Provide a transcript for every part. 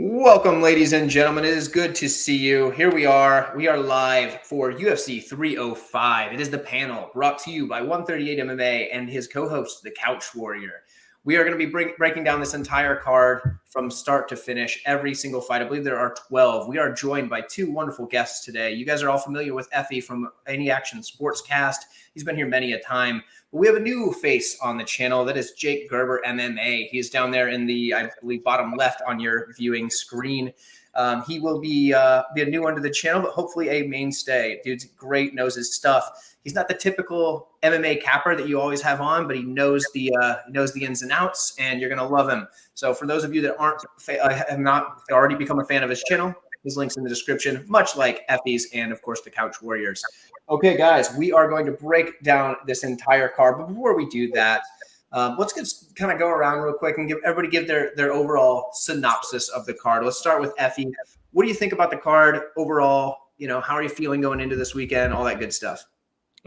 Welcome, ladies and gentlemen. It is good to see you. Here we are. We are live for UFC 305. It is the panel brought to you by 138 MMA and his co-host, the Couch Warrior. We are going to be breaking down this entire card from start to finish, every single fight. I believe there are 12. We are joined by two wonderful guests today. You guys are all familiar with Effie from Any Action Sportscast. He's been here many a time. We have a new face on the channel. That is Jake Gerber, MMA. He is down there in the, I believe, bottom left on your viewing screen. He will be a new one to the channel, but hopefully a mainstay. Dude's great, knows his stuff. He's not the typical MMA capper that you always have on, but he knows the ins and outs, and you're gonna love him. So for those of you that have not already become a fan of his channel, his link's in the description, much like Effie's and of course the Couch Warriors. Okay, guys, we are going to break down this entire card. But before we do that, let's just kind of go around real quick and give their overall synopsis of the card. Let's start with Effie. What do you think about the card overall? You know, how are you feeling going into this weekend? All that good stuff.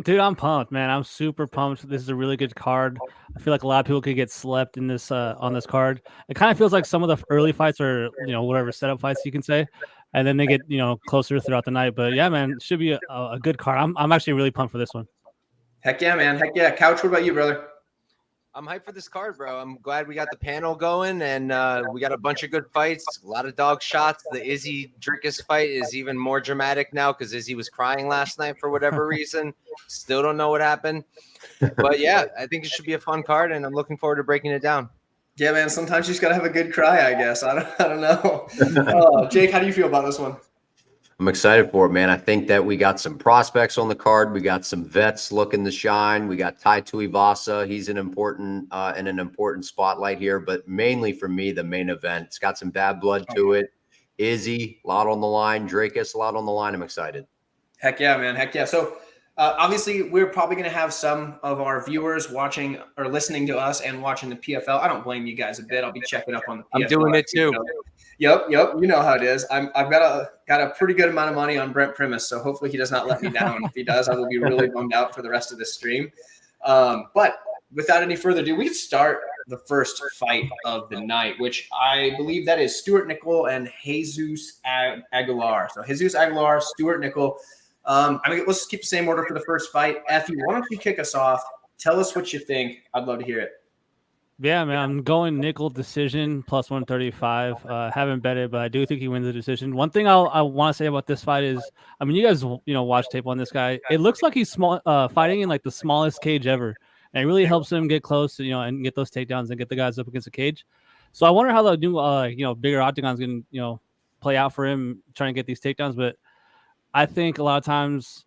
Dude, I'm pumped, man. I'm super pumped. This is a really good card. I feel like a lot of people could get slept in this on this card. It kind of feels like some of the early fights are, whatever setup fights you can say, and then they get closer throughout the night. But yeah, man, it should be a good card. I'm actually really pumped for this one. Heck yeah, man. Heck yeah. Couch, what about you, brother? I'm hyped for this card, bro. I'm glad we got the panel going, and we got a bunch of good fights, a lot of dog shots. The Izzy Drickus fight is even more dramatic now because Izzy was crying last night for whatever reason. Still don't know what happened. But, yeah, I think it should be a fun card, and I'm looking forward to breaking it down. Yeah, man, sometimes you just got to have a good cry, I guess. I don't know. Jake, how do you feel about this one? I'm excited for it, man. I think that we got some prospects on the card. We got some vets looking to shine. We got Tuivasa. He's an important in an important spotlight here, but mainly for me, the main event. It's got some bad blood to it. Izzy, a lot on the line. Dracus, a lot on the line. I'm excited. Heck yeah, man. Heck yeah. So obviously, we're probably going to have some of our viewers watching or listening to us and watching the PFL. I don't blame you guys a bit. I'll be checking up on the PFL. I'm doing it too. Yep. You know how it is. I've got a pretty good amount of money on Brent Primus, so hopefully he does not let me down. If he does, I will be really bummed out for the rest of this stream. But without any further ado, we can start the first fight of the night, which I believe that is Stuart Nickel and Jesus Aguiar. So Jesus Aguiar, Stuart Nickel. Let's just keep the same order for the first fight. Effie, why don't you kick us off? Tell us what you think. I'd love to hear it. Yeah, man, I'm going Nickel decision plus 135. Haven't bet it, but I do think he wins the decision. One thing I want to say about this fight is, I mean, you guys, watch tape on this guy. It looks like he's small, fighting in like the smallest cage ever, and it really helps him get close, and get those takedowns and get the guys up against the cage. So I wonder how the new, bigger octagon's going to, play out for him trying to get these takedowns. But I think a lot of times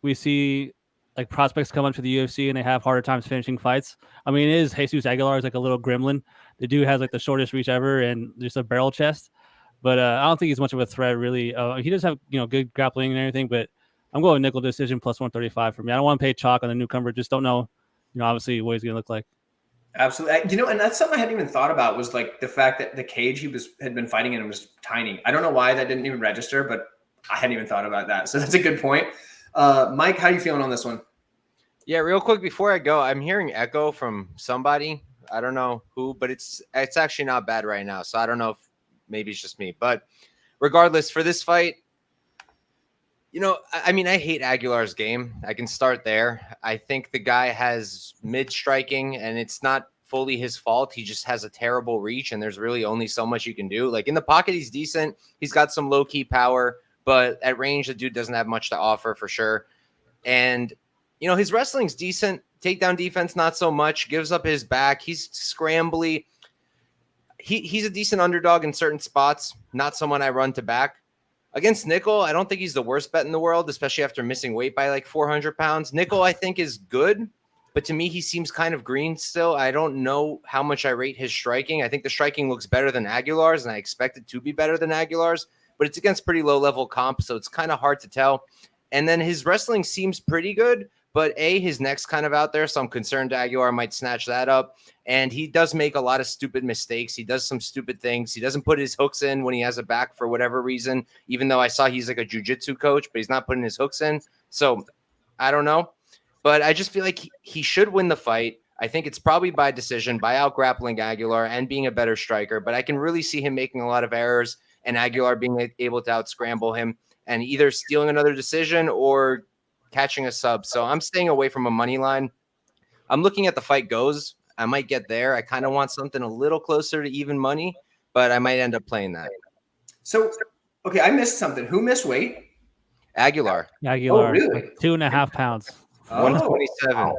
we see like prospects come up to the UFC and they have harder times finishing fights. I mean, Jesus Aguilar is like a little gremlin. The dude has like the shortest reach ever and just a barrel chest. But I don't think he's much of a threat, really. He does have, good grappling and everything, but I'm going Nickel decision plus 135 for me. I don't want to pay chalk on the newcomer. Just don't know, obviously what he's going to look like. Absolutely. And that's something I hadn't even thought about was like the fact that the cage he had been fighting in was tiny. I don't know why that didn't even register, but I hadn't even thought about that. So that's a good point. Mike, how are you feeling on this one? Yeah, real quick before I go, I'm hearing echo from somebody. I don't know who, but it's actually not bad right now. So I don't know if maybe it's just me. But regardless, for this fight, I hate Aguilar's game. I can start there. I think the guy has mid-striking, and it's not fully his fault. He just has a terrible reach, and there's really only so much you can do. Like in the pocket, he's decent. He's got some low-key power, but at range, the dude doesn't have much to offer for sure. And his wrestling's decent. Takedown defense, not so much. Gives up his back. He's scrambly. He's a decent underdog in certain spots. Not someone I run to back. Against Nickel, I don't think he's the worst bet in the world, especially after missing weight by like 400 pounds. Nickel, I think, is good, but to me, he seems kind of green still. I don't know how much I rate his striking. I think the striking looks better than Aguilar's, and I expect it to be better than Aguilar's, but it's against pretty low-level comp, so it's kind of hard to tell. And then his wrestling seems pretty good, but his neck's kind of out there, so I'm concerned Aguiar might snatch that up. And he does make a lot of stupid mistakes. He does some stupid things. He doesn't put his hooks in when he has a back for whatever reason, even though I saw he's like a jiu-jitsu coach, but he's not putting his hooks in. So I don't know. But I just feel like he should win the fight. I think it's probably by decision, by out grappling Aguilar and being a better striker, but I can really see him making a lot of errors and Aguilar being able to out scramble him and either stealing another decision or catching a sub. So I'm staying away from a money line. I'm looking at the fight goes. I might get there. I kind of want something a little closer to even money, but I might end up playing that. So, okay, I missed something. Who missed weight? Aguilar. Aguilar, Oh, really? like 2.5 pounds. 127.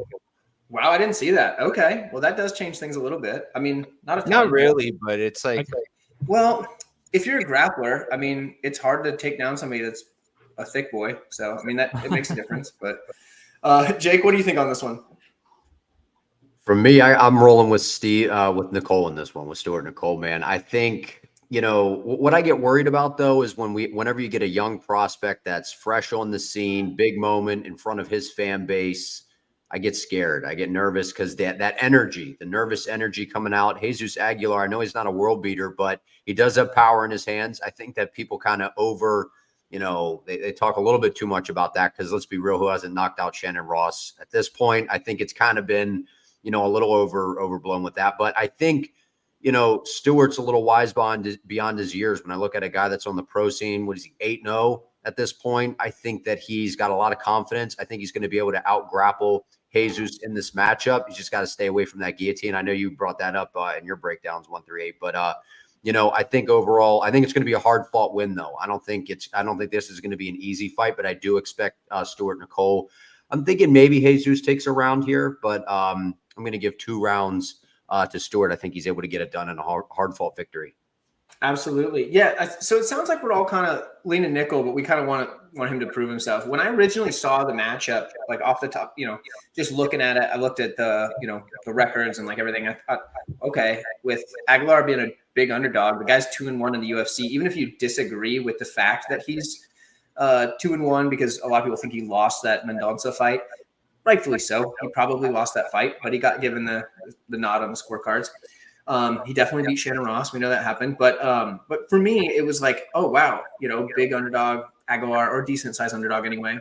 Wow, I didn't see that. Okay, well, that does change things a little bit. I mean, not a ton. Not really, but it's like, well, if you're a grappler, I mean, it's hard to take down somebody that's a thick boy. So, I mean, it makes a difference. But Jake, what do you think on this one? For me, I'm rolling with with Nicole in this one, with Stuart Nicole, man. I think, what I get worried about though is whenever you get a young prospect that's fresh on the scene, big moment in front of his fan base, I get scared. I get nervous because that energy, the nervous energy coming out. Jesus Aguilar, I know he's not a world beater, but he does have power in his hands. I think that people kind of they talk a little bit too much about that because let's be real, who hasn't knocked out Shannon Ross at this point? I think it's kind of been, a little overblown with that. But I think, Stewart's a little wise beyond his years. When I look at a guy that's on the pro scene, what is he, 8-0 at this point? I think that he's got a lot of confidence. I think he's going to be able to out-grapple Jesus in this matchup. He's just got to stay away from that guillotine. I know you brought that up in your breakdowns 1 through 8, but I think overall, I think it's going to be a hard-fought win, though. I don't think this is going to be an easy fight, but I do expect Stuart Nicole. I'm thinking maybe Jesus takes a round here, but I'm going to give 2 rounds to Stuart. I think he's able to get it done in a hard-fought victory. Absolutely. Yeah. So it sounds like we're all kind of leaning nickel, but we kind of want him to prove himself. When I originally saw the matchup, like off the top, just looking at it, I looked at the records and like everything. I thought, okay, with Aguilar being a big underdog, the guy's 2-1 in the UFC. Even if you disagree with the fact that he's 2-1, because a lot of people think he lost that Mendonça fight, rightfully so. He probably lost that fight, but he got given the nod on the scorecards. He definitely beat Shannon Ross. We know that happened. But for me, it was like, oh, wow, big underdog, Aguilar, or decent size underdog anyway.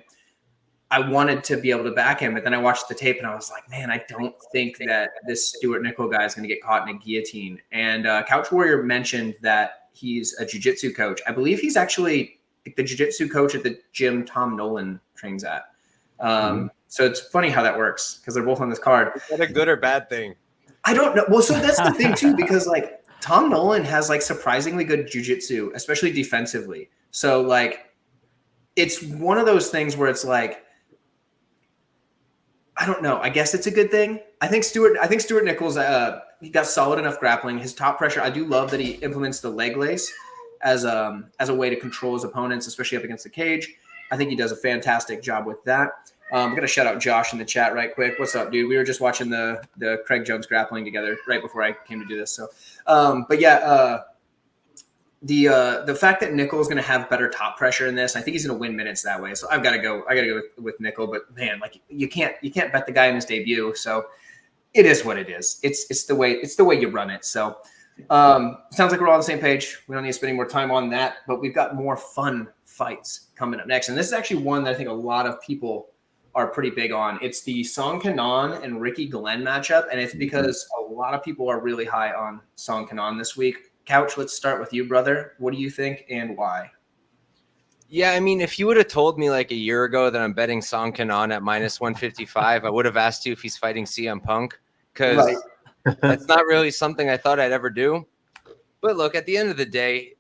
I wanted to be able to back him. But then I watched the tape and I was like, man, I don't think that this Stuart Nickel guy is going to get caught in a guillotine. And Couch Warrior mentioned that he's a jiu-jitsu coach. I believe he's actually the jiu-jitsu coach at the gym Tom Nolan trains at. So it's funny how that works because they're both on this card. Is that a good or bad thing? I don't know. Well, so that's the thing too, because like Tom Nolan has like surprisingly good jiu-jitsu, especially defensively. So like, it's one of those things where it's like, I don't know. I guess it's a good thing. I think Stuart Nichols, he got solid enough grappling. His top pressure, I do love that he implements the leg lace as a way to control his opponents, especially up against the cage. I think he does a fantastic job with that. We're going to shout out Josh in the chat right quick. What's up, dude? We were just watching the Craig Jones grappling together right before I came to do this. So, but yeah, the fact that Nickel is going to have better top pressure in this, I think he's going to win minutes that way. So I got to go with Nickel. But man, like you can't bet the guy in his debut. So it is what it is. It's the way you run it. So sounds like we're all on the same page. We don't need to spend any more time on that. But we've got more fun fights coming up next, and this is actually one that I think a lot of people are pretty big on. It's the Song Canan and Ricky Glenn matchup, and it's because a lot of people are really high on Song Canan this week. Couch, let's start with you, brother. What do you think and why? Yeah, I mean, if you would have told me like a year ago that I'm betting Song Canan at -155, I would have asked you if he's fighting CM Punk, because that's not really something I thought I'd ever do. But look, at the end of the day,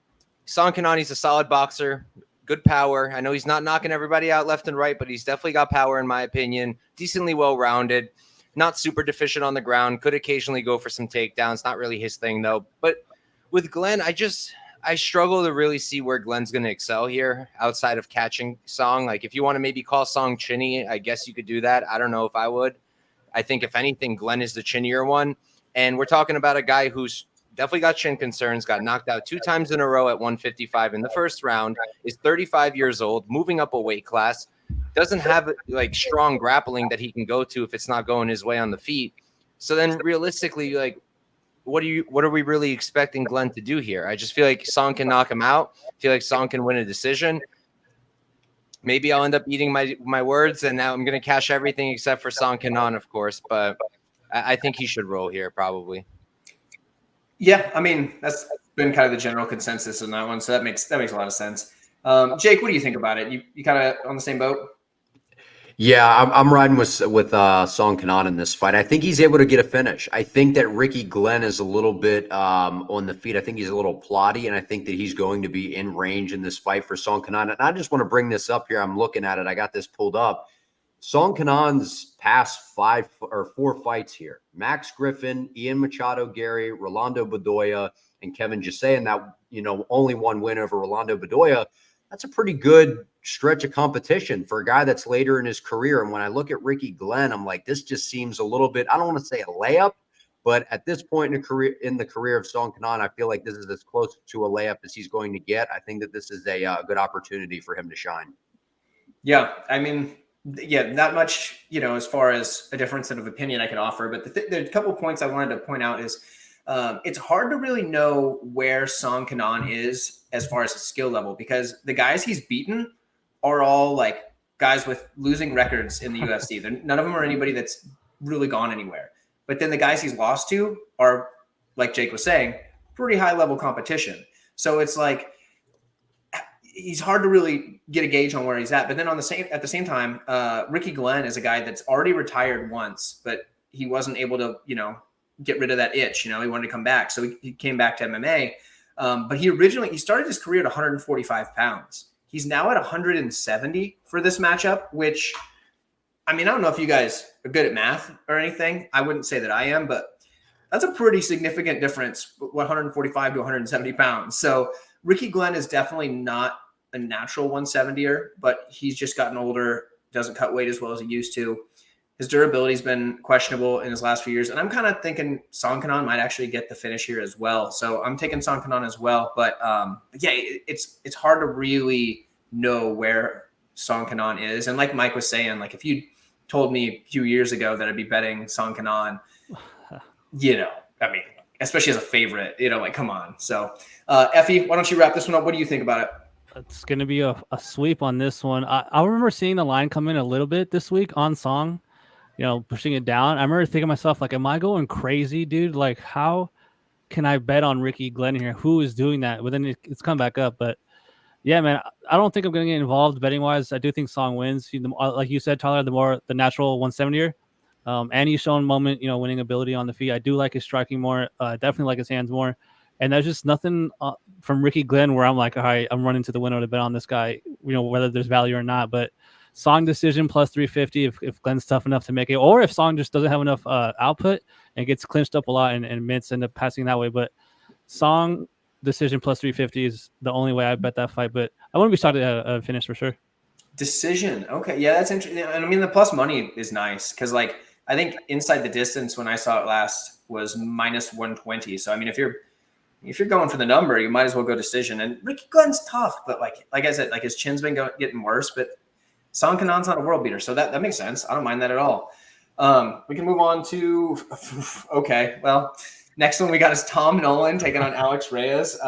Song Canan, he's a solid boxer. Good power. I know he's not knocking everybody out left and right, but he's definitely got power, in my opinion. Decently well-rounded. Not super deficient on the ground. Could occasionally go for some takedowns. Not really his thing, though. But with Glenn, I struggle to really see where Glenn's going to excel here outside of catching Song. Like, if you want to maybe call Song chinny, I guess you could do that. I don't know if I would. I think, if anything, Glenn is the chinnier one. And we're talking about a guy who's definitely got chin concerns, got knocked out 2 times in a row at 155 in the first round, is 35 years old, moving up a weight class, doesn't have like strong grappling that he can go to if it's not going his way on the feet. So then realistically, like, what are we really expecting Glenn to do here? I just feel like Song can knock him out. I feel like Song can win a decision. Maybe I'll end up eating my words, and now I'm going to cash everything except for Song Canan, of course. But I think he should roll here probably. Yeah, I mean, that's been kind of the general consensus on that one, so that makes a lot of sense. Jake, what do you think about it? You kind of on the same boat? Yeah, I'm riding with Song Canan in this fight. I think he's able to get a finish. I think that Ricky Glenn is a little bit on the feet. I think he's a little plotty, and I think that he's going to be in range in this fight for Song Canan. And I just want to bring this up here. I'm looking at it. I got this pulled up. Song Canan's past 4 fights here: Max Griffin, Ian Machado, Gary, Rolando Bedoya, and Kevin Jesse. And that, only one win over Rolando Bedoya. That's a pretty good stretch of competition for a guy that's later in his career. And when I look at Ricky Glenn, I'm like, this just seems a little bit, I don't want to say a layup, but at this point in the career of Song Canan, I feel like this is as close to a layup as he's going to get. I think that this is a good opportunity for him to shine. Yeah, I mean, not much, as far as a difference of opinion I can offer. But the couple points I wanted to point out is it's hard to really know where Song Canan is as far as his skill level, because the guys he's beaten are all like guys with losing records in the UFC. None of them are anybody that's really gone anywhere. But then the guys he's lost to are, like Jake was saying, pretty high level competition. So it's like he's hard to really get a gauge on where he's at. But then at the same time, Ricky Glenn is a guy that's already retired once, but he wasn't able to, get rid of that itch. He wanted to come back. So he came back to MMA. But he started his career at 145 pounds. He's now at 170 for this matchup, which, I mean, I don't know if you guys are good at math or anything. I wouldn't say that I am, but that's a pretty significant difference, 145 to 170 pounds. So Ricky Glenn is definitely not a natural 170er, but he's just gotten older, doesn't cut weight as well as he used to. His durability has been questionable in his last few years. And I'm kind of thinking Song Canan might actually get the finish here as well. So I'm taking Song Canan as well. But it's hard to really know where Song Canan is. And like Mike was saying, like if you told me a few years ago that I'd be betting Song Canan, I mean, especially as a favorite, like, come on. So Effie, why don't you wrap this one up? What do you think about it? It's going to be a sweep on this one. I remember seeing the line come in a little bit this week on Song, pushing it down. I remember thinking to myself, like, am I going crazy, dude? Like, how can I bet on Ricky Glenn here? Who is doing that? But then it's come back up. But yeah, man, I don't think I'm going to get involved betting wise. I do think Song wins. Like you said, Tyler, the natural 170er. And he's shown winning ability on the feet. I do like his striking more. Definitely like his hands more. And there's just nothing from Ricky Glenn where I'm like, all right, I'm running to the window to bet on this guy, whether there's value or not. But Song decision plus 350 if Glenn's tough enough to make it, or if Song just doesn't have enough output and gets clinched up a lot and Mints end up passing that way. But Song decision plus 350 is the only way I bet that fight. But I wouldn't be shocked to finish for sure. Decision. Okay. Yeah, that's interesting. And I mean, the plus money is nice because, like, I think inside the distance when I saw it last was minus 120. So, I mean, if you're going for the number, you might as well go decision. And Ricky Glenn's tough, but like I said, like his chin's been getting worse, but Song Canan's not a world beater. So that makes sense. I don't mind that at all. We can move on to, okay. Well, next one we got is Tom Nolan taking on Alex Reyes.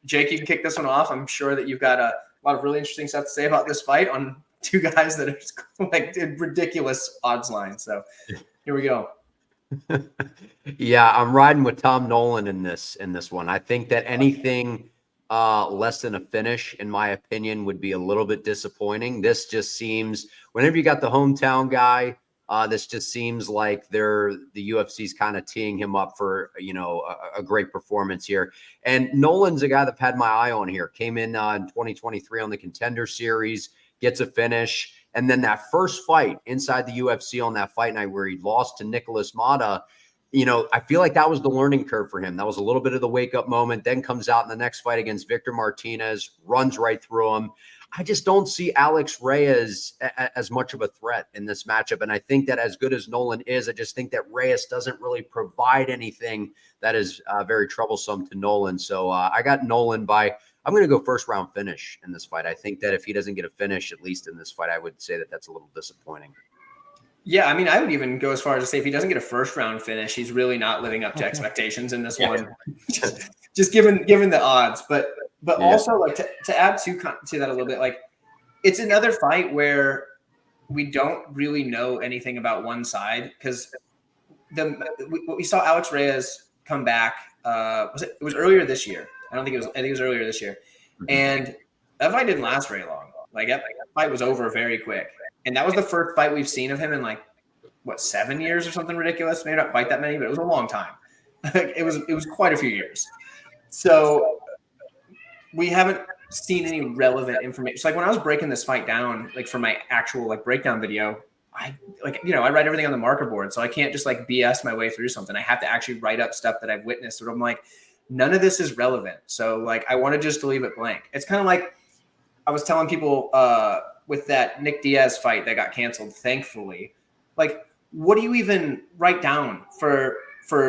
Jake, you can kick this one off. I'm sure that you've got a lot of really interesting stuff to say about this fight on two guys that are like ridiculous odds lines. So here we go. Yeah, I'm riding with Tom Nolan in this one. I think that anything less than a finish, in my opinion, would be a little bit disappointing. This just seems, whenever you got the hometown guy, this just seems like the UFC's kind of teeing him up for a great performance here. And Nolan's a guy that I've had my eye on here. Came in 2023 on the Contender Series, gets a finish. And then that first fight inside the UFC on that fight night where he lost to Nicholas Mata, I feel like that was the learning curve for him. That was a little bit of the wake-up moment, then comes out in the next fight against Victor Martinez, runs right through him. I just don't see Alex Reyes as much of a threat in this matchup. And I think that as good as Nolan is, I just think that Reyes doesn't really provide anything that is very troublesome to Nolan. So I got Nolan I'm going to go first round finish in this fight. I think that if he doesn't get a finish, at least in this fight, I would say that that's a little disappointing. Yeah, I mean, I would even go as far as to say if he doesn't get a first round finish, he's really not living up to expectations in this one. just given the odds, but also like to add to that a little bit, like it's another fight where we don't really know anything about one side because we saw Alex Reyes come back. It was earlier this year. I think it was earlier this year, and that fight didn't last very long. Like that fight was over very quick, and that was the first fight we've seen of him in like 7 years or something ridiculous. Maybe not quite that many, but it was a long time. it was quite a few years. So we haven't seen any relevant information. So like when I was breaking this fight down, like for my actual like breakdown video, I write everything on the marker board. So I can't just like BS my way through something. I have to actually write up stuff that I've witnessed. So I'm like, none of this is relevant. So like, I wanted just to leave it blank. It's kind of like I was telling people with that Nick Diaz fight that got canceled, thankfully, like, what do you even write down for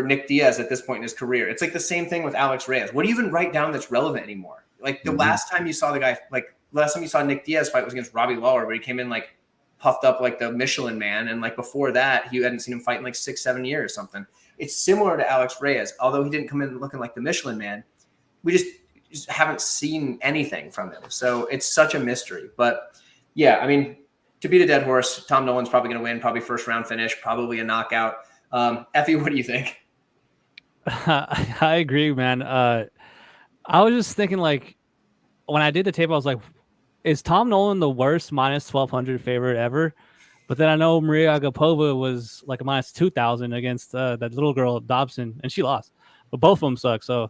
Nick Diaz at this point in his career? It's like the same thing with Alex Reyes. What do you even write down that's relevant anymore? Like the last time you saw Nick Diaz fight was against Robbie Lawler, where he came in like puffed up like the Michelin Man. And like before that, you hadn't seen him fight in like 6-7 years or something. It's similar to Alex Reyes. Although he didn't come in looking like the Michelin Man, we just haven't seen anything from him. So it's such a mystery. But yeah, I mean, to beat a dead horse, Tom Nolan's probably going to win, probably first round finish, probably a knockout. Effie, what do you think? I agree, man. I was just thinking, like, when I did the tape, I was like, is Tom Nolan the worst minus 1,200 favorite ever? But then I know Maria Agapova was like a minus 2,000 against that little girl Dobson, and she lost. But both of them suck. So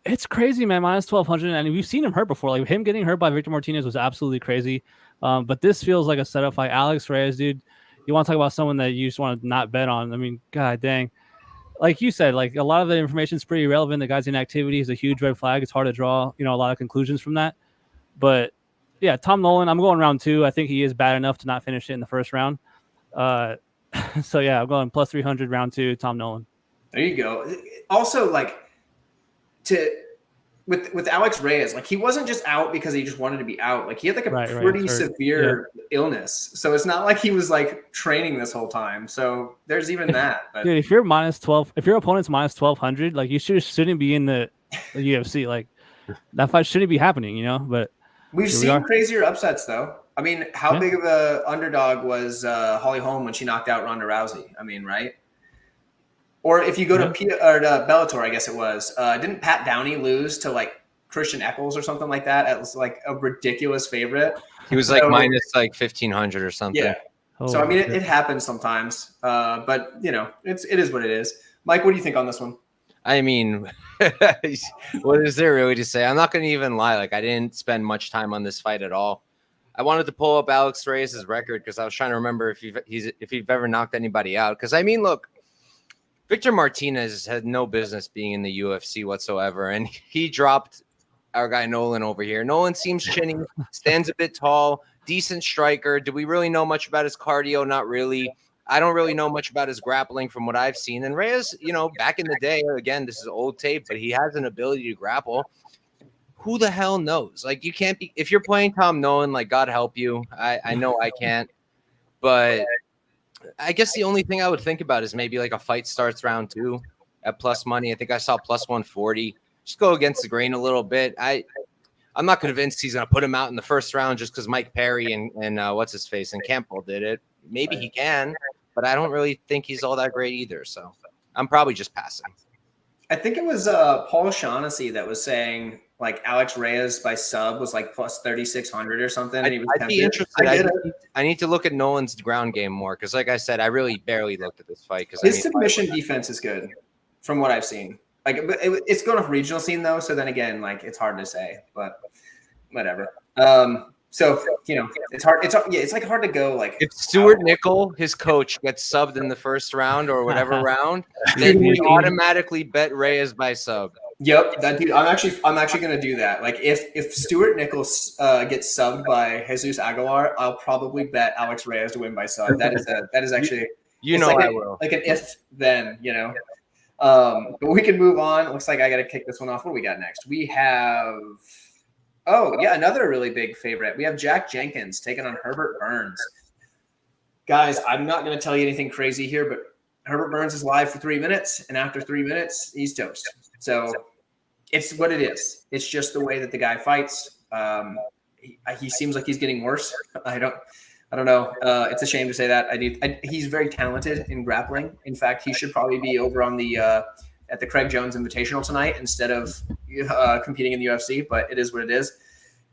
it's crazy, man. Minus 1,200, and we've seen him hurt before. Like him getting hurt by Victor Martinez was absolutely crazy. But this feels like a setup fight. Alex Reyes, dude, you want to talk about someone that you just want to not bet on? I mean, god dang. Like you said, like a lot of the information is pretty irrelevant. The guy's inactivity is a huge red flag. It's hard to draw, a lot of conclusions from that. But yeah, Tom Nolan, I'm going round 2. I think he is bad enough to not finish it in the first round. So yeah, I'm going plus 300 round 2, Tom Nolan. There you go. Also, like with Alex Reyes, like he wasn't just out because he just wanted to be out. Like he had like a pretty severe illness. So it's not like he was like training this whole time. So there's even that. But dude, if you're minus 12, if your opponent's minus 1,200, like you shouldn't be in the UFC. Like that fight shouldn't be happening, But we've seen crazier upsets though. I mean, how big of a underdog was Holly Holm when she knocked out Ronda Rousey? I mean, right? Or if you go to Bellator, I guess it was. Didn't Pat Downey lose to like Christian Eccles or something like that? It was like a ridiculous favorite. He was like minus like 1,500 or something. Yeah. So I mean, it happens sometimes. But it is what it is. Mike, what do you think on this one? I mean, what is there really to say? I'm not going to even lie. Like I didn't spend much time on this fight at all. I wanted to pull up Alex Reyes' record because I was trying to remember if he've ever knocked anybody out. Because I mean, look. Victor Martinez had no business being in the UFC whatsoever, and he dropped our guy Nolan over here. Nolan seems chinny, stands a bit tall, decent striker. Do we really know much about his cardio? Not really. I don't really know much about his grappling from what I've seen. And Reyes, back in the day, again, this is old tape, but he has an ability to grapple. Who the hell knows? Like, you can't be – if you're playing Tom Nolan, like, God help you. I know I can't, but – I guess the only thing I would think about is maybe like a fight starts round 2 at plus money. I think I saw plus 140. Just go against the grain a little bit. I'm not convinced he's going to put him out in the first round just because Mike Perry and what's his face and Campbell did it. Maybe he can, but I don't really think he's all that great either. So I'm probably just passing. I think it was Paul Shaughnessy that was saying like Alex Reyes by sub was like plus 3,600 or something. And he was I'd be interested. I need to look at Nolan's ground game more because, like I said, I really barely looked at this fight. Because his submission defense is good from what I've seen. Like it's going off regional scene though, so then again, like it's hard to say, but whatever. So it's hard. It's like hard to go. Like if Stuart Nickel, his coach, gets subbed in the first round or whatever round, then we automatically bet Reyes by sub. Yep, that dude. I'm actually gonna do that. Like if Stuart Nichols gets subbed by Jesus Aguiar, I'll probably bet Alex Reyes to win by sub. That is actually I will like an if then But we can move on. Looks like I got to kick this one off. What do we got next? We have another really big favorite. We have Jack Jenkins taking on Herbert Burns. Guys, I'm not gonna tell you anything crazy here, but Herbert Burns is live for 3 minutes, and after 3 minutes, he's toast. So it's what it is. It's just the way that the guy fights. He seems like he's getting worse. I don't know. It's a shame to say that. He's very talented in grappling. In fact, he should probably be over on the at the Craig Jones Invitational tonight instead of competing in the UFC. But it is what it is.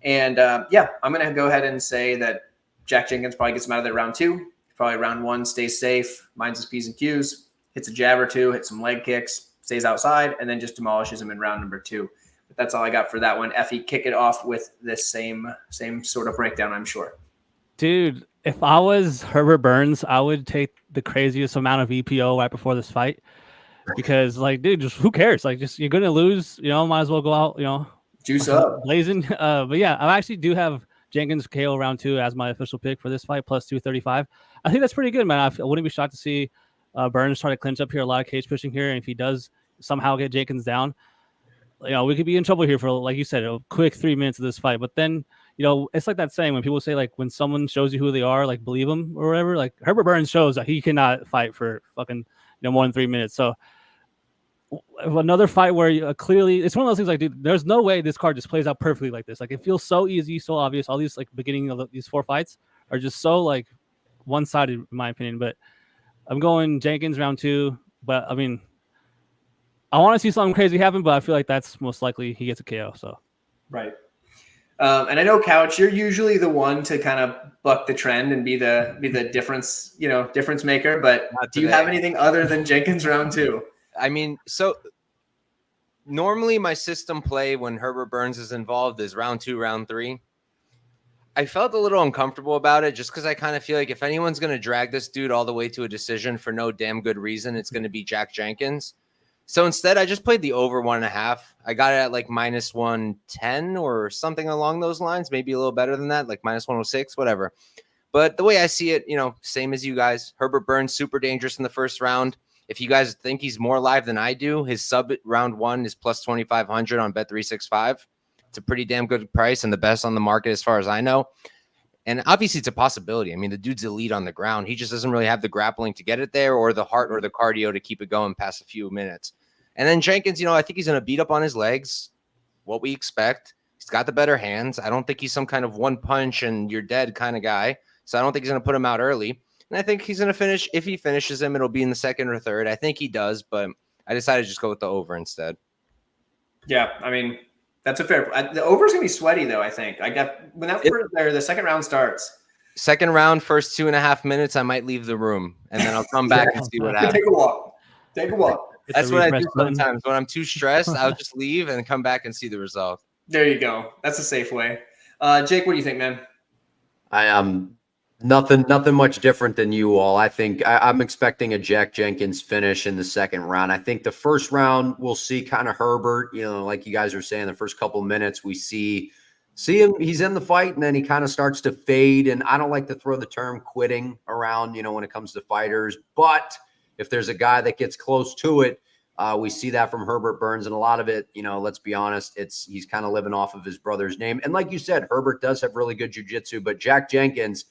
And yeah, I'm going to go ahead and say that Jack Jenkins probably gets him out of there round 2. Probably round 1 stays safe, minds his P's and Q's, hits a jab or 2, hits some leg kicks, stays outside, and then just demolishes him in round number 2. But that's all I got for that one. Effie, kick it off with this same sort of breakdown, I'm sure. Dude, if I was Herbert Burns, I would take the craziest amount of EPO right before this fight. Because, like, dude, just who cares? Like, just you're going to lose, might as well go out, Juice up. Blazing. But yeah, I actually do have Jenkins KO round 2 as my official pick for this fight, plus 235. I think that's pretty good, man. I wouldn't be shocked to see Burns try to clinch up here, a lot of cage pushing here. And if he does somehow get Jenkins down, we could be in trouble here for, like you said, a quick 3 minutes of this fight. But then, it's like that saying when people say, like, when someone shows you who they are, like, believe them or whatever. Like, Herbert Burns shows that he cannot fight for fucking, more than 3 minutes. So another fight where clearly it's one of those things like, dude, there's no way this card just plays out perfectly like this. Like, it feels so easy, so obvious. All these, like, beginning of these 4 fights are just so, like, one-sided, in my opinion. But I'm going Jenkins round 2. But, I mean, I want to see something crazy happen, but I feel like that's most likely he gets a KO. So, right. And I know, Couch, you're usually the one to kind of buck the trend and be the difference, difference maker. But do you have anything other than Jenkins round 2? I mean, so normally my system play when Herbert Burns is involved is round 2, round 3. I felt a little uncomfortable about it just because I kind of feel like if anyone's going to drag this dude all the way to a decision for no damn good reason, it's going to be Jack Jenkins. So instead, I just played the over 1.5. I got it at like minus 110 or something along those lines, maybe a little better than that, like minus 106, whatever. But the way I see it, same as you guys. Herbert Burns, super dangerous in the first round. If you guys think he's more live than I do, his sub round 1 is plus 2,500 on Bet365. It's a pretty damn good price and the best on the market as far as I know. And obviously it's a possibility. I mean, the dude's elite on the ground. He just doesn't really have the grappling to get it there or the heart or the cardio to keep it going past a few minutes. And then Jenkins, I think he's going to beat up on his legs, what we expect. He's got the better hands. I don't think he's some kind of one punch and you're dead kind of guy. So I don't think he's going to put him out early. And I think he's going to finish. If he finishes him, it'll be in the second or third. I think he does, but I decided to just go with the over instead. Yeah, I mean, that's a fair. The over's going to be sweaty, though, I think. The second round starts. Second round, first 2.5 minutes, I might leave the room, and then I'll come back and see what happens. Take a walk. That's what I do sometimes. When I'm too stressed, I'll just leave and come back and see the result. There you go. That's a safe way. Jake, what do you think, man? I am nothing much different than you all. I think I'm expecting a Jack Jenkins finish in the second round. I think the first round we'll see kind of Herbert, like you guys were saying, the first couple of minutes we see him, he's in the fight, and then he kind of starts to fade. And I don't like to throw the term quitting around, when it comes to fighters, but if there's a guy that gets close to it, we see that from Herbert Burns, and a lot of it, let's be honest, he's kind of living off of his brother's name. And like you said, Herbert does have really good jiu-jitsu, but Jack Jenkins,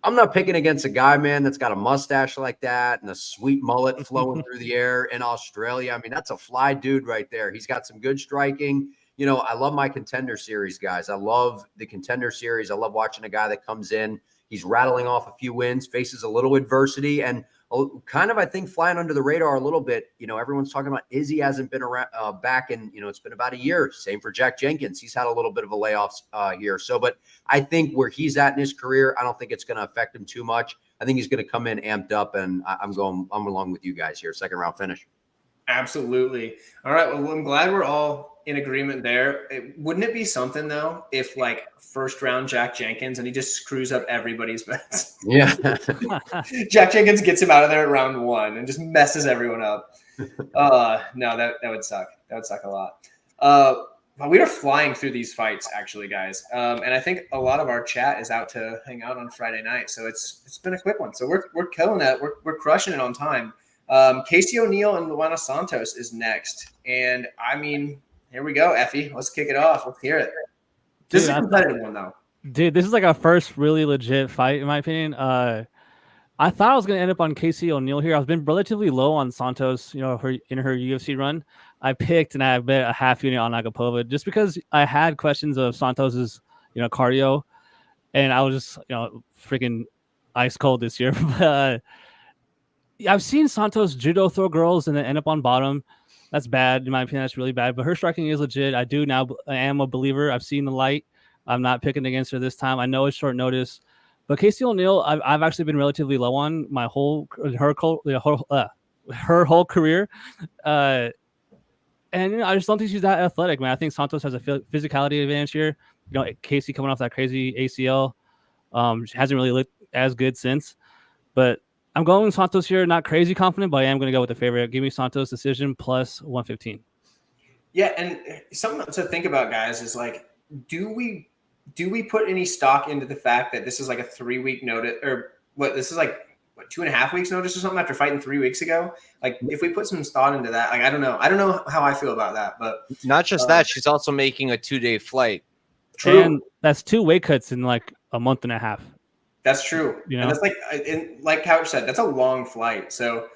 I'm not picking against a guy, man, that's got a mustache like that and a sweet mullet flowing through the air in Australia. I mean, that's a fly dude right there. He's got some good striking. I love my Contender Series, guys. I love the Contender Series. I love watching a guy that comes in, he's rattling off a few wins, faces a little adversity, and kind of, I think, flying under the radar a little bit. Everyone's talking about Izzy hasn't been around back in, it's been about a year. Same for Jack Jenkins. He's had a little bit of a layoff here. So, but I think where he's at in his career, I don't think it's going to affect him too much. I think he's going to come in amped up, and I'm along with you guys here. Second round finish. Absolutely. All right. Well, I'm glad we're all in agreement there. Wouldn't it be something, though, if like first round Jack Jenkins and he just screws up everybody's bets? Yeah. Jack Jenkins gets him out of there at round 1 and just messes everyone up. No, that would suck. That would suck a lot. But we are flying through these fights, actually, guys. And I think a lot of our chat is out to hang out on Friday night. So it's been a quick one. So we're killing it. We're crushing it on time. Casey O'Neill and Luana Santos is next. And I mean, here we go, Effie. Let's kick it off. Let's hear it. This is a competitive one, though. Dude, this is like our first really legit fight, in my opinion. I thought I was going to end up on Casey O'Neill here. I've been relatively low on Santos, in her UFC run. I picked and I bet a half unit on Agapova just because I had questions of Santos's, cardio. and I was just freaking ice cold this year. But I've seen Santos judo throw girls and then end up on bottom. That's bad in my opinion. That's really bad. But her striking is legit. I am a believer. I've seen the light. I'm not picking against her this time. I know it's short notice, but Casey O'Neill, I've actually been relatively low on her whole career. And I just don't think she's that athletic, man. I think Santos has a physicality advantage here. Casey coming off that crazy ACL, she hasn't really looked as good since. But I'm going with Santos here. Not crazy confident, but I am going to go with the favorite. Give me Santos decision plus 115. Yeah, and something to think about, guys, is like, do we put any stock into the fact that this is like a 3-week notice, or what? This is like 2.5 weeks notice or something after fighting 3 weeks ago. Like, if we put some thought into that, like, I don't know how I feel about that, but not just that, she's also making a 2-day flight. True. And that's 2 weight cuts in like a month and a half. That's true. And that's like Couch said, that's a long flight. So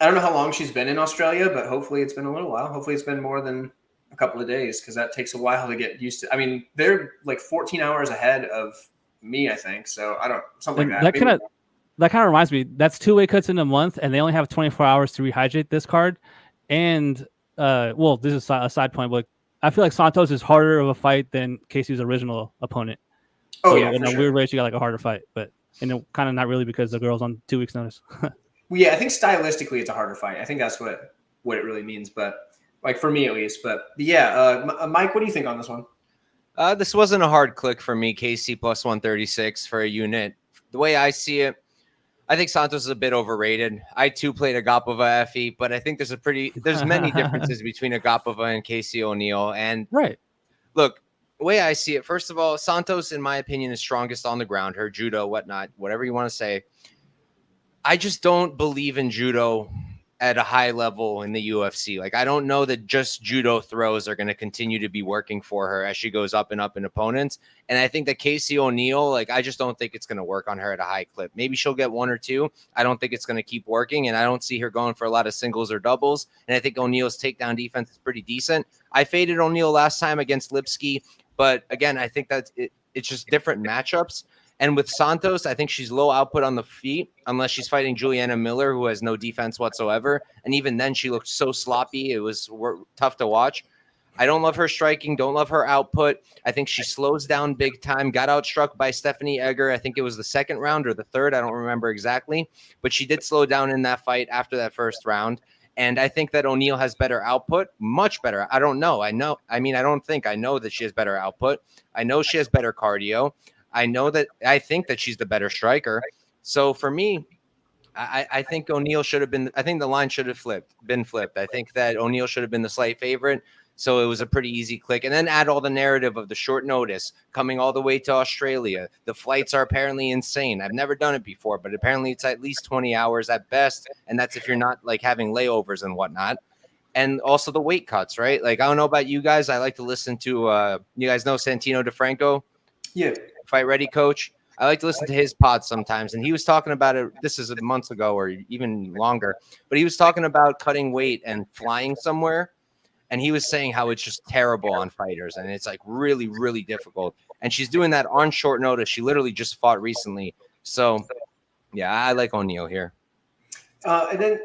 I don't know how long she's been in Australia, but hopefully it's been a little while. Hopefully it's been more than a couple of days, because that takes a while to get used to. I mean, they're like 14 hours ahead of me, I think. So something like that. That kind of reminds me, that's 2 weight cuts in a month, and they only have 24 hours to rehydrate this card. And this is a side point, but I feel like Santos is harder of a fight than Casey's original opponent. Oh, so yeah. In a weird way, she got like a harder fight, but kind of not really, because the girl's on 2 weeks' notice. Well, yeah, I think stylistically it's a harder fight. I think that's what it really means, but like for me at least. But yeah, Mike, what do you think on this one? This wasn't a hard click for me. Casey plus 136 for a unit. The way I see it, I think Santos is a bit overrated. I too played Agapova Effie, but I think there's many differences between Agapova and Casey O'Neill. And right, look, the way I see it, first of all, Santos, in my opinion, is strongest on the ground. Her judo, whatnot, whatever you want to say. I just don't believe in judo at a high level in the UFC. Like, I don't know that just judo throws are going to continue to be working for her as she goes up and up in opponents. And I think that Casey O'Neill, like, I just don't think it's going to work on her at a high clip. Maybe she'll get 1 or 2. I don't think it's going to keep working, and I don't see her going for a lot of singles or doubles. And I think O'Neill's takedown defense is pretty decent. I faded O'Neill last time against Lipsky, but again, I think that it's just different matchups. And with Santos, I think she's low output on the feet, unless she's fighting Juliana Miller, who has no defense whatsoever. And even then, she looked so sloppy. It was tough to watch. I don't love her striking. Don't love her output. I think she slows down big time. Got outstruck by Stephanie Egger. I think it was the 2nd round or the 3rd. I don't remember exactly. But she did slow down in that fight after that 1st round. And I think that O'Neill has better output, much better. I don't know. I know that she has better output. I know she has better cardio. I think that she's the better striker. So for me, I think O'Neill should have been. I think the line should have been flipped. I think that O'Neill should have been the slight favorite. So it was a pretty easy click. And then add all the narrative of the short notice coming all the way to Australia. The flights are apparently insane. I've never done it before, but apparently it's at least 20 hours at best. And that's if you're not like having layovers and whatnot. And also the weight cuts, right? Like, I don't know about you guys. I like to listen to, you guys know Santino DeFranco? Yeah. Fight Ready coach. I like to listen to his pod sometimes. And he was talking about it. This is months ago or even longer, but he was talking about cutting weight and flying somewhere. And he was saying how it's just terrible on fighters. And it's like really, really difficult. And she's doing that on short notice. She literally just fought recently. So yeah, I like O'Neill here. And then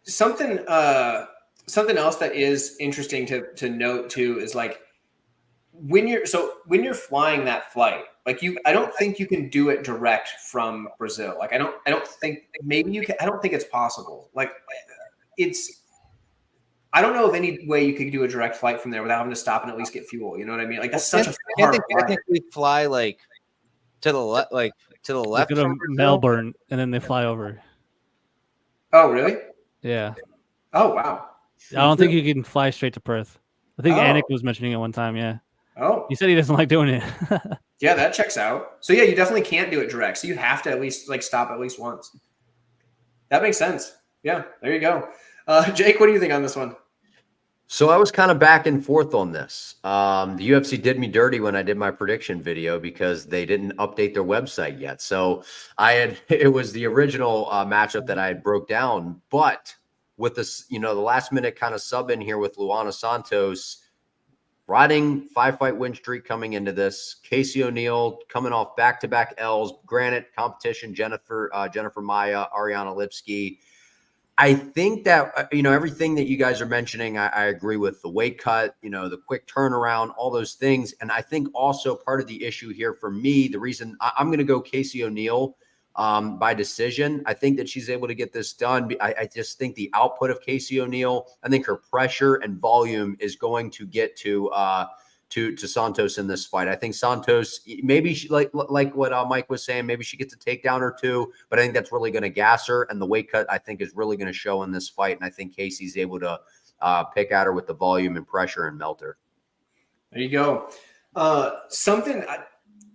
something else that is interesting to note too is like, when you're flying that flight, like I don't think you can do it direct from Brazil. Like, I don't think maybe you can. I don't think it's possible. Like, I don't know of any way you could do a direct flight from there without having to stop and at least get fuel. You know what I mean? Like, that's such a hard flight. Technically fly like to the left, Go to Melbourne, and then they fly over. Oh, really? Yeah. Oh, wow. I don't think you can fly straight to Perth. I think Anik was mentioning it one time. Yeah. Oh, he said he doesn't like doing it. Yeah, that checks out. So yeah, you definitely can't do it direct. So you have to at least like stop at least once. That makes sense. Yeah, there you go. Jake, what do you think on this one? So I was kind of back and forth on this. The UFC did me dirty when I did my prediction video because they didn't update their website yet. So it was the original matchup that I had broke down, but with this, the last minute kind of sub in here with Luana Santos, riding 5-fight win streak coming into this. Casey O'Neill coming off back-to-back L's. Granted, competition, Jennifer Maia, Ariana Lipski. I think that, everything that you guys are mentioning, I agree with. The weight cut, the quick turnaround, all those things. And I think also part of the issue here for me, the reason I'm going to go Casey O'Neill by decision. I think that she's able to get this done. I just think the output of Casey O'Neill, I think her pressure and volume is going to get to Santos in this fight. I think Santos, maybe she, like what Mike was saying, maybe she gets a takedown or two, but I think that's really going to gas her. And the weight cut, I think, is really going to show in this fight. And I think Casey's able to pick at her with the volume and pressure and melt her. There you go. Something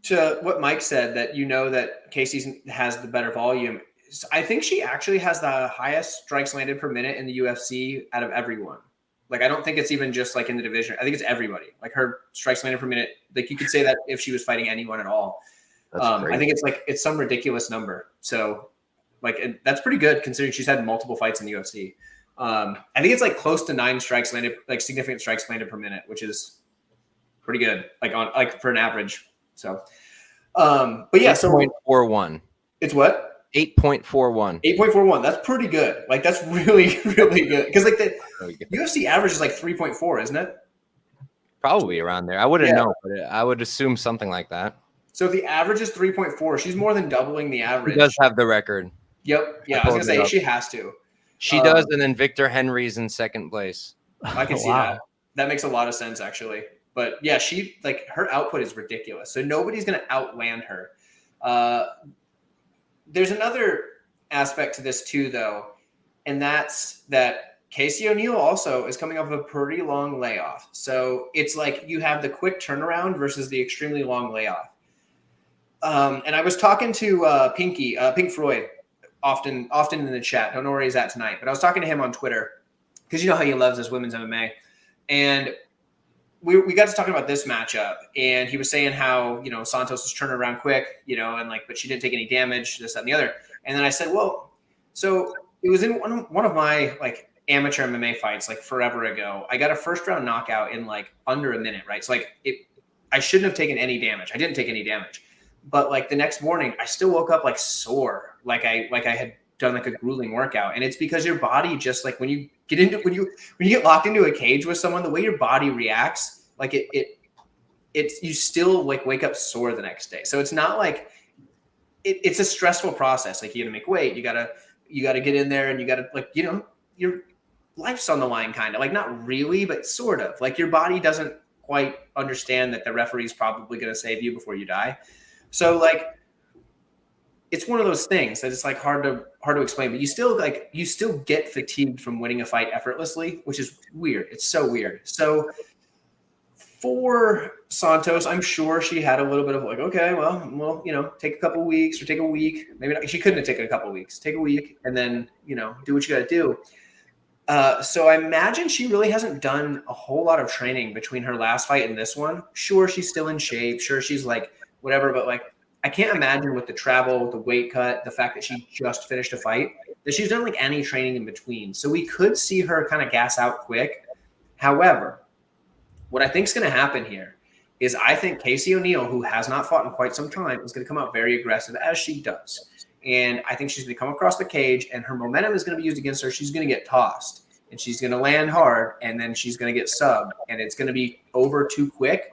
to what Mike said, that that Casey has the better volume. I think she actually has the highest strikes landed per minute in the UFC out of everyone. Like, I don't think it's even just like in the division. I think it's everybody. Like, her strikes landed per minute. Like, you could say that if she was fighting anyone at all. I think it's some ridiculous number. So, like, that's pretty good considering she's had multiple fights in the UFC. I think it's like close to 9 strikes landed, like significant strikes landed per minute, which is pretty good. Like for an average. So, but yeah, 8.41. It's what? 8.41. 8.41. That's pretty good. Like, that's really, really good. Because like the UFC average is like 3.4, isn't it? Probably around there. I wouldn't know, but I would assume something like that. So if the average is 3.4, she's more than doubling the average. She does have the record. Yep. Yeah, I was gonna say she has to. She does, and then Victor Henry's in second place. I can see that. That makes a lot of sense, actually. But yeah, her output is ridiculous. So nobody's gonna outland her. There's another aspect to this too, though, and that's that Casey O'Neill also is coming off of a pretty long layoff. So it's like you have the quick turnaround versus the extremely long layoff. And I was talking to Pink Floyd, often in the chat. Don't know where he's at tonight, but I was talking to him on Twitter because you know how he loves his women's MMA, and we got to talking about this matchup, and he was saying how, Santos was turning around quick, and but she didn't take any damage, this, that, and the other. And then I said, well, so it was in one of my like amateur MMA fights, like forever ago. I got a first round knockout in like under a minute, right? So I shouldn't have taken any damage. I didn't take any damage, but like the next morning, I still woke up like sore, like I had done like a grueling workout. And it's because your body just like when you get locked into a cage with someone, the way your body reacts, like you still like wake up sore the next day. So it's not like it's a stressful process. Like, you got to make weight, you got to get in there, and you got to like, your life's on the line, kind of like, not really, but sort of like your body doesn't quite understand that the referee's probably going to save you before you die. So like, it's one of those things that it's like hard to explain, but you still get fatigued from winning a fight effortlessly, which is weird. It's so weird. So for Santos, I'm sure she had a little bit of like, okay, well, take a couple weeks or take a week. Maybe not, she couldn't have taken a couple weeks. Take a week and then, do what you got to do. So I imagine she really hasn't done a whole lot of training between her last fight and this one. Sure, she's still in shape. Sure, she's like whatever, but like, I can't imagine with the travel, with the weight cut, the fact that she just finished a fight, that she's done like any training in between. So we could see her kind of gas out quick. However, what I think is going to happen here is I think Casey O'Neill, who has not fought in quite some time, is going to come out very aggressive, as she does. And I think she's going to come across the cage, and her momentum is going to be used against her. She's going to get tossed, and she's going to land hard, and then she's going to get subbed, and it's going to be over too quick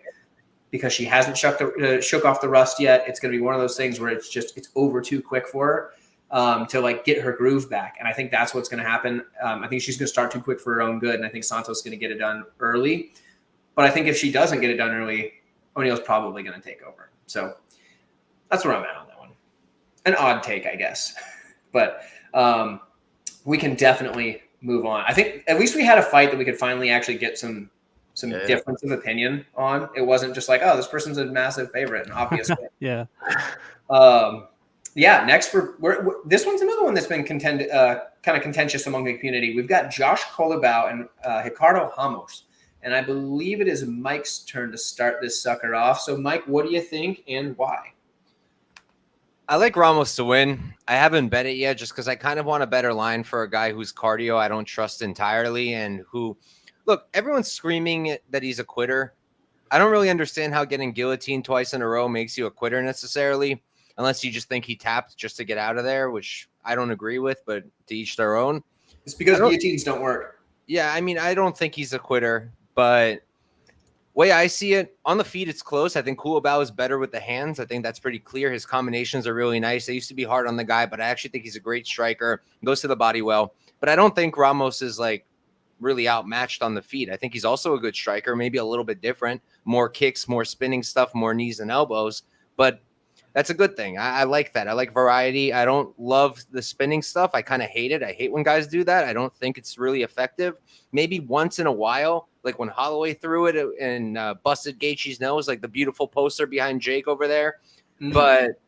because she hasn't shook off the rust yet. It's going to be one of those things where it's over too quick for her to like get her groove back. And I think that's what's going to happen. I think she's going to start too quick for her own good, and I think Santos is going to get it done early. But I think if she doesn't get it done early, O'Neill's probably going to take over. So that's where I'm at on that one. An odd take, I guess. But we can definitely move on. I think at least we had a fight that we could finally actually get some difference of opinion on. It wasn't just like, oh, this person's a massive favorite and obvious. Yeah. Next, this one's another one that's been kind of contentious among the community. We've got Josh Colabau and Ricardo Ramos. And I believe it is Mike's turn to start this sucker off. So, Mike, what do you think and why? I like Ramos to win. I haven't bet it yet just because I kind of want a better line for a guy whose cardio I don't trust entirely and who, look, everyone's screaming that he's a quitter. I don't really understand how getting guillotined twice in a row makes you a quitter necessarily, unless you just think he tapped just to get out of there, which I don't agree with, but to each their own. It's because guillotines don't work. Yeah, I mean, I don't think he's a quitter, but way I see it, on the feet, it's close. I think Culibao is better with the hands. I think that's pretty clear. His combinations are really nice. They used to be hard on the guy, but I actually think he's a great striker. Goes to the body well. But I don't think Ramos is like really outmatched on the feet. I think he's also a good striker, maybe a little bit different, more kicks, more spinning stuff, more knees and elbows. But that's a good thing. I like that. I like variety. I don't love the spinning stuff. I kind of hate it. I hate when guys do that. I don't think it's really effective. Maybe once in a while, like when Holloway threw it and busted Gaethje's nose, like the beautiful poster behind Jake over there. But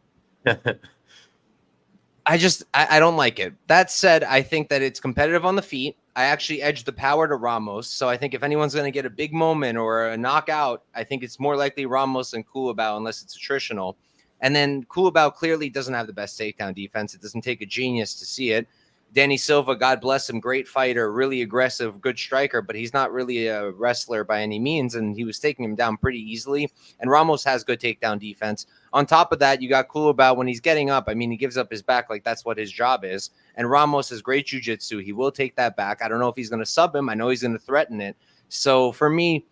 I don't like it. That said, I think that it's competitive on the feet. I actually edged the power to Ramos. So I think if anyone's going to get a big moment or a knockout, I think it's more likely Ramos than Culibao unless it's attritional. And then Culibao clearly doesn't have the best takedown defense. It doesn't take a genius to see it. Danny Silva, God bless him, great fighter, really aggressive, good striker, but he's not really a wrestler by any means, and he was taking him down pretty easily. And Ramos has good takedown defense. On top of that, you got Culibao when he's getting up. I mean, he gives up his back like that's what his job is. And Ramos has great jiu-jitsu. He will take that back. I don't know if he's going to sub him. I know he's going to threaten it. So for me,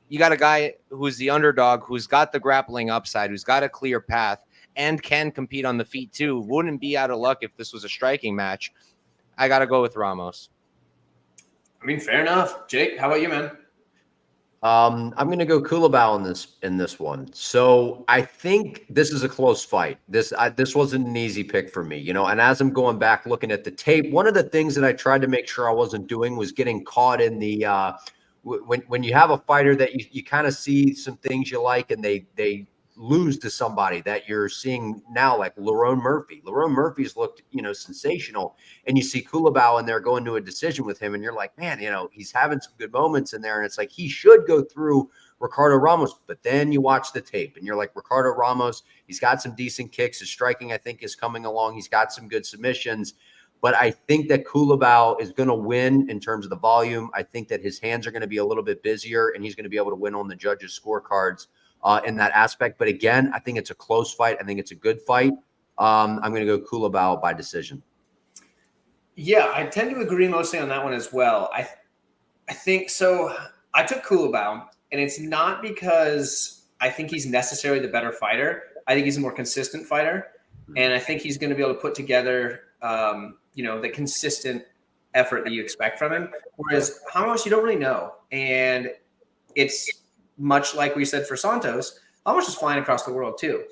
you got a guy who's the underdog, who's got the grappling upside, who's got a clear path, and can compete on the feet too. Wouldn't be out of luck if this was a striking match. I got to go with Ramos. I mean, fair enough. Jake, how about you, man? I'm going to go Culibao in this one. So I think this is a close fight. This wasn't an easy pick for me, you know. And as I'm going back looking at the tape, one of the things that I tried to make sure I wasn't doing was getting caught in the when you have a fighter that you kind of see some things you like and they lose to somebody that you're seeing now, like Lerone Murphy. Lerone Murphy's looked, sensational, and you see Culibao in there going to a decision with him, and you're like, man, he's having some good moments in there, and it's like he should go through Ricardo Ramos. But then you watch the tape, and you're like, Ricardo Ramos, he's got some decent kicks. His striking, I think, is coming along. He's got some good submissions. But I think that Culibao is going to win in terms of the volume. I think that his hands are going to be a little bit busier, and he's going to be able to win on the judges' scorecards in that aspect. But again, I think it's a close fight. I think it's a good fight. I'm going to go Culibao by decision. Yeah, I tend to agree mostly on that one as well. I think so. I took Culibao, and it's not because I think he's necessarily the better fighter. I think he's a more consistent fighter, and I think he's going to be able to put together, the consistent effort that you expect from him. Whereas Ramos, you don't really know, and it's much like we said for Santos, Ramos is flying across the world too.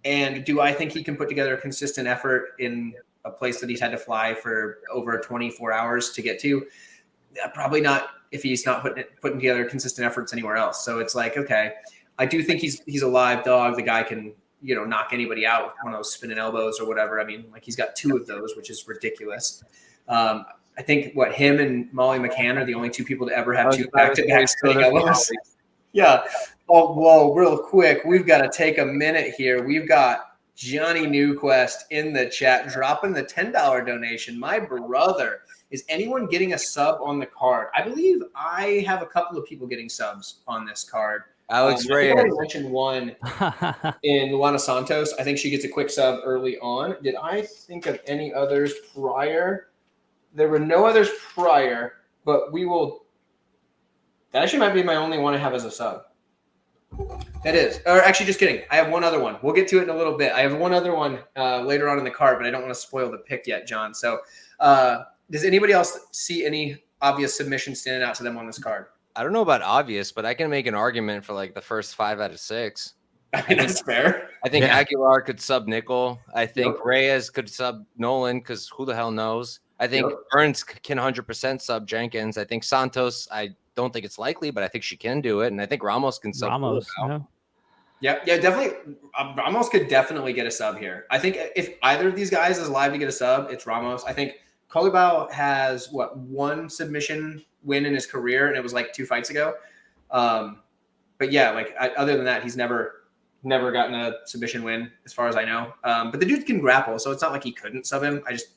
And do I think he can put together a consistent effort in a place that he's had to fly for over 24 hours to get to? Probably not if he's not putting together consistent efforts anywhere else. So it's like, okay, I do think he's a live dog. The guy can, knock anybody out with one of those spinning elbows or whatever. I mean, like he's got 2 of those, which is ridiculous. I think him and Molly McCann are the only 2 people to ever have 2 back-to-back spinning elbows. Yeah. Oh, whoa, real quick. We've got to take a minute here. We've got Johnny Newquest in the chat dropping the $10 donation. My brother, is anyone getting a sub on the card? I believe I have a couple of people getting subs on this card. Alex Reyes. I already mentioned one in Luana Santos. I think she gets a quick sub early on. Did I think of any others prior? There were no others prior, but we will. That actually might be my only one I have as a sub. That is. Or actually, just kidding. I have one other one. We'll get to it in a little bit. I have one other one later on in the card, but I don't want to spoil the pick yet, John. So does anybody else see any obvious submissions standing out to them on this card? I don't know about obvious, but I can make an argument for like the first 5 out of 6. I mean, that's fair. I think Aguiar could sub Nickel. I think Reyes could sub Nolan because who the hell knows? I think Burns can 100% sub Jenkins. I think Santos, I don't think it's likely, but I think she can do it. And I think Ramos can sub Ramos. Yeah, definitely. Ramos could definitely get a sub here. I think if either of these guys is live to get a sub, it's Ramos. I think Culibao has, 1 submission win in his career, and it was like 2 fights ago. But yeah, other than that, he's never gotten a submission win as far as I know. But the dude can grapple, so it's not like he couldn't sub him. I just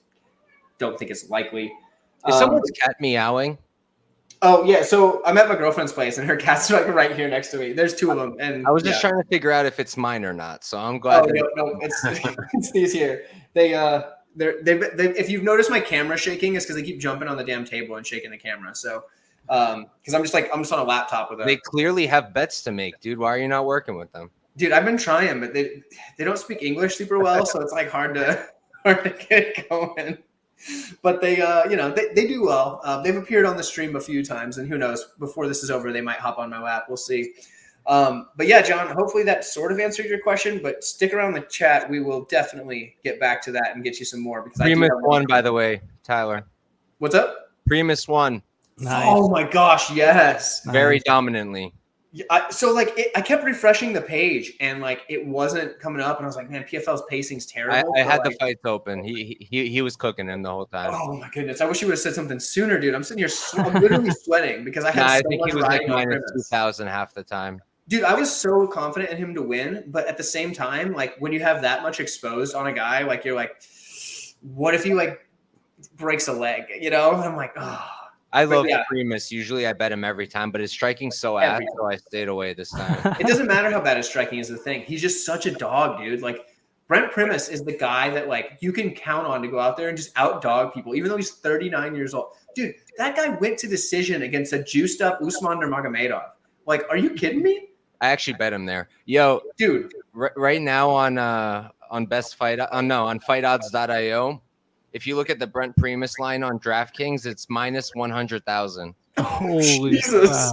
don't think it's likely. Is someone's cat meowing? Oh yeah, so I'm at my girlfriend's place, and her cat's like right here next to me. There's two of them, and I was just trying to figure out if it's mine or not. So I'm glad. Oh no, it's it's these here. They're if you've noticed my camera shaking, it's because they keep jumping on the damn table and shaking the camera. So, because I'm just on a laptop with They clearly have bets to make, dude. Why are you not working with them? Dude, I've been trying, but they don't speak English super well, so it's like hard to get it going. But they do well. They've appeared on the stream a few times, and who knows, before this is over, they might hop on my lap. We'll see. But yeah, John, hopefully that sort of answered your question, but stick around the chat. We will definitely get back to that and get you some more because Primus won, by the way, Tyler. What's up? Primus won. Nice. Oh my gosh, yes. Very dominantly. I kept refreshing the page and like it wasn't coming up, and I was like, man, PFL's pacing's terrible. I had the fights open. He was cooking him the whole time. Oh my goodness! I wish you would have said something sooner, dude. I'm sitting here, I'm literally sweating because I had. I think he was like -2,000 half the time. Dude, I was so confident in him to win, but at the same time, like when you have that much exposed on a guy, like you're like, what if he like breaks a leg? You know? I'm like, oh. I love Primus. Usually I bet him every time, but his striking's so ass, so I stayed away this time. It doesn't matter how bad his striking is the thing. He's just such a dog, dude. Like Brent Primus is the guy that like you can count on to go out there and just outdog people, even though he's 39 years old. Dude, that guy went to decision against a juiced up Usman Nurmagomedov. Like, are you kidding me? I actually bet him there. Yo, dude, right now on best fight on fightodds.io. If you look at the Brent Primus line on DraftKings, it's -100,000. Holy Jesus.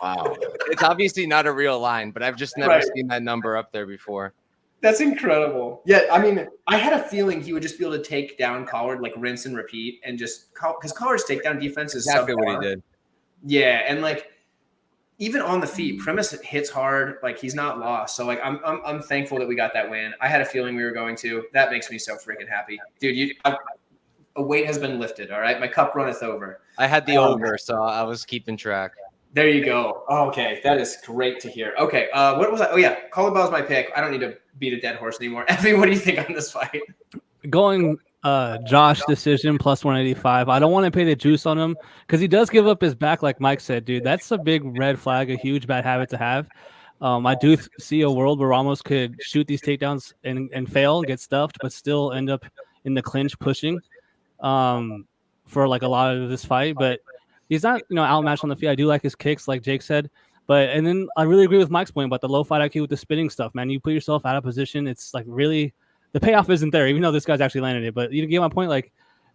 Wow. It's obviously not a real line, but I've just never seen that number up there before. That's incredible. Yeah, I mean, I had a feeling he would just be able to take down Collard, like rinse and repeat, and just because Collard's takedown defense is exactly subpar. what he did. Yeah, and like even on the feet, Primus hits hard. Like he's not lost. So like I'm thankful that we got that win. I had a feeling we were going to. That makes me so freaking happy, dude. A weight has been lifted. All right, my cup runneth over. I had the over, so I was keeping track. There you go. Oh, okay, that is great to hear. Okay, what was I? Oh yeah, Collarbell's my pick. I don't need to beat a dead horse anymore. Effie, what do you think on this fight? Going Josh decision +185. I don't want to pay the juice on him because he does give up his back, like Mike said, dude. That's a big red flag, a huge bad habit to have. I do see a world where Ramos could shoot these takedowns and fail, get stuffed, but still end up in the clinch pushing for like a lot of this fight. But he's not, outmatched on the feet. I do like his kicks, like Jake said. And then I really agree with Mike's point about the low fight IQ with the spinning stuff, man. You put yourself out of position. It's like really the payoff isn't there, even though this guy's actually landed it. But you get my point. Like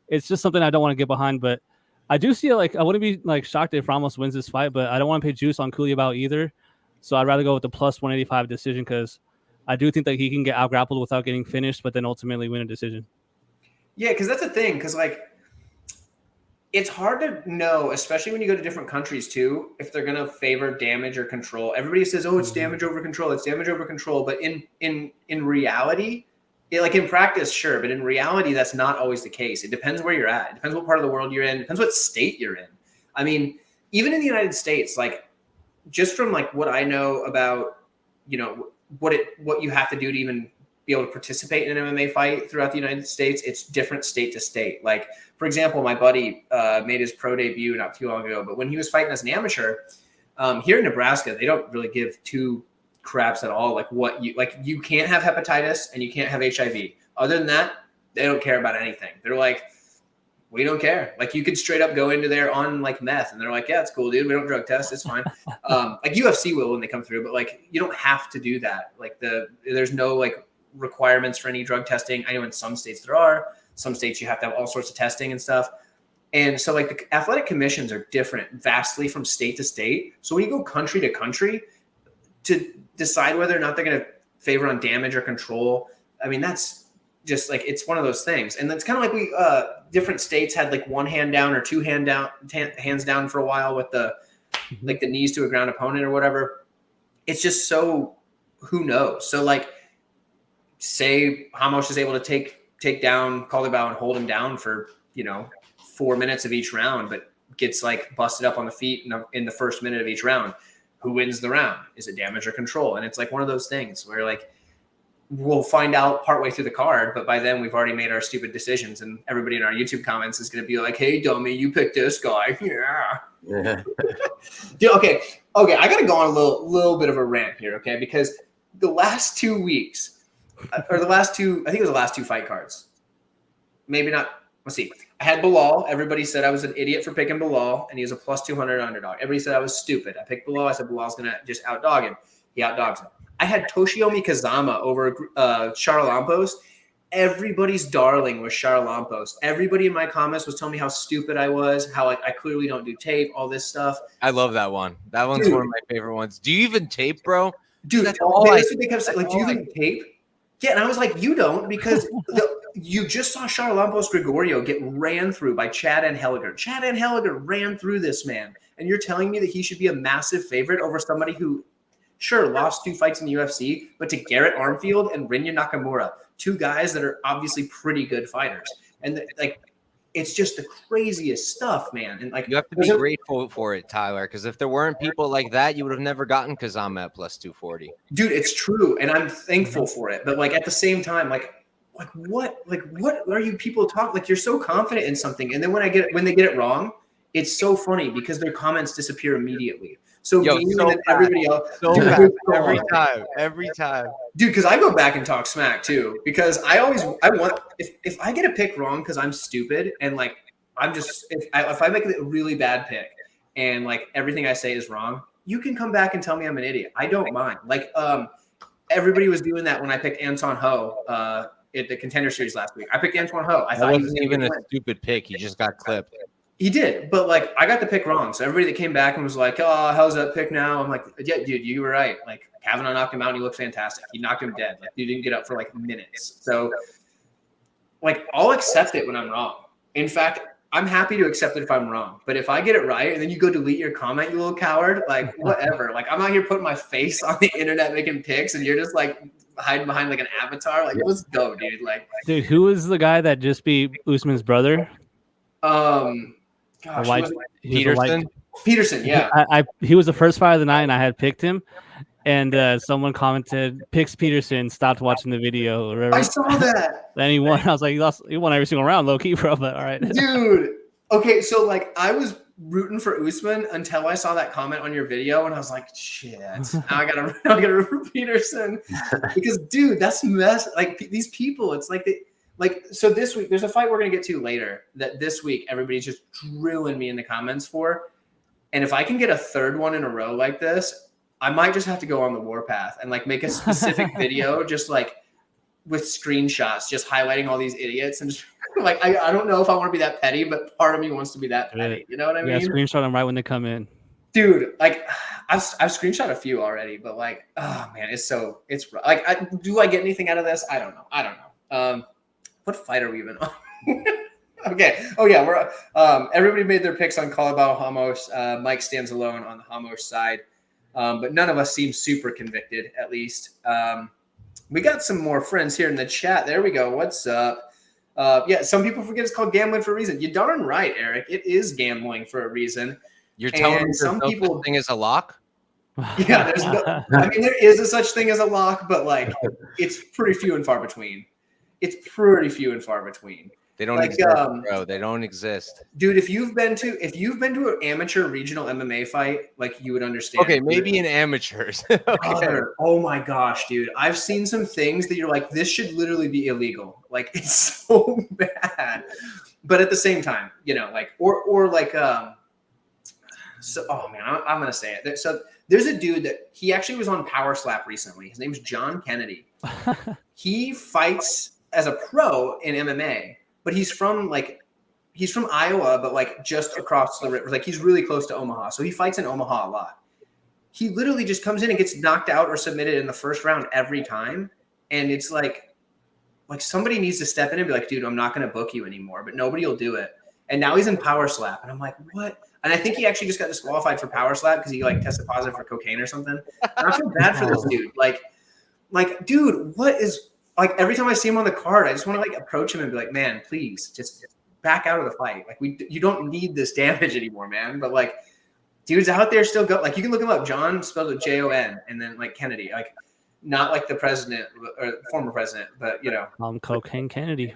it's just something I don't want to get behind. But I do see it. Like I wouldn't be like shocked if Ramos wins this fight, but I don't want to pay juice on Culibao either. So I'd rather go with the +185 decision because I do think that he can get out grappled without getting finished, but then ultimately win a decision. Yeah, because that's the thing. Because like, it's hard to know, especially when you go to different countries too, if they're gonna favor damage or control. Everybody says, "Oh, it's damage over control. It's damage over control." But in reality, like in practice, sure, but in reality, that's not always the case. It depends where you're at. It depends what part of the world you're in. It depends what state you're in. I mean, even in the United States, like just from like what I know about, what you have to do to even be able to participate in an MMA fight throughout the United States, it's different state to state. Like, for example, my buddy made his pro debut not too long ago, but when he was fighting as an amateur, here in Nebraska, they don't really give two craps at all. Like you can't have hepatitis and you can't have HIV. Other than that, they don't care about anything. They're like, we don't care. Like you could straight up go into there on like meth and they're like, yeah, it's cool, dude. We don't drug test. It's fine. Like UFC will when they come through, but like, you don't have to do that. Like there's no like requirements for any drug testing. I know in some states there are. Some states you have to have all sorts of testing and stuff. And so like the athletic commissions are different vastly from state to state. So when you go country to country to decide whether or not they're going to favor on damage or control, I mean, that's just like, it's one of those things. And that's kind of like we, different states had like one hand down or two hands down for a while with the, like the knees to a ground opponent or whatever. It's just so, who knows? So like, say Ramos is able to take down Culibao and hold him down for 4 minutes of each round, but gets like busted up on the feet in the first minute of each round. Who wins the round? Is it damage or control? And it's like one of those things where like we'll find out partway through the card, but by then we've already made our stupid decisions, and everybody in our YouTube comments is going to be like, "Hey, dummy, you picked this guy." Yeah. Dude, okay. I got to go on a little bit of a rant here, okay? Because the last 2 weeks, or I think it was the last two fight cards. Maybe not. Let's see. I had Bilal. Everybody said I was an idiot for picking Bilal, and he was a plus 200 underdog. Everybody said I was stupid. I picked Bilal. I said Bilal's going to just outdog him. He outdogs him. I had Toshiomi Kazama over Charles Lampos. Everybody's darling was Charles Lampos. Everybody in my comments was telling me how stupid I was, how I clearly don't do tape, all this stuff. I love that one. That one's one of my favorite ones. Do you even tape, bro? Dude, that's all they kept saying, like, do you even tape? Yeah, and I was like, you don't, because you just saw Charles Lampos Gregorio get ran through by Chad Anheliger. Chad Anheliger ran through this man, and you're telling me that he should be a massive favorite over somebody who, sure, lost 2 fights in the UFC, but to Garrett Armfield and Rinya Nakamura, 2 guys that are obviously pretty good fighters. And it's just the craziest stuff, man. And like, you have to be grateful for it, Tyler, because if there weren't people like that, you would have never gotten Kazama at plus 240. Dude, it's true, and I'm thankful for it. But like at the same time, what are you people talking? Like, you're so confident in something, and then when they get it wrong, it's so funny because their comments disappear immediately. So, everybody else, every time, dude. Because I go back and talk smack too. Because I want if I get a pick wrong because I'm stupid and like I'm just if I make a really bad pick and like everything I say is wrong, you can come back and tell me I'm an idiot. I don't mind. Like everybody was doing that when I picked Anton Ho at the Contender Series last week. I picked Anton Ho. I thought he wasn't even a stupid pick. He just got clipped. He did, but like I got the pick wrong. So everybody that came back and was like, "Oh, how's that pick now?" I'm like, "Yeah, dude, you were right. Like Kavanaugh knocked him out, and he looked fantastic. He knocked him dead. Like, he didn't get up for like minutes. So, like, I'll accept it when I'm wrong. In fact, I'm happy to accept it if I'm wrong. But if I get it right, and then you go delete your comment, you little coward, like whatever. Like I'm out here putting my face on the internet making picks, and you're just like hiding behind like an avatar. Like, let's go, dude. Like, dude, who was the guy that just beat Usman's brother? Gosh, Peterson, yeah. He was the first fight of the night, and I had picked him. And someone commented, "Picks Peterson, stopped watching the video." Or I saw that. Then he won. I was like, he won every single round, low key, bro. But all right, dude. Okay, so like I was rooting for Usman until I saw that comment on your video, and I was like, shit. Now I gotta root for Peterson because, dude, that's mess. Like these people, it's like so this week, there's a fight we're going to get to later that this week everybody's just drilling me in the comments for. And if I can get a third one in a row like this, I might just have to go on the warpath and like make a specific video just like with screenshots, just highlighting all these idiots. And just like, I don't know if I want to be that petty, but part of me wants to be that petty. You know what I mean? Yeah, screenshot them right when they come in. Dude, like I've screenshot a few already, but like, oh man, it's like, do I get anything out of this? I don't know. What fight are we even on? Okay. Oh yeah, we're everybody made their picks on Colibao Ramos. Mike stands alone on the Ramos side, but none of us seem super convicted. At least we got some more friends here in the chat. There we go. What's up? Yeah, some people forget it's called gambling for a reason. You're darn right, Eric. It is gambling for a reason. You're telling me some people thing is a lock? Yeah, there's no. I mean, there is a such thing as a lock, but like it's pretty few and far between. They don't exist, bro. They don't exist, dude. If you've been to an amateur regional MMA fight, like you would understand. Okay, maybe in amateurs. Okay. Oh my gosh, dude! I've seen some things that you're like, this should literally be illegal. Like it's so bad, but at the same time, you know, like or like So, oh man, I'm gonna say it. So there's a dude that he actually was on Power Slap recently. His name's John Kennedy. He fights as a pro in MMA. But he's from Iowa, but like just across the river. Like he's really close to Omaha. So he fights in Omaha a lot. He literally just comes in and gets knocked out or submitted in the first round every time. And it's like somebody needs to step in and be like, dude, I'm not going to book you anymore, but nobody will do it. And now he's in Power Slap. And I'm like, what? And I think he actually just got disqualified for Power Slap because he like tested positive for cocaine or something. And I feel bad for this dude. Like, dude, what is like every time I see him on the card, I just want to like approach him and be like, man, please just back out of the fight. Like you don't need this damage anymore, man. But like dudes out there still go, like you can look him up. John spelled with Jon and then like Kennedy, like not like the president or former president, but you know, Cocaine Kennedy.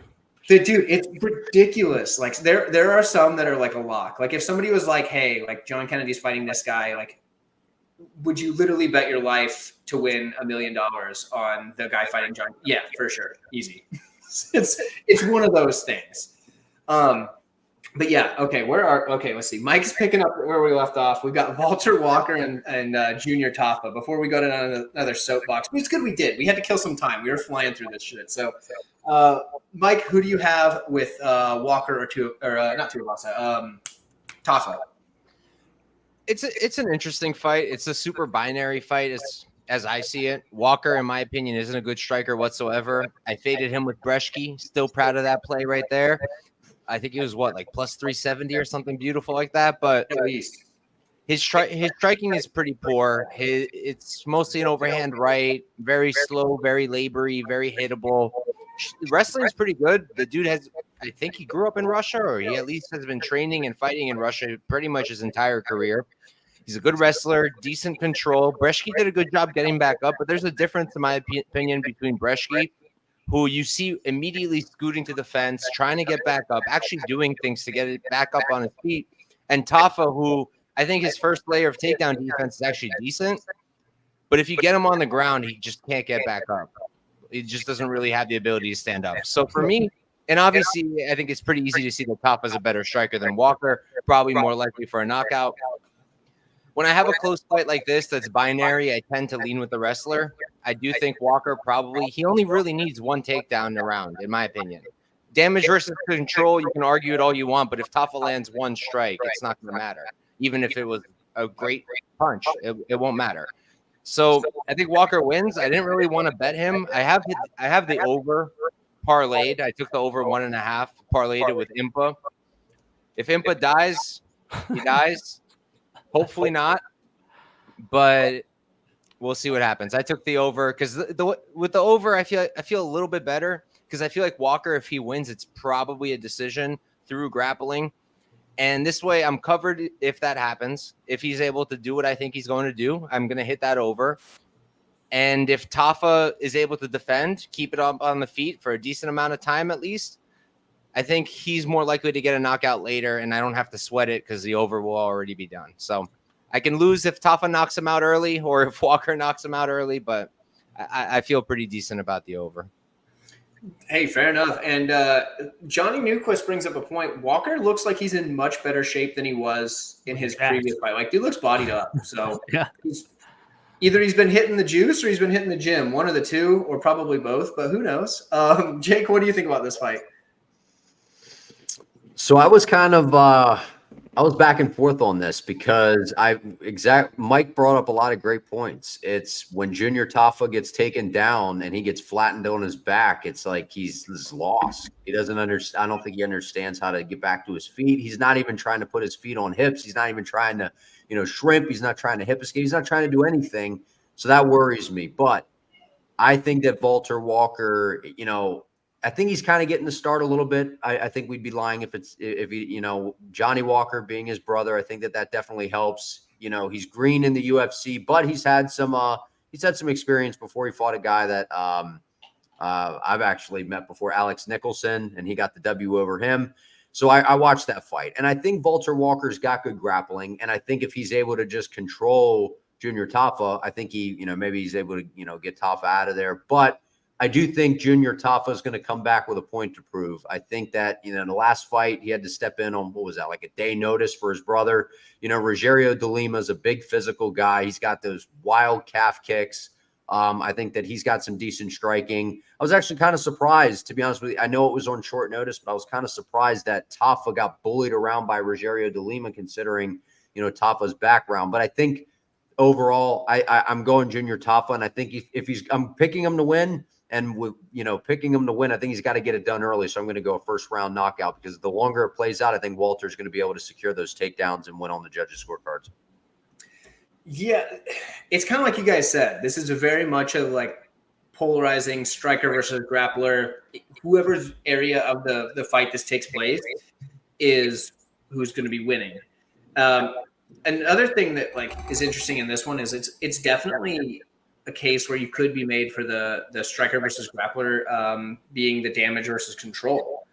Dude, it's ridiculous. Like there are some that are like a lock. Like if somebody was like, hey, like John Kennedy's fighting this guy, like would you literally bet your life to win $1 million on the guy fighting John? Yeah, for sure. Easy. it's one of those things. But yeah, okay, let's see. Mike's picking up where we left off. We've got Walter Walker and Junior Tafa. Before we go to another soapbox, it's good we did. We had to kill some time. We were flying through this shit. So, Mike, who do you have with Walker not Tuivasa, Tafa? It's an interesting fight. It's a super binary fight. It's as I see it. Walker, in my opinion, isn't a good striker whatsoever. I faded him with Brzeski. Still proud of that play right there. I think it was like plus 370 or something beautiful like that. But At least his striking is pretty poor. It's mostly an overhand right, very slow, very labory, very hittable. Wrestling is pretty good. The dude I think he grew up in Russia, or he at least has been training and fighting in Russia pretty much his entire career. He's a good wrestler, decent control. Brzeski did a good job getting back up, but there's a difference, in my opinion, between Brzeski, who you see immediately scooting to the fence, trying to get back up, actually doing things to get it back up on his feet, and Tafa, who I think his first layer of takedown defense is actually decent, but if you get him on the ground, he just can't get back up. He just doesn't really have the ability to stand up. So for me, and obviously I think it's pretty easy to see that Tafa is a better striker than Walker, probably more likely for a knockout. When I have a close fight like this that's binary, I tend to lean with the wrestler. I do think Walker he only really needs one takedown around, in my opinion. Damage versus control, you can argue it all you want, but if Tafa lands one strike, it's not going to matter. Even if it was a great punch, it won't matter. So I think Walker wins. I didn't really want to bet him. I have the over parlayed. I took the over 1.5, parlayed it with Impa. If Impa dies, he dies. Hopefully not, but we'll see what happens. I took the over because with the over, I feel a little bit better because I feel like Walker, if he wins, it's probably a decision through grappling. And this way I'm covered if that happens. If he's able to do what I think he's going to do, I'm going to hit that over. And if Tafa is able to defend, keep it up on the feet for a decent amount of time at least, I think he's more likely to get a knockout later, and I don't have to sweat it because the over will already be done. So I can lose if Tafa knocks him out early or if Walker knocks him out early, but I feel pretty decent about the over. Hey, fair enough. And Johnny Newquist brings up a point. Walker looks like he's in much better shape than he was in his previous fight. Like, dude looks bodied up. So yeah, either he's been hitting the juice or he's been hitting the gym. One of the two, or probably both, but who knows? Jake, what do you think about this fight? So I was kind of I was back and forth on this because Mike brought up a lot of great points. It's when Junior Tafa gets taken down and he gets flattened on his back, it's like he's lost. He doesn't understand. I don't think he understands how to get back to his feet. He's not even trying to put his feet on hips. He's not even trying to, shrimp. He's not trying to hip escape. He's not trying to do anything. So that worries me. But I think that Walter Walker, I think he's kind of getting the start a little bit. I think we'd be lying if he, Johnny Walker being his brother. I think that definitely helps. He's green in the UFC, but he's had some experience before. He fought a guy that I've actually met before, Alex Nicholson, and he got the W over him. So I watched that fight, and I think Walter Walker's got good grappling, and I think if he's able to just control Junior Tafa, I think he, maybe he's able to, get Tafa out of there, but I do think Junior Tafa is going to come back with a point to prove. I think that, in the last fight, he had to step in on, what was that, like a day notice for his brother. Rogerio de Lima is a big physical guy. He's got those wild calf kicks. I think that he's got some decent striking. I was actually kind of surprised, to be honest with you. I know it was on short notice, but I was kind of surprised that Tafa got bullied around by Rogerio de Lima, considering, Tafa's background. But I think overall, I'm going Junior Tafa, and I think I'm picking him to win. And with, picking him to win, I think he's got to get it done early. So I'm going to go a first round knockout because the longer it plays out, I think Walter's going to be able to secure those takedowns and win on the judges' scorecards. Yeah, it's kind of like you guys said. This is a very much a polarizing striker versus grappler. Whoever's area of the fight this takes place is who's going to be winning. Another thing that is interesting in this one is it's definitely a case where you could be made for the striker versus grappler being the damage versus control.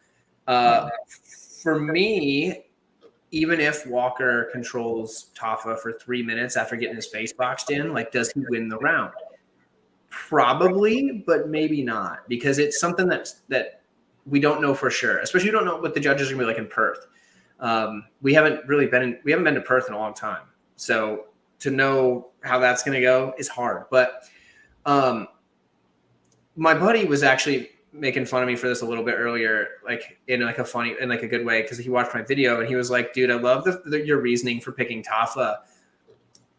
For me, even if Walker controls Tafa for 3 minutes after getting his face boxed in, like, does he win the round? Probably, but maybe not, because it's something that we don't know for sure. Especially, we don't know what the judges are gonna be like in Perth. We haven't been to Perth in a long time, so to know how that's gonna go is hard. But my buddy was actually making fun of me for this a little bit earlier, like in like a good way, because he watched my video and he was like, dude, I love your reasoning for picking Tafa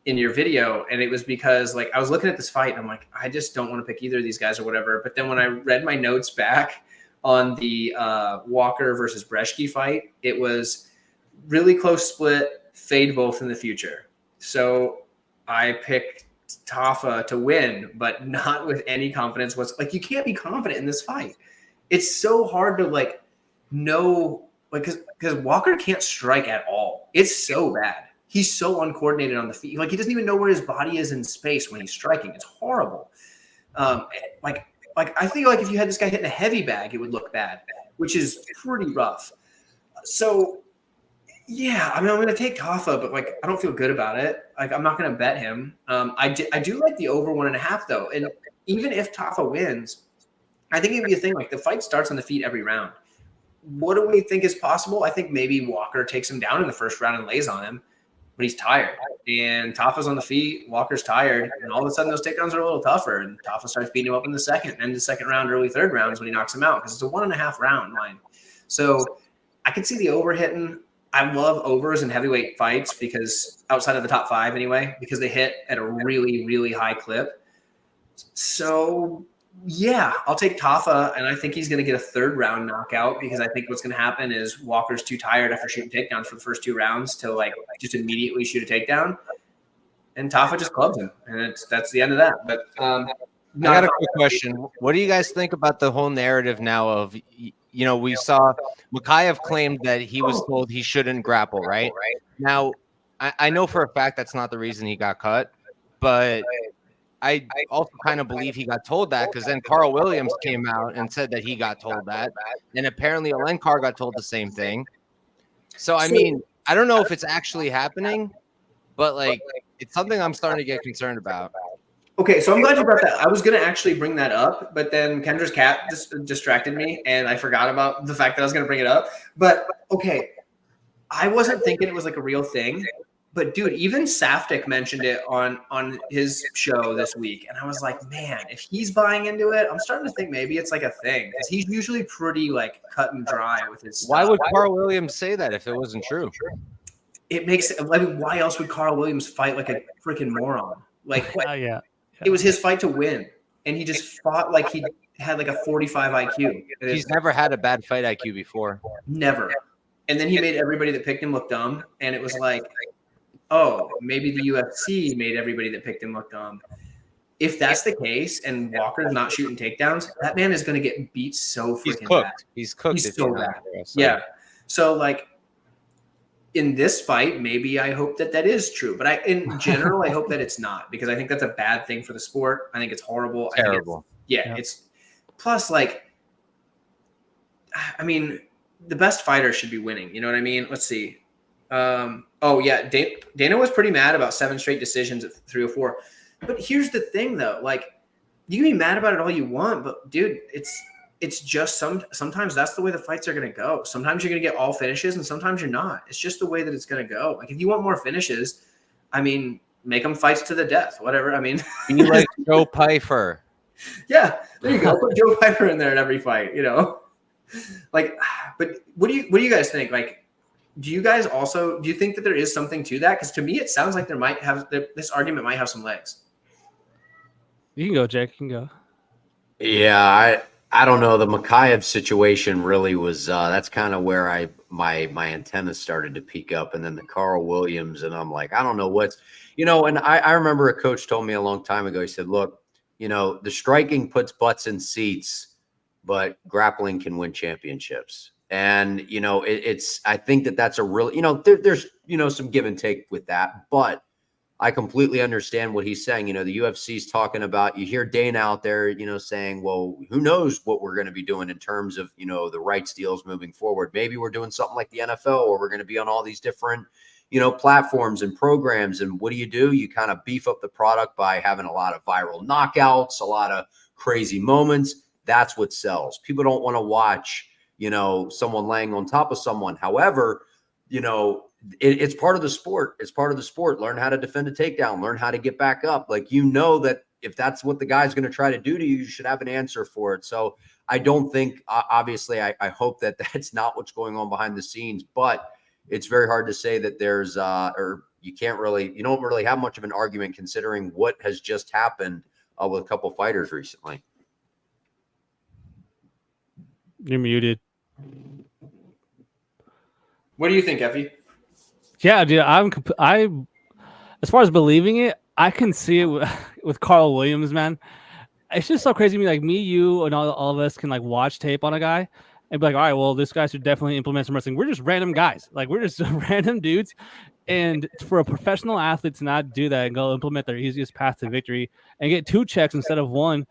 in your video. And it was because, like, I was looking at this fight and I'm like, I just don't want to pick either of these guys or whatever. But then when I read my notes back on the Walker versus Brzeski fight, it was really close split, fade both in the future. So I picked Tafa to win, but not with any confidence. Like, you can't be confident in this fight. It's so hard to like know, like, because Walker can't strike at all. It's so bad. He's so uncoordinated on the feet. Like, he doesn't even know where his body is in space when he's striking. It's horrible. Like I think, like, if you had this guy hitting a heavy bag, it would look bad, which is pretty rough. So yeah, I mean, I'm going to take Tafa, but like, I don't feel good about it. Like, I'm not going to bet him. I do like the over 1.5 though. And even if Tafa wins, I think it'd be a thing. Like, the fight starts on the feet every round. What do we think is possible? I think maybe Walker takes him down in the first round and lays on him, but he's tired. And Tafa's on the feet, Walker's tired, and all of a sudden those takedowns are a little tougher. And Tafa starts beating him up in the second round, early third rounds when he knocks him out, because it's a 1.5 round line. So I can see the over hitting. I love overs in heavyweight fights, because outside of the top 5 anyway, because they hit at a really, really high clip. So yeah, I'll take Tafa, and I think he's going to get a third round knockout, because I think what's going to happen is Walker's too tired after shooting takedowns for the first 2 rounds to like just immediately shoot a takedown, and Tafa just clubs him, and that's the end of that. But I got a quick question. What do you guys think about the whole narrative now of, you know, we saw Mikhaev claimed that he was told he shouldn't grapple, right? Now, I know for a fact that's not the reason he got cut, but I also kind of believe he got told that, because then Carl Williams came out and said that he got told that, and apparently Alenkar got told the same thing. So, I mean, I don't know if it's actually happening, but like, it's something I'm starting to get concerned about. Okay, so I'm glad you brought that. I was going to actually bring that up, but then Kendra's cat distracted me, and I forgot about the fact that I was going to bring it up. But okay, I wasn't thinking it was like a real thing. But dude, even Safdie mentioned it on his show this week, and I was like, man, if he's buying into it, I'm starting to think maybe it's like a thing, because he's usually pretty like cut and dry with his stuff. Why would Carl Williams say that if it wasn't true? It makes, I mean, why else would Carl Williams fight like a freaking moron? Like, Yeah. It was his fight to win, and he just fought like he had like a 45 IQ. He's never had a bad fight IQ before. Never. And then he made everybody that picked him look dumb, and it was like, oh, maybe the UFC made everybody that picked him look dumb. If that's the case, and Walker's not shooting takedowns, that man is going to get beat so freaking bad. He's cooked. He's so bad. Yeah. So, like, in this fight, maybe I hope that is true. But in general, I hope that it's not, because I think that's a bad thing for the sport. I think it's horrible. Terrible. It's plus, like, I mean, the best fighter should be winning. You know what I mean? Let's see. Dana was pretty mad about 7 straight decisions at 304. But here's the thing, though. Like, you can be mad about it all you want, but dude, it's just sometimes that's the way the fights are going to go. Sometimes you're going to get all finishes, and sometimes you're not. It's just the way that it's going to go. Like, if you want more finishes, I mean, make them fights to the death, whatever. I mean, be like Joe Pyfer. Yeah, there you go. Put Joe Pyfer in there in every fight, you know. Like, but what do you guys think? Like, do you think that there is something to that? Because to me, it sounds like this argument might have some legs. You can go, Jake. You can go. Yeah, I don't know. The Mikhaev situation really was that's kind of where my antennas started to peak up, and then the Carl Williams, and I'm like, I don't know what's, you know. And I remember a coach told me a long time ago. He said, look, you know, the striking puts butts in seats, but grappling can win championships. And you know, I think that's a real, you know, there's, you know, some give and take with that, but I completely understand what he's saying. The UFC's talking about, you hear Dana out there, saying, well, who knows what we're going to be doing in terms of, the rights deals moving forward. Maybe we're doing something like the NFL, or we're going to be on all these different, platforms and programs. And what do? You kind of beef up the product by having a lot of viral knockouts, a lot of crazy moments. That's what sells. People don't want to watch, someone laying on top of someone. However, it's part of the sport. It's part of the sport. Learn how to defend a takedown, learn how to get back up. Like, that if that's what the guy's going to try to do to you, you should have an answer for it. So I don't think, obviously, I hope that that's not what's going on behind the scenes, but it's very hard to say that there's, or you don't really have much of an argument considering what has just happened with a couple fighters recently. You're muted. What do you think, Effie? Yeah, dude, I as far as believing it, I can see it with Carl Williams, man. It's just so crazy to me. Like, me, you, and all of us can like watch tape on a guy and be like, all right, well, this guy should definitely implement some wrestling. We're just random guys. Like, we're just random dudes. And for a professional athlete to not do that and go implement their easiest path to victory and get 2 checks instead of 1,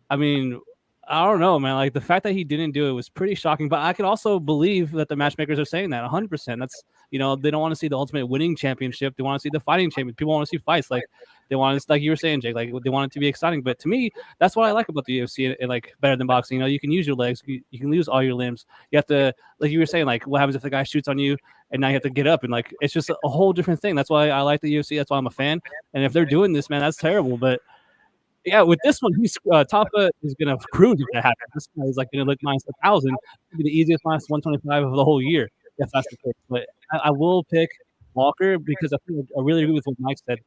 I mean, I don't know, man. Like, the fact that he didn't do it was pretty shocking. But I can also believe that the matchmakers are saying that 100%. That's, they don't want to see the ultimate winning championship. They want to see the fighting champion. People want to see fights. Like, they want to, like you were saying, Jake, like, they want it to be exciting. But to me, that's what I like about the UFC and like better than boxing. You can use your legs. You can lose all your limbs. You have to, like you were saying, like, what happens if the guy shoots on you and now you have to get up? And like, it's just a whole different thing. That's why I like the UFC. That's why I'm a fan. And if they're doing this, man, that's terrible. But yeah, with this one, Tafa is going to cruise if that happens. This guy is like going to look minus 1,000. It'll be the easiest minus 125 of the whole year, if that's the case. But I will pick Walker because I really agree with what Mike said.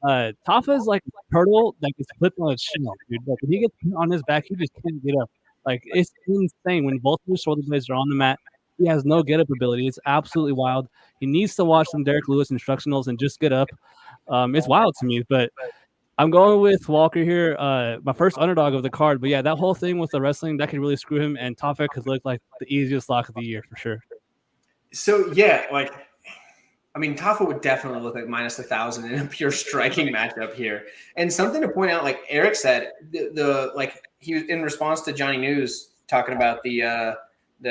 Tafa is like a turtle that gets flipped on its shell, dude. Like, when he gets on his back, he just can't get up. Like, it's insane. When both of his shoulder blades are on the mat, he has no get up ability. It's absolutely wild. He needs to watch some Derek Lewis instructionals and just get up. It's wild to me, but I'm going with Walker here, my first underdog of the card. But yeah, that whole thing with the wrestling, that could really screw him. And Tafa could look like the easiest lock of the year for sure. So yeah, Tafa would definitely look like minus 1,000 in a pure striking matchup here. And something to point out, like Eric said, he was in response to Johnny News talking about the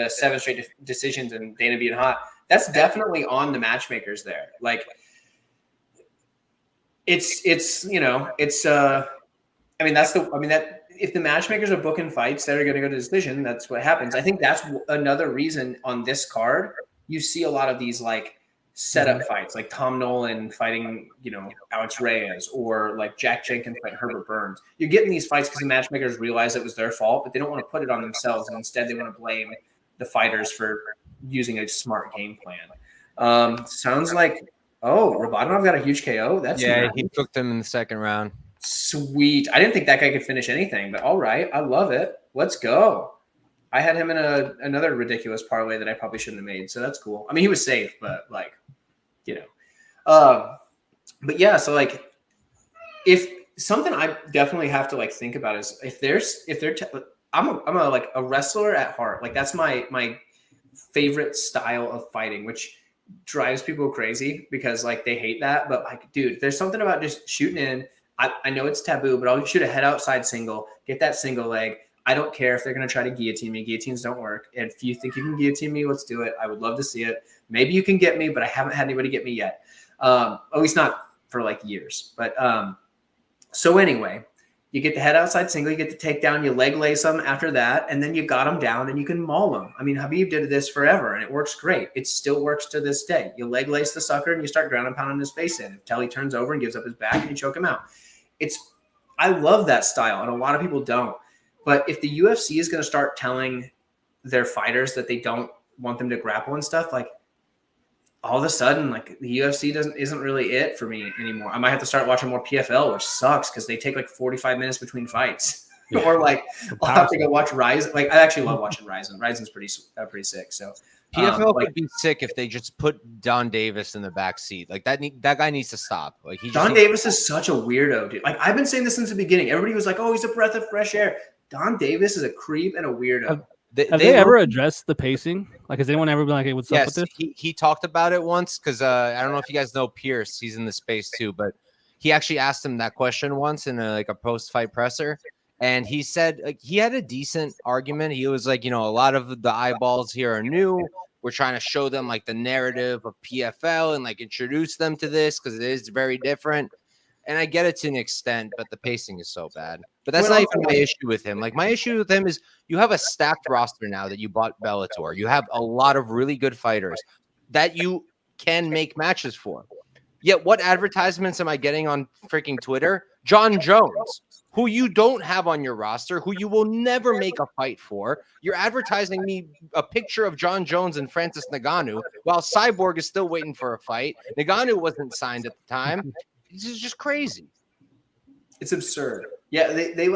7 straight decisions and Dana being hot. That's definitely on the matchmakers there. Like, that if the matchmakers are booking fights that are going to go to decision, that's what happens. I think that's another reason on this card you see a lot of these like setup fights, like Tom Nolan fighting, Alex Reyes, or like Jack Jenkins fighting Herbert Burns. You're getting these fights because the matchmakers realize it was their fault, but they don't want to put it on themselves, and instead they want to blame the fighters for using a smart game plan. Sounds like, Rabadanov got a huge KO. He cooked him in the second round. Sweet. I didn't think that guy could finish anything, but all right. I love it. Let's go. I had him in another ridiculous parlay that I probably shouldn't have made, so that's cool. I mean, he was safe, but but yeah, so like, if something I definitely have to like think about is I'm a wrestler at heart. Like, that's my favorite style of fighting, which drives people crazy because like they hate that. But like, dude, there's something about just shooting in. I know it's taboo, but I'll shoot a head outside single, get that single leg. I don't care if they're going to try to guillotine me. Guillotines don't work. And if you think you can guillotine me, let's do it. I would love to see it. Maybe you can get me, but I haven't had anybody get me yet. At least not for like years. But so anyway, you get the head outside single, you get the takedown, you leg lace them after that, and then you got them down and you can maul them. I mean, Habib did this forever and it works great. It still works to this day. You leg lace the sucker and you start ground and pounding his face in until he turns over and gives up his back and you choke him out. I love that style, and a lot of people don't. But if the UFC is going to start telling their fighters that they don't want them to grapple and stuff, like, all of a sudden, like, the UFC isn't really it for me anymore. I might have to start watching more PFL, which sucks because they take like 45 minutes between fights. Yeah. Or like, I'll have to go watch Ryzen. Like, I actually love watching Ryzen. Ryzen's pretty sick. So PFL could be sick if they just put Don Davis in the back seat. Like, that guy needs to stop. Like, Don Davis is such a weirdo, dude. Like, I've been saying this since the beginning. Everybody was like, "Oh, he's a breath of fresh air." Don Davis is a creep and a weirdo. Have they ever addressed the pacing? Like, has anyone ever been like, "Hey, what's up with this?" He talked about it once because I don't know if you guys know Pierce. He's in the space too, but he actually asked him that question once in a post-fight presser. And he said he had a decent argument. He was like, a lot of the eyeballs here are new. We're trying to show them the narrative of PFL and introduce them to this because it is very different. And I get it to an extent, but the pacing is so bad. But that's not even my issue with him. My issue with him is you have a stacked roster now that you bought Bellator. You have a lot of really good fighters that you can make matches for. Yet what advertisements am I getting on freaking Twitter? John Jones, who you don't have on your roster, who you will never make a fight for. You're advertising me a picture of John Jones and Francis Ngannou while Cyborg is still waiting for a fight. Ngannou wasn't signed at the time. This is just crazy. It's absurd. Yeah, they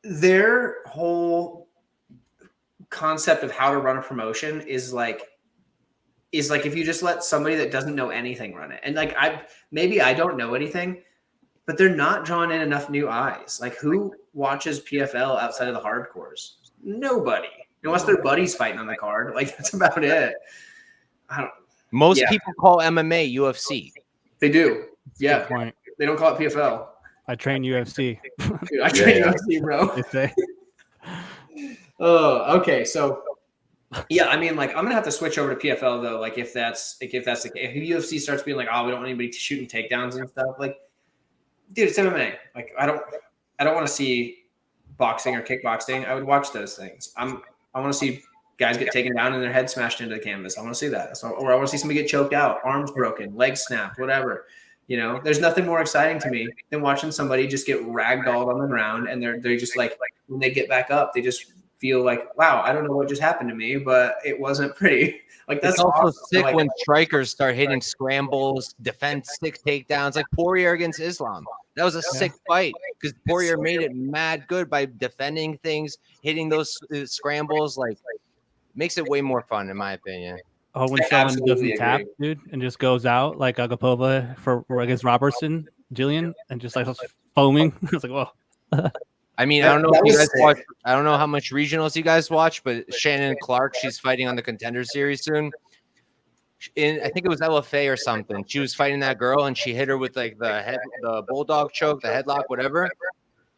their whole concept of how to run a promotion is like if you just let somebody that doesn't know anything run it. And I don't know anything, but they're not drawing in enough new eyes. Who watches PFL outside of the hardcores? Nobody. Unless their buddies fighting on the card. That's about it. Most people call MMA UFC. They do. Yeah. They don't call it PFL. I train UFC. Dude, I train UFC, bro. Oh, okay. So yeah, I'm gonna have to switch over to PFL though. If that's the case, if UFC starts being we don't want anybody shooting takedowns and stuff, dude, it's MMA. I don't want to see boxing or kickboxing. I would watch those things. I want to see guys get taken down and their head smashed into the canvas. I want to see that. Or I want to see somebody get choked out, arms broken, legs snapped, whatever. There's nothing more exciting to me than watching somebody just get ragdolled on the ground and they're just when they get back up, they just feel wow, I don't know what just happened to me, but it wasn't pretty. That's it's also awesome. sick when strikers start hitting scrambles, defend stick takedowns, like Poirier against Islam. That was a sick fight because Poirier made it mad good by defending things, hitting those scrambles. Makes it way more fun, in my opinion. Oh, when someone doesn't tap, dude, and just goes out like Agapova against Robertson, Jingliang, and just foaming. It's whoa. I mean, I don't know if you guys watch. I don't know how much regionals you guys watch, but Shannon Clark, she's fighting on the Contender Series soon. I think it was LFA or something. She was fighting that girl, and she hit her with the bulldog choke, the headlock, whatever.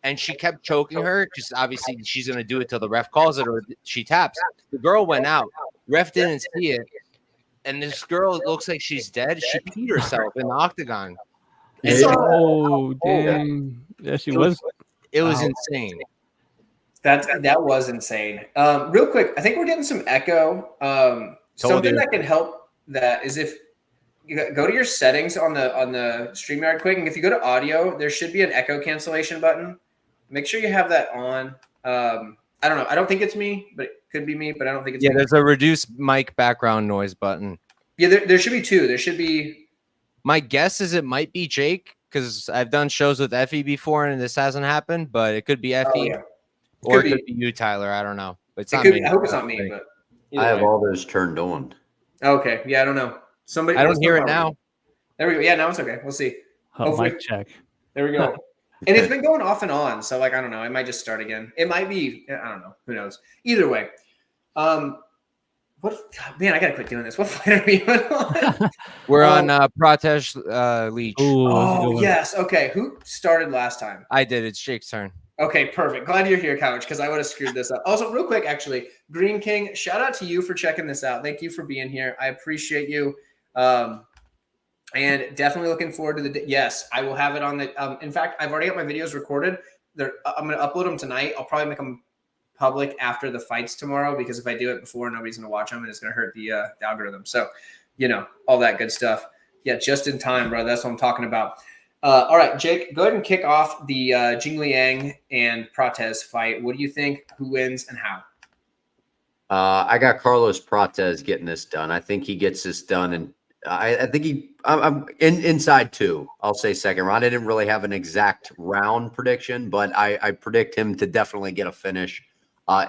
And she kept choking her because obviously she's gonna do it till the ref calls it or she taps. The girl went out. Ref didn't see it, and this girl looks like she's dead. She peed herself in the octagon. Oh, dang! Yeah, she was. It was insane. That was insane. Real quick, I think we're getting some echo. Something that can help that is if you go to your settings on the StreamYard quick, and if you go to audio, there should be an echo cancellation button. Make sure you have that on. I don't know. I don't think it's me, but it could be me. But I don't think it's me. There's a reduce mic background noise button. Yeah, there should be two. There should be. My guess is it might be Jake because I've done shows with Effie before and this hasn't happened, but it could be Effie or it could be you, Tyler. I don't know. But it's not me. I hope it's not me, but I have all those turned on. Okay. Yeah, I don't know. I don't hear it now. There we go. Yeah, now it's okay. We'll see. Mic check. There we go. And it's been going off and on, so I don't know. It might just start again. It might be. I don't know. Who knows? Either way. Man, I gotta quit doing this. What fight are we on? We're on Prates Leach. Oh yes. Okay. Who started last time? I did. It's Jake's turn. Okay, perfect. Glad you're here, Couch, because I would have screwed this up. Also, real quick, actually, Green King, shout out to you for checking this out. Thank you for being here. I appreciate you. And definitely looking forward to the yes, I will have it on the in fact, I've already got my videos recorded. I'm gonna upload them tonight. I'll probably make them public after the fights tomorrow because if I do it before, nobody's gonna watch them and it's gonna hurt the algorithm. So, all that good stuff. Yeah, just in time, bro. That's what I'm talking about. All right, Jake, go ahead and kick off the Jingliang and Prates fight. What do you think? Who wins and how? I got Carlos Prates getting this done. I think he gets this done, and I think I'm inside two. I'll say second round. I didn't really have an exact round prediction, but I predict him to definitely get a finish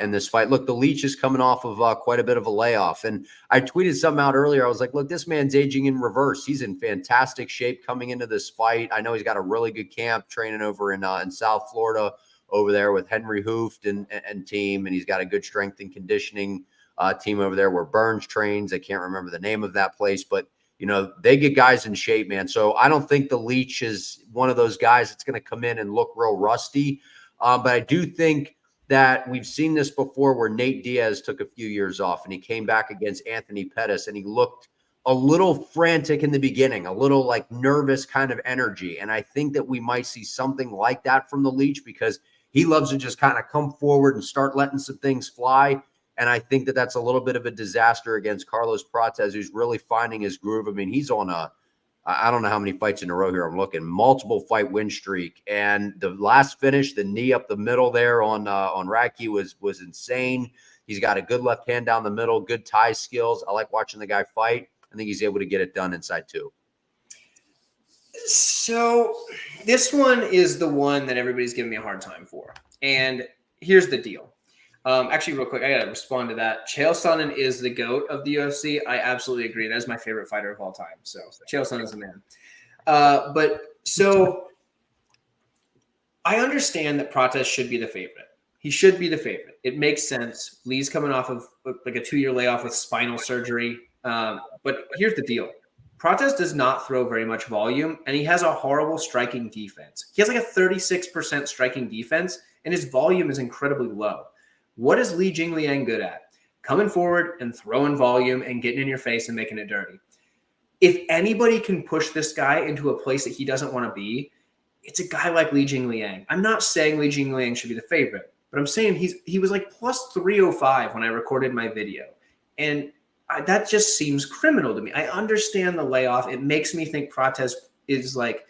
in this fight. Look, the Leech is coming off of quite a bit of a layoff, and I tweeted something out earlier. I was like, look, this man's aging in reverse. He's in fantastic shape coming into this fight. I know he's got a really good camp training over in South Florida over there with Henry Hooft and team, and he's got a good strength and conditioning team over there where Burns trains. I can't remember the name of that place, but they get guys in shape, man. So I don't think the Leech is one of those guys that's going to come in and look real rusty. But I do think that we've seen this before where Nate Diaz took a few years off and he came back against Anthony Pettis and he looked a little frantic in the beginning, a little like nervous kind of energy. And I think that we might see something like that from the Leech because he loves to just kind of come forward and start letting some things fly. And I think that that's a little bit of a disaster against Carlos Prates, who's really finding his groove. I mean, he's on I don't know how many fights in a row here I'm looking, multiple fight win streak. And the last finish, the knee up the middle there on Raki was insane. He's got a good left hand down the middle, good tie skills. I like watching the guy fight. I think he's able to get it done inside too. So this one is the one that everybody's giving me a hard time for. And here's the deal. Actually, real quick, I got to respond to that. Chael Sonnen is the GOAT of the UFC. I absolutely agree. That is my favorite fighter of all time. So Chael Sonnen is the man. But so I understand that Prates should be the favorite. He should be the favorite. It makes sense. Lee's coming off of like a 2-year layoff with spinal surgery. But here's the deal. Prates does not throw very much volume, and he has a horrible striking defense. He has like a 36% striking defense, and his volume is incredibly low. What is Li Jingliang good at? Coming forward and throwing volume and getting in your face and making it dirty. If anybody can push this guy into a place that he doesn't want to be, it's a guy like Li Jingliang. I'm not saying Li Jingliang should be the favorite, but I'm saying he was like plus 305 when I recorded my video. And that just seems criminal to me. I understand the layoff. It makes me think Prates is like,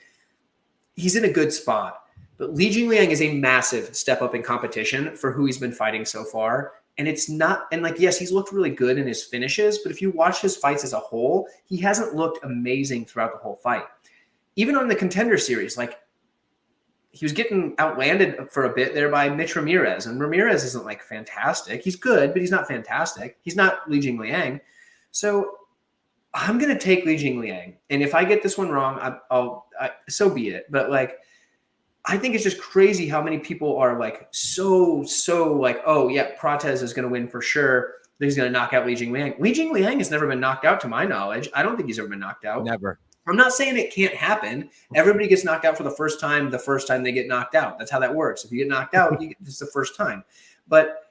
he's in a good spot. But Li Jingliang is a massive step up in competition for who he's been fighting so far. And it's not, and like, yes, he's looked really good in his finishes, but if you watch his fights as a whole, he hasn't looked amazing throughout the whole fight. Even on the Contender Series, like, he was getting outlanded for a bit there by Mitch Ramirez. And Ramirez isn't like fantastic. He's good, but he's not fantastic. He's not Li Jingliang. So I'm going to take Li Jingliang. And if I get this one wrong, so be it. But like, I think it's just crazy how many people are like, so like, oh yeah, Prates is going to win for sure. He's going to knock out Li Jingliang. Li Jingliang has never been knocked out to my knowledge. I don't think he's ever been knocked out. Never. I'm not saying it can't happen. Everybody gets knocked out for the first time they get knocked out. That's how that works. If you get knocked out, it's the first time. But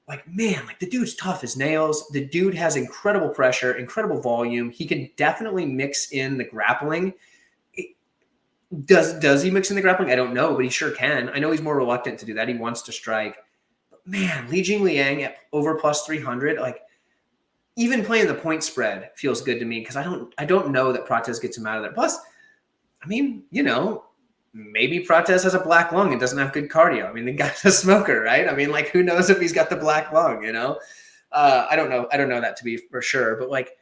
like, man, like the dude's tough as nails. The dude has incredible pressure, incredible volume. He can definitely mix in the grappling. Does he mix in the grappling? I don't know, but he sure can. I know he's more reluctant to do that. He wants to strike. But man, Li Jingliang at over plus 300, like, even playing the point spread feels good to me because I don't know that Prates gets him out of there. Plus, I mean, maybe Prates has a black lung and doesn't have good cardio. I mean, the guy's a smoker, right? I mean, like, who knows if he's got the black lung, I don't know. I don't know that to be for sure, but like,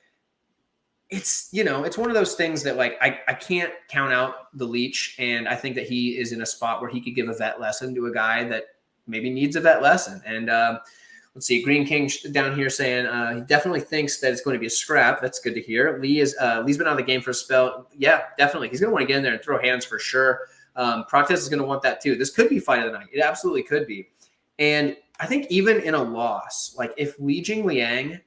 it's one of those things that like, I can't count out the Leech. And I think that he is in a spot where he could give a vet lesson to a guy that maybe needs a vet lesson. And, let's see, Green King down here saying he definitely thinks that it's going to be a scrap. That's good to hear. Lee's been out of the game for a spell. Yeah, definitely. He's going to want to get in there and throw hands for sure. Prates is going to want that too. This could be fight of the night. It absolutely could be. And I think even in a loss, like if Li Jingliang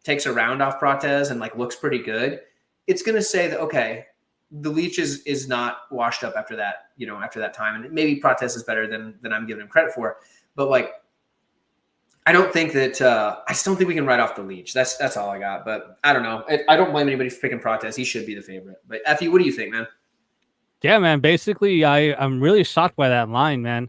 takes a round off Prates and like looks pretty good, it's going to say that, okay, the Leech is not washed up after that, after that time. And maybe Prates is better than I'm giving him credit for. But like, I don't think that I just don't think we can write off the Leech. That's all I got. But I don't know. I don't blame anybody for picking Prates. He should be the favorite. But Effie, what do you think, man? Yeah, man. Basically, I'm really shocked by that line, man.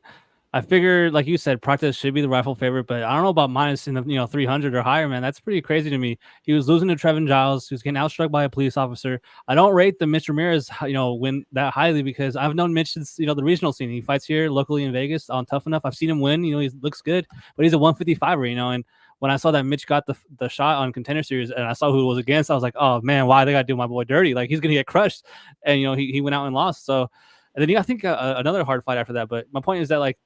I figured, like you said, Prates should be the rightful favorite, but I don't know about minus in the 300 or higher, man. That's pretty crazy to me. He was losing to Trevin Giles. He was getting outstruck by a police officer. I don't rate the Mitch Ramirez, win that highly because I've known Mitch since the regional scene. He fights here locally in Vegas on Tough Enough. I've seen him win. He looks good, but he's a 155er, and when I saw that Mitch got the shot on Contender Series and I saw who it was against, I was like, oh man, why they got to do my boy dirty? Like he's gonna get crushed, and he went out and lost. So, and then I think another hard fight after that. But my point is that like.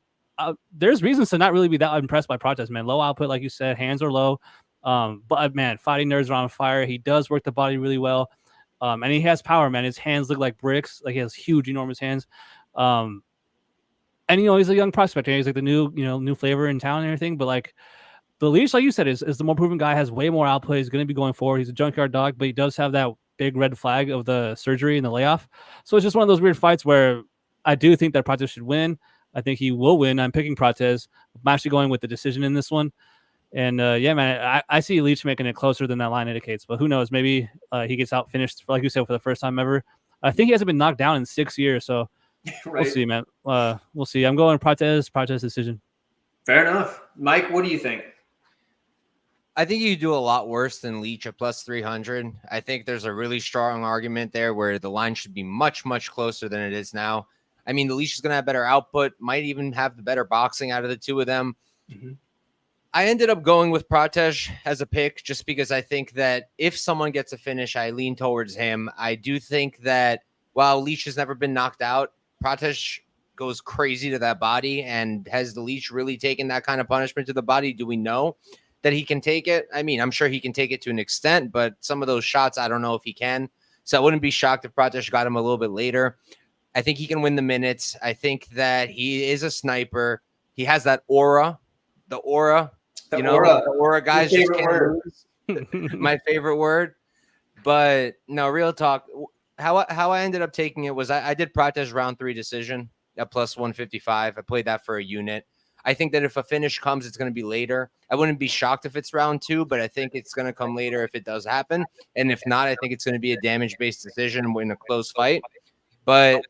There's reasons to not really be that impressed by Prates, man. Low output, like you said, hands are low. But man, fighting nerves are on fire. He does work the body really well. And he has power, man. His hands look like bricks. Like he has huge, enormous hands. And he's a young prospect. He's like the new flavor in town and everything. But like the Leech, like you said, is the more proven guy, has way more output. He's going to be going forward. He's a junkyard dog, but he does have that big red flag of the surgery and the layoff. So it's just one of those weird fights where I do think that Prates should win. I think he will win. I'm picking Prates. I'm actually going with the decision in this one. And yeah, man, I see Leach making it closer than that line indicates. But who knows? Maybe he gets out finished, like you said, for the first time ever. I think he hasn't been knocked down in 6 years. So Right. we'll see, man. We'll see. I'm going Prates decision. Fair enough. Mike, what do you think? I think you do a lot worse than Leach at plus 300. I think there's a really strong argument there where the line should be much, much closer than it is now. I mean, the Leach is going to have better output, might even have the better boxing out of the two of them. Mm-hmm. I ended up going with Prates as a pick just because I think that if someone gets a finish, I lean towards him. I do think that while Leach has never been knocked out, Prates goes crazy to that body. And has the Leach really taken that kind of punishment to the body? Do we know that he can take it? I mean, I'm sure he can take it to an extent, but some of those shots, I don't know if he can. So I wouldn't be shocked if Prates got him a little bit later. I think he can win the minutes. I think that he is a sniper. He has that aura, the aura. The aura guys just can't lose. My favorite word. But no, real talk. How I ended up taking it was I did Prates round 3 decision at plus 155. I played that for a unit. I think that if a finish comes, it's going to be later. I wouldn't be shocked if it's round 2, but I think it's going to come later if it does happen. And if not, I think it's going to be a damage-based decision in a close fight. But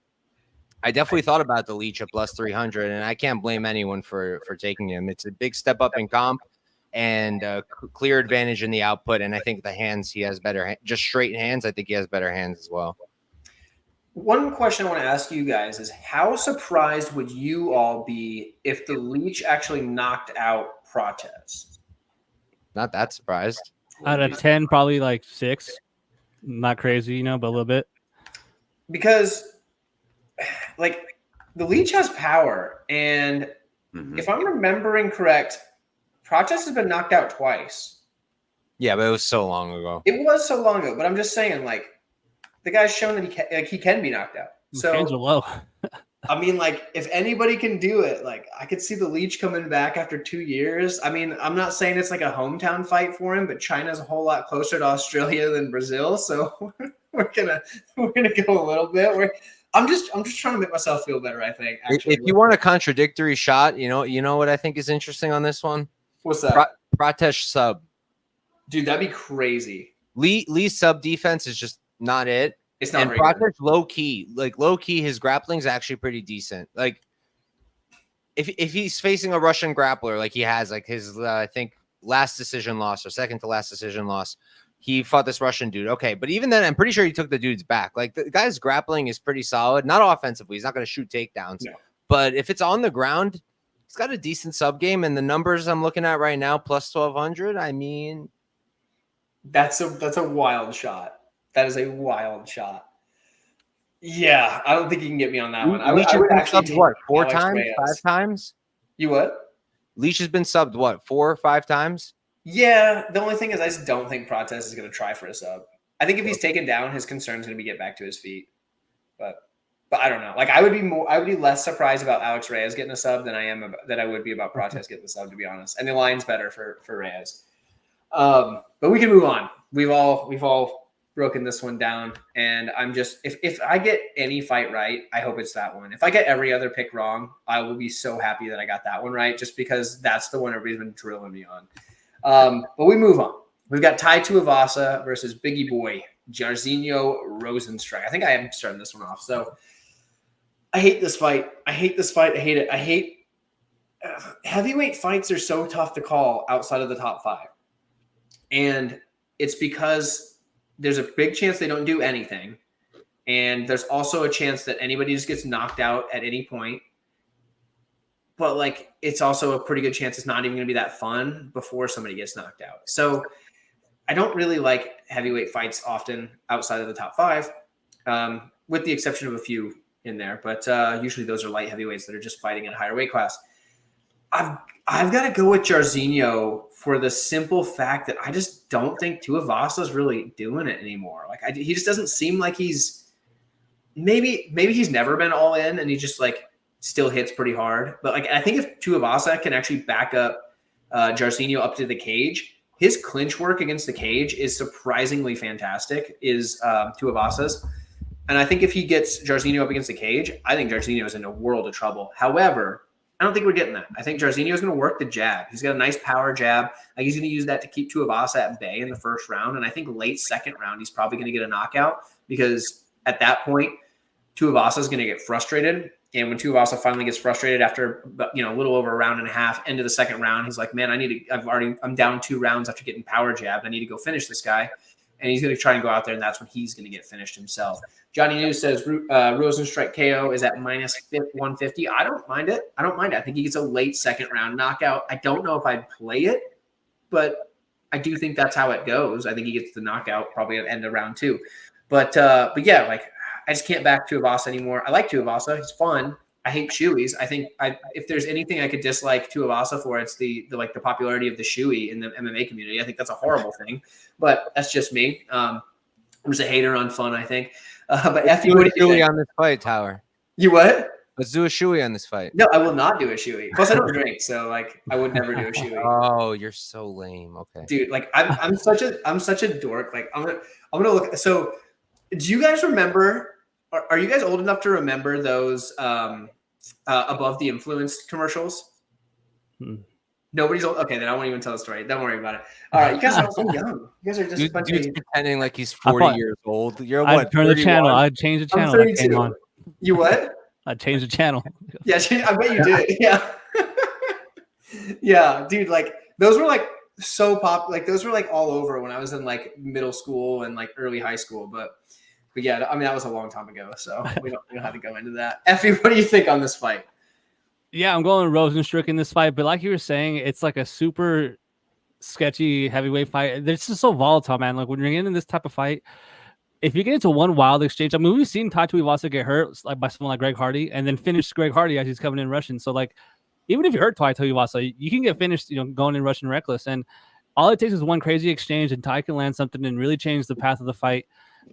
I definitely thought about the Leach at plus 300, and I can't blame anyone for taking him. It's a big step up in comp and a clear advantage in the output. And I think the hands, he has better, just straight hands. I think he has better hands as well. One question I want to ask you guys is how surprised would you all be if the Leach actually knocked out Prates? Not that surprised. Out of 10, probably like 6. Not crazy, but a little bit. Because like the Leach has power, and if I'm remembering correct, Prates has been knocked out twice. Yeah, but it was so long ago. It was so long ago, but I'm just saying, like, the guy's shown that he can be knocked out. So hands are low. I mean, like, if anybody can do it, like, I could see the Leach coming back after 2 years. I mean, I'm not saying it's like a hometown fight for him, but China's a whole lot closer to Australia than Brazil, so we're gonna go a little bit. I'm just trying to make myself feel better, I think. Actually, if you want a contradictory shot, you know what I think is interesting on this one? What's that? Prates sub. Dude, that'd be crazy. Lee's sub defense is just not it. It's not and very Prates low key, his grappling is actually pretty decent. Like if he's facing a Russian grappler, like he has, like his I think last decision loss or second to last decision loss, he fought this Russian dude. Okay, but even then, I'm pretty sure he took the dude's back. Like the guy's grappling is pretty solid. Not offensively, he's not going to shoot takedowns. No. But if it's on the ground, he's got a decent sub game. And the numbers I'm looking at right now, plus 1,200. I mean, that's a wild shot. That is a wild shot. Yeah, I don't think you can get me on that one. I would actually take what, 4 Alex times, Reyes. 5 times? You what? Leash has been subbed what, 4 or 5 times? Yeah, the only thing is I just don't think Prates is going to try for a sub. I think if he's taken down, his concern is going to be get back to his feet. But I don't know. Like I would be less surprised about Alex Reyes getting a sub than I would be about Prates getting the sub, to be honest. And the line's better for Reyes. But we can move on. We've all broken this one down, and I'm just if I get any fight right, I hope it's that one. If I get every other pick wrong, I will be so happy that I got that one right, just because that's the one everybody's been drilling me on. But we move on. We've got Tuivasa versus Biggie Boy Jairzinho Rozenstruik. I think I am starting this one off. So I hate this fight. I hate it. Heavyweight fights are so tough to call outside of the top 5, and it's because there's a big chance they don't do anything. And there's also a chance that anybody just gets knocked out at any point. But like, it's also a pretty good chance it's not even going to be that fun before somebody gets knocked out. So I don't really like heavyweight fights often outside of the top 5, with the exception of a few in there. But usually those are light heavyweights that are just fighting at a higher weight class. I've got to go with Jairzinho for the simple fact that I just don't think Tuivasa is really doing it anymore. Like he just doesn't seem like he's maybe he's never been all in and he just like still hits pretty hard. But like I think if Tuivasa can actually back up Jairzinho up to the cage, his clinch work against the cage is surprisingly fantastic, is Tuivasa's. And I think if he gets Jairzinho up against the cage, I think Jairzinho is in a world of trouble. However, I don't think we're getting that. I think Jairzinho is going to work the jab. He's got a nice power jab. Like he's going to use that to keep Tuivasa at bay in the first round. And I think late second round, he's probably going to get a knockout because at that point, Tuivasa is going to get frustrated. And when Tuivasa finally gets frustrated after, a little over a round and a half into the second round, he's like, man, I'm down 2 rounds after getting power jabbed. I need to go finish this guy. And he's going to try and go out there, and that's when he's going to get finished himself. Johnny News says Rozenstruik KO is at minus 150. I don't mind it. I think he gets a late second round knockout. I don't know if I'd play it, but I do think that's how it goes. I think he gets the knockout probably at the end of round 2. But yeah, like I just can't back Tuivasa anymore. I like Tuivasa. He's fun. I hate shoeys. I think if there's anything I could dislike Tuivasa for, it's the popularity of the shoey in the MMA community. I think that's a horrible thing, but that's just me. I'm just a hater on fun, I think. But Let's do a shoey on this fight, Tower. You what? Let's do a shoey on this fight. No, I will not do a shoey. Plus, I don't drink, so like I would never do a shoey. Oh, you're so lame. Okay, dude. Like I'm such a dork. Like I'm gonna look. So, do you guys remember? Are you guys old enough to remember those Above the Influence commercials? Nobody's old. Okay, then I won't even tell the story. Don't worry about it. All right, you guys are so young. You guys are just dude's pretending like he's 40 years old. You're what? I'd turn the channel. I'd change the channel. I'm 32. You what? I'd change the channel. Yeah, I bet you did. Yeah. Yeah, dude. Like those were like so pop. Like those were like all over when I was in like middle school and like early high school. But yeah, I mean that was a long time ago, so we don't have to go into that. Effie, what do you think on this fight? Yeah, I'm going Rozenstruik in this fight, but like you were saying, it's like a super sketchy heavyweight fight. It's just so volatile, man. Like when you're getting in this type of fight, if you get into one wild exchange, I mean, we've seen Tai Tuivasa get hurt like by someone like Greg Hardy, and then finish Greg Hardy as he's coming in Russian. So like, even if you hurt Tai Tuivasa, you can get finished, going in Russian reckless. And all it takes is one crazy exchange, and Tai can land something and really change the path of the fight.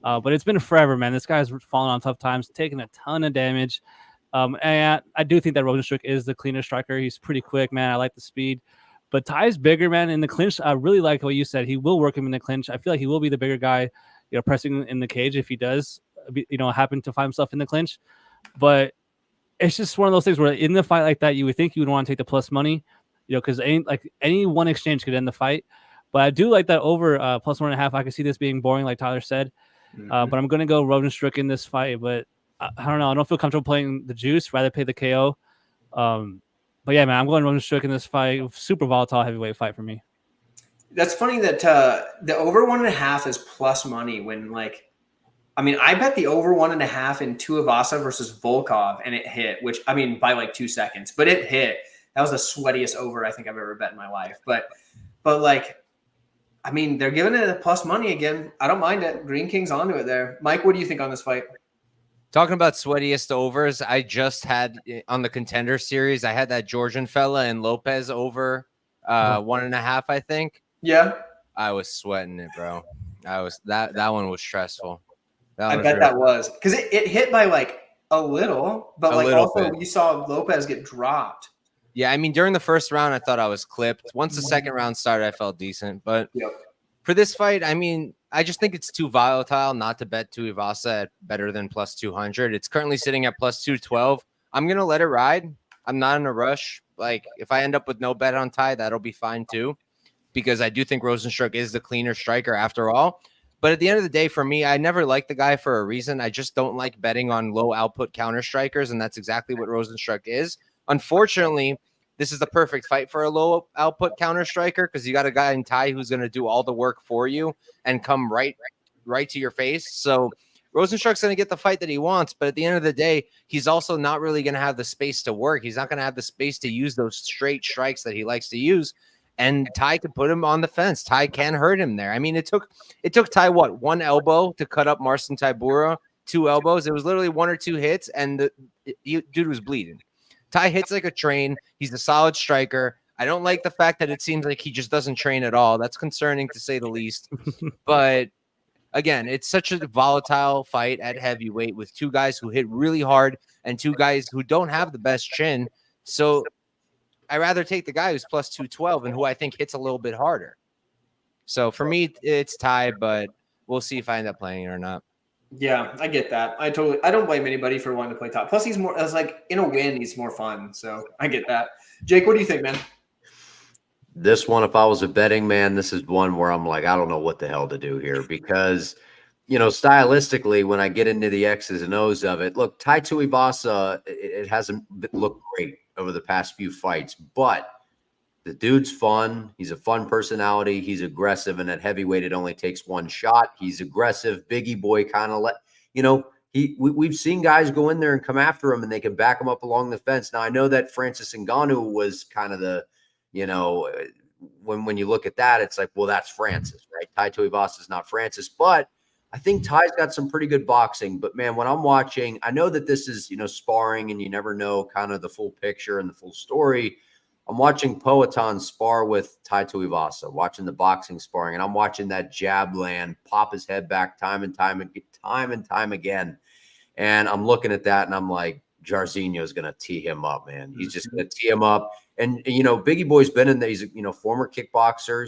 But it's been forever, man. This guy's fallen on tough times, taking a ton of damage. And I do think that Rozenstruik is the cleaner striker. He's pretty quick, man. I like the speed. But Ty's bigger, man. In the clinch, I really like what you said. He will work him in the clinch. I feel like he will be the bigger guy, pressing in the cage if he does, happen to find himself in the clinch. But it's just one of those things where in the fight like that, you would think you would want to take the plus money, because any one exchange could end the fight. But I do like that over plus 1.5. I can see this being boring, like Tyler said. But I'm going to go Rozenstruik in this fight. But I don't know. I don't feel comfortable playing the juice. Rather play the KO. But yeah, man, I'm going Rozenstruik in this fight. Super volatile heavyweight fight for me. That's funny that the over 1.5 is plus money when I bet the over 1.5 in Tuivasa versus Volkov and it hit, which by like 2 seconds, but it hit. That was the sweatiest over I think I've ever bet in my life. But they're giving it a plus money again. I don't mind it. Green King's onto it there. Mike, what do you think on this fight? Talking about sweatiest overs, I just had on the Contender Series, I had that Georgian fella and Lopez over 1.5, I think. Yeah. I was sweating it, bro. That one was stressful. I bet that was because it hit by like a little, but also you saw Lopez get dropped. Yeah, during the first round, I thought I was clipped. Once the second round started, I felt decent. But for this fight, I just think it's too volatile not to bet Tuivasa at better than plus 200. It's currently sitting at plus 212. I'm going to let it ride. I'm not in a rush. Like, if I end up with no bet on Tai, that'll be fine too, because I do think Rozenstruik is the cleaner striker after all. But at the end of the day, for me, I never liked the guy for a reason. I just don't like betting on low output counter strikers, and that's exactly what Rozenstruik is. Unfortunately, this is the perfect fight for a low output counter striker because you got a guy in Tai who's going to do all the work for you and come right to your face. So Rozenstruik's going to get the fight that he wants, but at the end of the day, he's also not really going to have the space to work. He's not going to have the space to use those straight strikes that he likes to use. And Tai could put him on the fence. Tai can hurt him there. It took Tai one elbow to cut up Marcin Tybura, 2 elbows. It was literally 1 or 2 hits, and the dude was bleeding. Tai hits like a train. He's a solid striker. I don't like the fact that it seems like he just doesn't train at all. That's concerning to say the least. But again, it's such a volatile fight at heavyweight with 2 guys who hit really hard and 2 guys who don't have the best chin. So I'd rather take the guy who's plus 212 and who I think hits a little bit harder. So for me, it's tie, but we'll see if I end up playing it or not. Yeah, I get that. I don't blame anybody for wanting to play top. Plus, he's more as like in a win, he's more fun. So I get that. Jake, what do you think, man? This one, if I was a betting man, this is one where I'm like, I don't know what the hell to do here because, stylistically, when I get into the X's and O's of it, look, Tai Tuivasa, it hasn't looked great over the past few fights, but the dude's fun. He's a fun personality. He's aggressive, and at heavyweight, it only takes one shot. He's aggressive, biggie boy kind of we've seen guys go in there and come after him, and they can back him up along the fence. Now, I know that Francis Ngannou was kind of the, when you look at that, it's like, well, that's Francis, right? Tai Tuivasa is not Francis, but I think Ty's got some pretty good boxing. But man, when I'm watching, I know that this is, sparring, and you never know kind of the full picture and the full story. I'm watching Poatan spar with Tai Tuivasa, watching the boxing sparring, and I'm watching that jab land, pop his head back time and time again. And I'm looking at that, and I'm like, Jairzinho's going to tee him up, man. He's just going to tee him up. And Biggie Boy's been in there. He's a former kickboxer.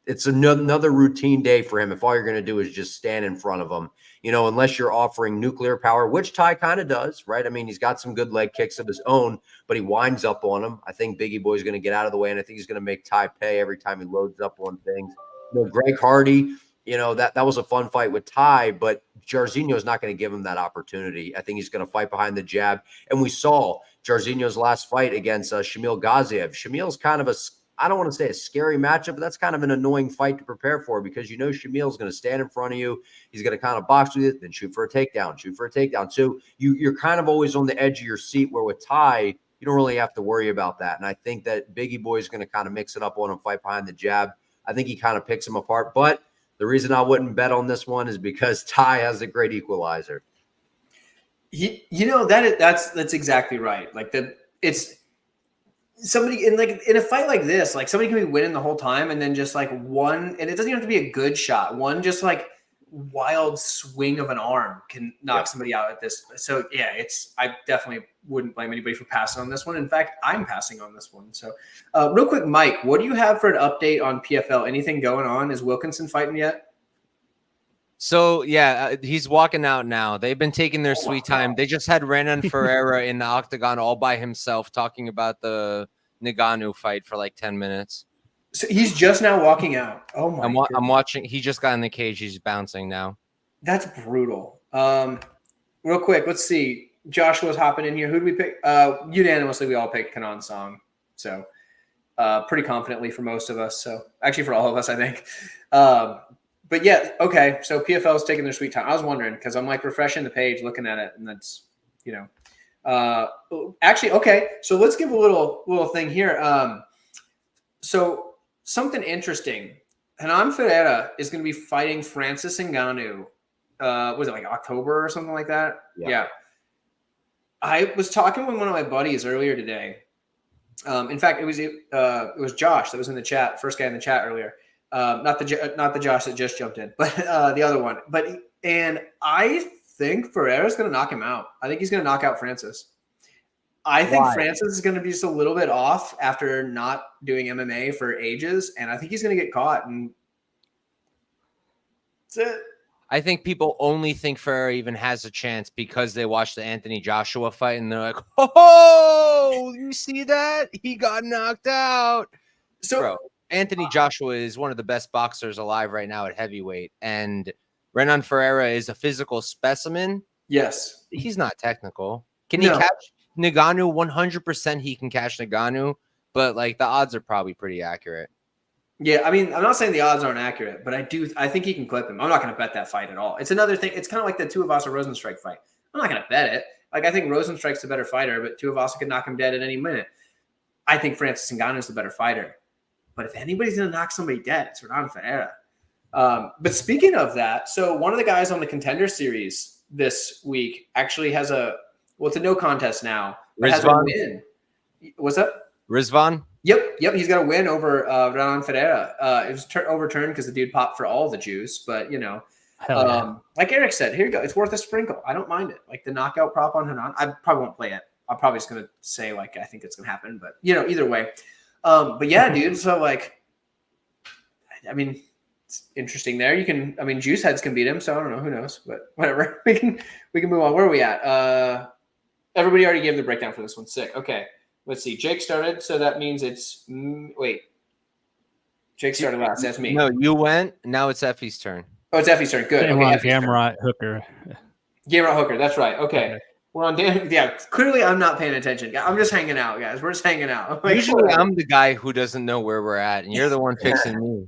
It's another routine day for him if all you're going to do is just stand in front of him, unless you're offering nuclear power, which Ty kind of does, right? I mean, he's got some good leg kicks of his own, but he winds up on him. I think Biggie Boy's going to get out of the way, and I think he's going to make Ty pay every time he loads up on things. Greg Hardy, that was a fun fight with Ty, but Jairzinho is not going to give him that opportunity. I think he's going to fight behind the jab. And we saw Jairzinho's last fight against Shamil Gaziev. Shamil's kind of I don't want to say a scary matchup, but that's kind of an annoying fight to prepare for because Shamil's going to stand in front of you. He's going to kind of box with it, then shoot for a takedown. So you're kind of always on the edge of your seat, where with Ty, you don't really have to worry about that. And I think that Biggie Boy is going to kind of mix it up on him, fight behind the jab. I think he kind of picks him apart. But the reason I wouldn't bet on this one is because Ty has a great equalizer. That's exactly right. It's somebody in a fight like this, like somebody can be winning the whole time, and then just like one, and it doesn't even have to be a good shot. One just like wild swing of an arm can knock somebody out at this. So yeah, I definitely wouldn't blame anybody for passing on this one. In fact, I'm passing on this one. So real quick, Mike, what do you have for an update on PFL? Anything going on? Is Wilkinson fighting yet? So, he's walking out now. They've been taking their sweet time. They just had Renan Ferreira in the octagon all by himself talking about the Ngannou fight for like 10 minutes. So he's just now walking out. Oh, my God. I'm watching. He just got in the cage. He's bouncing now. That's brutal. Real quick, let's see. Joshua's hopping in here. Who do we pick? Unanimously, we all picked Canan song. So pretty confidently for most of us. So actually for all of us, I think. But yeah, okay. So PFL is taking their sweet time. I was wondering because I'm like refreshing the page, looking at it, and that's actually okay. So let's give a little thing here. So something interesting. Canan Ferreira is going to be fighting Francis Ngannou. Was it like October or something like that? Yeah. I was talking with one of my buddies earlier today. In fact, it was Josh that was in the chat, first guy in the chat earlier. Not the Josh that just jumped in, but the other one. And I think Ferreira's going to knock him out. I think he's going to knock out Francis. I think Francis is going to be just a little bit off after not doing MMA for ages, and I think he's going to get caught. And that's it. I think people only think Ferreira even has a chance because they watched the Anthony Joshua fight, and they're like, "Oh, you see that? He got knocked out." So, bro, Anthony Joshua is one of the best boxers alive right now at heavyweight, and Renan Ferreira is a physical specimen. Yes. He's not technical. Can he catch Ngannou? 100% he can catch Ngannou, but like the odds are probably pretty accurate. Yeah, I mean, I'm not saying the odds aren't accurate, but I think he can clip him. I'm not going to bet that fight at all. It's another thing. It's kind of like the Tuivasa Rozenstruik fight. I'm not going to bet it. Like, I think Rozenstruik's the better fighter, but Tuivasa could knock him dead at any minute. I think Francis Ngannou's the better fighter. But if anybody's going to knock somebody dead, it's Renan Ferreira. But speaking of that, so one of the guys on the Contender Series this week actually has it's a no contest now. But has a win. What's that? Rizvan? Yep. He's got a win over Renan Ferreira. It was overturned because the dude popped for all the juice. But, like Eric said, here you go. It's worth a sprinkle. I don't mind it. Like the knockout prop on Hanan. I probably won't play it. I'm probably just going to say, like, I think it's going to happen. But, either way. But, yeah, dude. So, like, I mean, it's interesting there. Juice Heads can beat him, so I don't know. Who knows? But whatever. We can move on. Where are we at? Everybody already gave the breakdown for this one. Sick. Okay. Let's see. Jake started, so that means it's wait. Jake started last. That's me. No, you went. Now it's Effie's turn. Oh, it's Effie's turn. Good. Okay, Okay, Gamrot Hooker. Gamrot Hooker. That's right. Okay. We're on Dan. Yeah, clearly I'm not paying attention. I'm just hanging out, guys. We're just hanging out. Like, usually I'm the guy who doesn't know where we're at, and you're the one fixing me.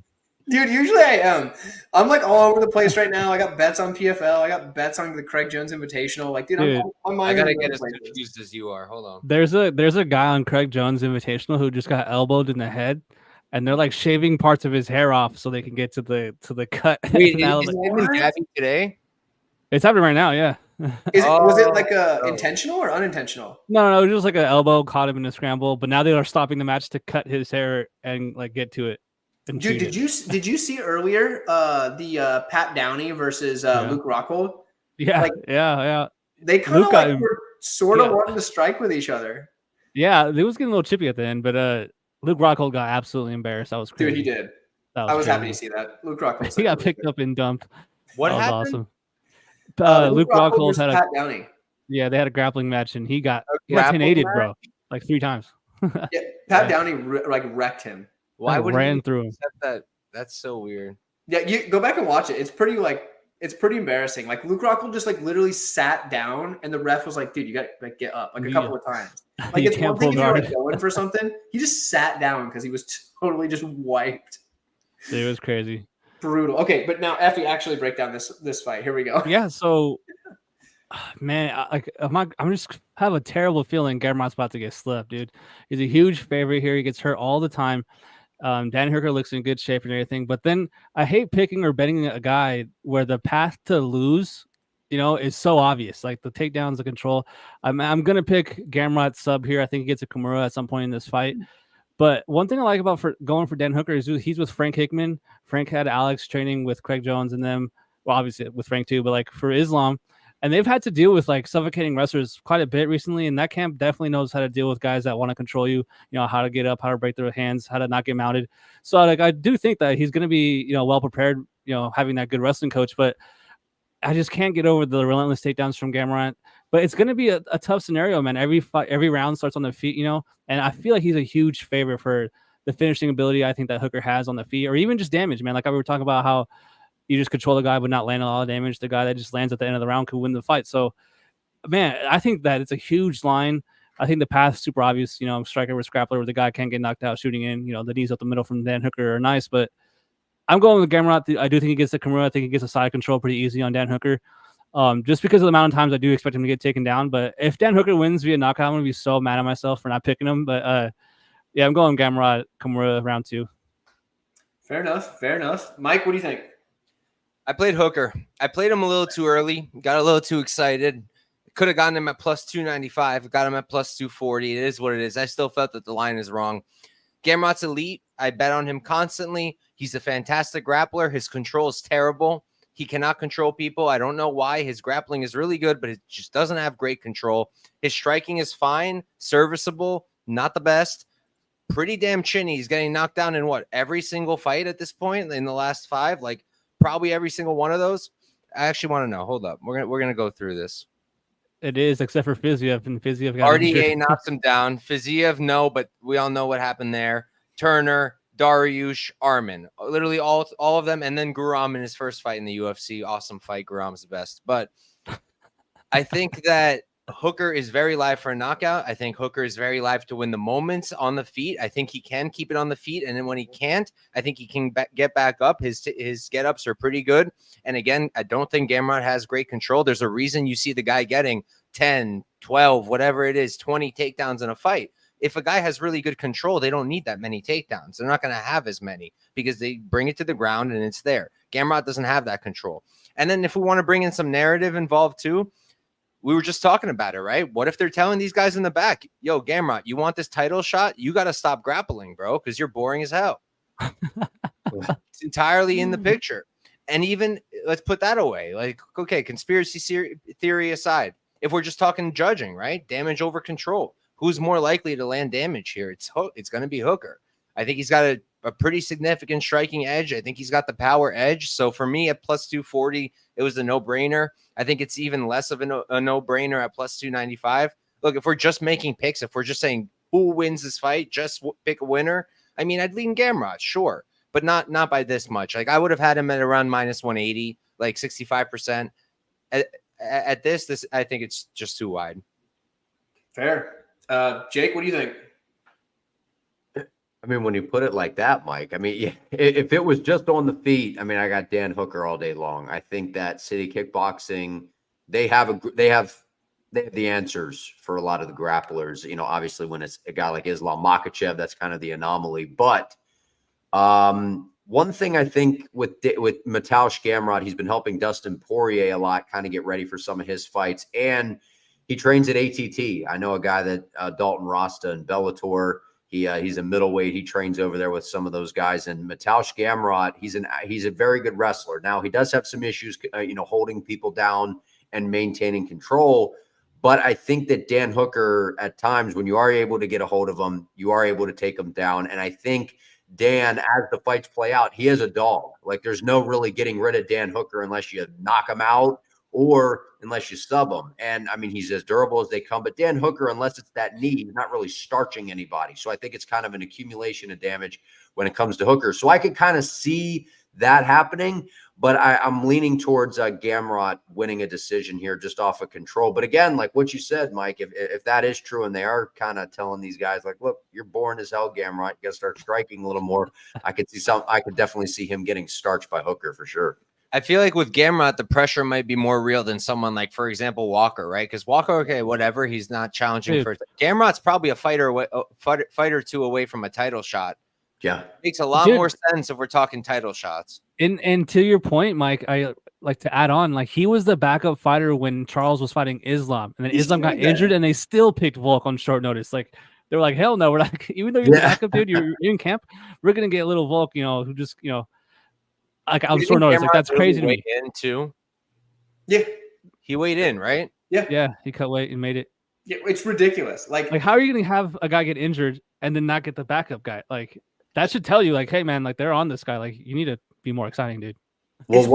Dude, usually I am. I'm like all over the place right now. I got bets on PFL. I got bets on the Craig Jones Invitational. Like, dude. I gotta get as confused as you are. Hold on. There's a guy on Craig Jones Invitational who just got elbowed in the head, and they're like shaving parts of his hair off so they can get to the cut. Wait, is it Gabby today? It's happening right now. Yeah. Was it like intentional or unintentional? No, it was just like an elbow caught him in a scramble. But now they are stopping the match to cut his hair and like get to it. Dude, did you see earlier the Pat Downey versus Luke Rockhold? Yeah, like, yeah. They kind of like were sort of wanting to strike with each other. Yeah, it was getting a little chippy at the end, but Luke Rockhold got absolutely embarrassed. That was crazy. Dude, he did. I was happy to see that. Luke Rockhold. He got picked up and dumped. What that happened? Was awesome. Luke Rockhold had Pat Downey. Yeah, they had a grappling match, and he got 10-8'd, bro, like 3 times. Yeah, Pat Downey wrecked him. Why would ran through him? That? That's so weird. Yeah, you go back and watch it. It's pretty embarrassing. Like Luke Rockhold just like literally sat down, and the ref was like, "Dude, you got to like get up," like a couple of times. Like it's one thing if you're like going for something. He just sat down because he was totally just wiped. It was crazy. Brutal. Okay, but now Effie, actually break down this fight. Here we go. Yeah. So, man, I'm just have a terrible feeling Gamrot's about to get slipped, dude. He's a huge favorite here. He gets hurt all the time. Dan Hooker looks in good shape and everything, but then I hate picking or betting a guy where the path to lose, is so obvious. Like the takedowns, the control. I'm gonna pick Gamrot sub here. I think he gets a Kimura at some point in this fight. But one thing I like about going for Dan Hooker is he's with Frank Hickman. Frank had Alex training with Craig Jones and them. Well, obviously with Frank too, but like for Islam. And they've had to deal with like suffocating wrestlers quite a bit recently. And that camp definitely knows how to deal with guys that want to control you, how to get up, how to break their hands, how to not get mounted. So like, I do think that he's going to be, well prepared, having that good wrestling coach, but I just can't get over the relentless takedowns from Gamrot. But it's going to be a tough scenario, man. Every round starts on the feet, and I feel like he's a huge favorite for the finishing ability I think that Hooker has on the feet, or even just damage, man. Like we were talking about how you just control the guy but not land a lot of damage. The guy that just lands at the end of the round could win the fight. So, man, I think that it's a huge line. I think the path's super obvious. Striker with grappler where the guy can't get knocked out shooting in. The knees up the middle from Dan Hooker are nice, but I'm going with Gamrot. I do think he gets the Kimura. I think he gets a side control pretty easy on Dan Hooker. Just because of the amount of times I do expect him to get taken down. But if Dan Hooker wins via knockout, I'm going to be so mad at myself for not picking him. But, yeah, I'm going Gamrot, Kimura round 2. Fair enough. Mike, what do you think? I played Hooker. I played him a little too early. Got a little too excited. Could have gotten him at plus 295. Got him at plus 240. It is what it is. I still felt that the line is wrong. Gamrot's elite. I bet on him constantly. He's a fantastic grappler. His control is terrible. He cannot control people. I don't know why. His grappling is really good, but it just doesn't have great control. His striking is fine, serviceable, not the best. Pretty damn chinny. He's getting knocked down in every single fight at this point in the last 5, like probably every single one of those. I actually want to know. Hold up. We're gonna go through this. It is, except for Fiziev, and Fiziev got RDA knocks him down. Fiziev, no, but we all know what happened there. Turner, Dariush, Arman, literally all of them, and then Guram in his first fight in the UFC. Awesome fight. Guram's the best. But I think that Hooker is very live for a knockout. I think Hooker is very live to win the moments on the feet. I think he can keep it on the feet, and then when he can't, I think he can get back up. His get-ups are pretty good. And again, I don't think Gamrot has great control. There's a reason you see the guy getting 10, 12, whatever it is, 20 takedowns in a fight. If a guy has really good control, they don't need that many takedowns. They're not going to have as many because they bring it to the ground and it's there. Gamrot doesn't have that control. And then if we want to bring in some narrative involved too, we were just talking about it, right? What if they're telling these guys in the back, yo, Gamrot, you want this title shot? You got to stop grappling, bro, because you're boring as hell. It's entirely in the picture. And even let's put that away. Like, okay, conspiracy theory aside, if we're just talking judging, right? Damage over control. Who's more likely to land damage here? It's going to be Hooker. I think he's got a a pretty significant striking edge. I think he's got the power edge. So for me at plus 240, it was a no-brainer. I think it's even less of a no-brainer at plus 295. Look, if we're just making picks, if we're just saying who wins this fight, just pick a winner. I mean, I'd lean Gamrot, sure, but not by this much. Like I would have had him at around minus 180, like 65%. At this, I think it's just too wide. Fair. Jake, what do you think? I mean, when you put it like that, Mike, I mean, if it was just on the feet, I mean, I got Dan Hooker all day long. I think that City Kickboxing, they have the answers for a lot of the grapplers. You know, obviously when it's a guy like Islam Makhachev, that's kind of the anomaly. But one thing I think with Mateusz Gamrot, he's been helping Dustin Poirier a lot, kind of get ready for some of his fights. And he trains at ATT. I know a guy that Dalton Rasta in Bellator. He's a middleweight. He trains over there with some of those guys. And Mateusz Gamrot, he's a very good wrestler. Now he does have some issues, holding people down and maintaining control. But I think that Dan Hooker, at times, when you are able to get a hold of him, you are able to take him down. And I think Dan, as the fights play out, he is a dog. Like there's no really getting rid of Dan Hooker unless you knock him out or unless you sub him. And I mean, he's as durable as they come. But Dan Hooker, unless it's that knee, he's not really starching anybody. So I think it's kind of an accumulation of damage when it comes to Hooker. So I could kind of see that happening. But I'm leaning towards Gamrot winning a decision here just off of control. But again, like what you said, Mike, if that is true and they are kind of telling these guys like, look, you're boring as hell, Gamrot, you got to start striking a little more. I could definitely see him getting starched by Hooker for sure. I feel like with Gamrot, the pressure might be more real than someone like, for example, Walker, right? Because Walker, okay, whatever, he's not challenging for. Gamrot's probably a fighter or two away from a title shot. Yeah, makes a lot more sense if we're talking title shots. And to your point, Mike, I like to add on, like he was the backup fighter when Charles was fighting Islam, and then Islam got injured, and they still picked Volk on short notice. Like they were like, hell no, we're not. Even though you're the backup dude, you're in camp. We're gonna get a little Volk, who just like on short notice. Like that's crazy to me. In too. Yeah, he weighed in, right? Yeah, he cut weight and made it. Yeah, it's ridiculous. Like how are you gonna have a guy get injured and then not get the backup guy? Like that should tell you, like, hey man, like they're on this guy. Like you need to be more exciting, dude. Well,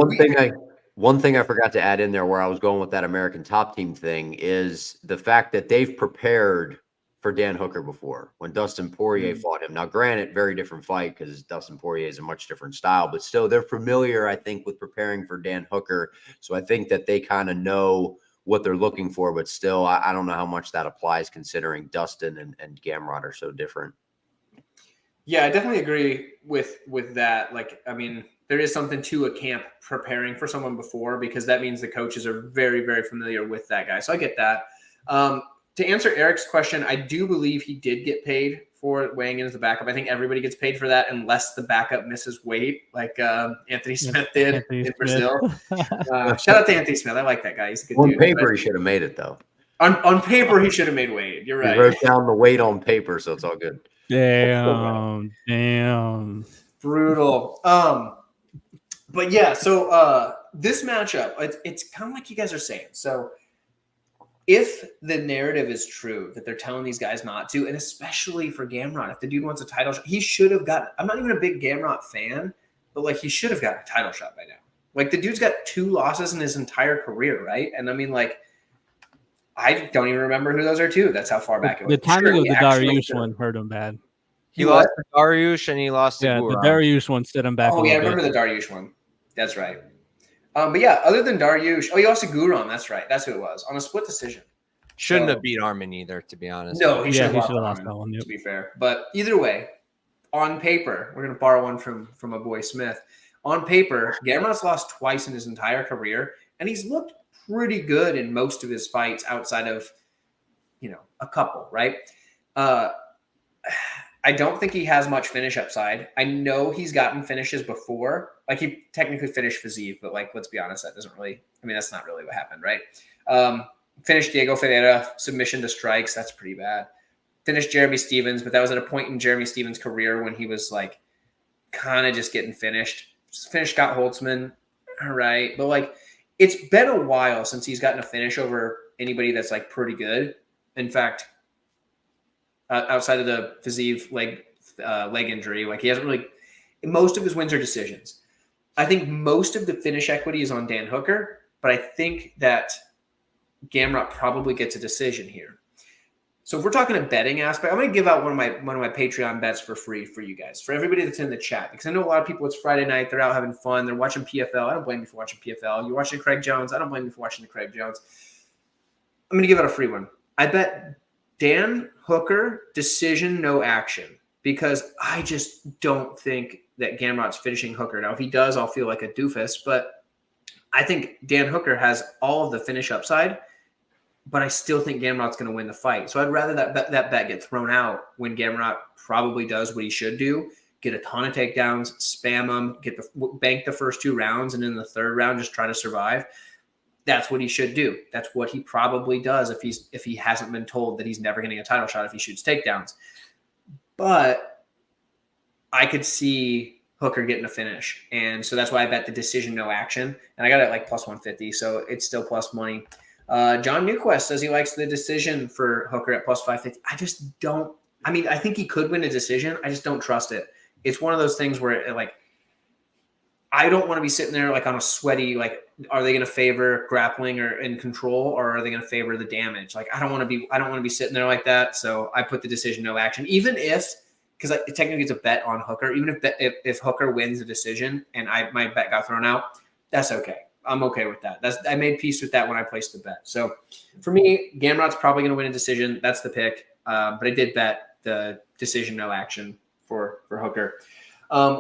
one thing I forgot to add in there where I was going with that American Top Team thing is the fact that they've prepared for Dan Hooker before when Dustin Poirier fought him. Now, granted, very different fight because Dustin Poirier is a much different style, but still they're familiar, I think, with preparing for Dan Hooker. So I think that they kind of know what they're looking for, but still, I don't know how much that applies considering Dustin and Gamrot are so different. Yeah, I definitely agree with that. Like, I mean, there is something to a camp preparing for someone before because that means the coaches are very, very familiar with that guy. So I get that. To answer Eric's question, I do believe he did get paid for weighing in as the backup. I think everybody gets paid for that unless the backup misses weight, like Anthony Smith did in Brazil. Shout out to Anthony Smith. I like that guy. He's a good dude. On paper, he should have made it, though. On paper, he should have made weight. You're right. He wrote down the weight on paper, so it's all good. Damn. Brutal. But yeah, so this matchup, it's kind of like you guys are saying. So if the narrative is true that they're telling these guys not to, and especially for Gamrot, if the dude wants a title shot, he should have gotten. I'm not even a big Gamrot fan, but like he should have gotten a title shot by now. Like the dude's got 2 losses in his entire career, right? And I mean, like, I don't even remember who those are too. That's how far back it was. The timing of the Dariush one hurt him bad. He lost to Dariush and he lost to the Dariush one set him back. Oh yeah, I remember the Dariush one. That's right. But yeah, other than Dariush, he lost to Guram. That's right. That's who it was on a split decision. Shouldn't have beat Armin either, to be honest. No, he should have lost that one. To be fair, but either way, on paper, we're gonna borrow one from my boy Smith. On paper, Gamrot's lost twice in his entire career, and he's looked pretty good in most of his fights outside of, a couple, right? I don't think he has much finish upside. I know he's gotten finishes before. Like he technically finished Fiziev, but like, let's be honest, that's not really what happened, right? Finished Diego Ferreira, submission to strikes. That's pretty bad. Finished Jeremy Stevens, but that was at a point in Jeremy Stevens' career when he was like kind of just getting finished. Finished Scott Holtzman. All right. But like, it's been a while since he's gotten a finish over anybody that's like pretty good. In fact, outside of the Fiziev leg leg injury. Like he hasn't really. Most of his wins are decisions. I think most of the finish equity is on Dan Hooker, but I think that Gamrot probably gets a decision here. So if we're talking a betting aspect, I'm going to give out one of my Patreon bets for free for you guys, for everybody that's in the chat, because I know a lot of people, it's Friday night, they're out having fun, they're watching PFL. I don't blame you for watching PFL. You're watching Craig Jones. I don't blame you for watching the Craig Jones. I'm going to give out a free one. I bet Dan Hooker decision, no action, because I just don't think that Gamrot's finishing Hooker. Now, if he does, I'll feel like a doofus, but I think Dan Hooker has all of the finish upside, but I still think Gamrot's going to win the fight. So I'd rather that bet get thrown out when Gamrot probably does what he should do, get a ton of takedowns, spam them, bank the first 2 rounds, and in the 3rd round just try to survive. That's what he should do. That's what he probably does if he hasn't been told that he's never getting a title shot if he shoots takedowns. But I could see Hooker getting a finish, and so that's why I bet the decision, no action, and I got it like plus 150, so it's still plus money. John Newquist says he likes the decision for Hooker at plus 550. I just don't. I mean, I think he could win a decision. I just don't trust it. It's one of those things where, like, I don't want to be sitting there like on a sweaty, like, are they going to favor grappling or in control, or are they going to favor the damage? Like, I don't want to be sitting there like that. So I put the decision, no action, even if, because technically it's a bet on Hooker. Even if Hooker wins the decision and my bet got thrown out, that's okay. I'm okay with that. I made peace with that when I placed the bet. So for me, Gamrot's probably going to win a decision. That's the pick. But I did bet the decision, no action for Hooker.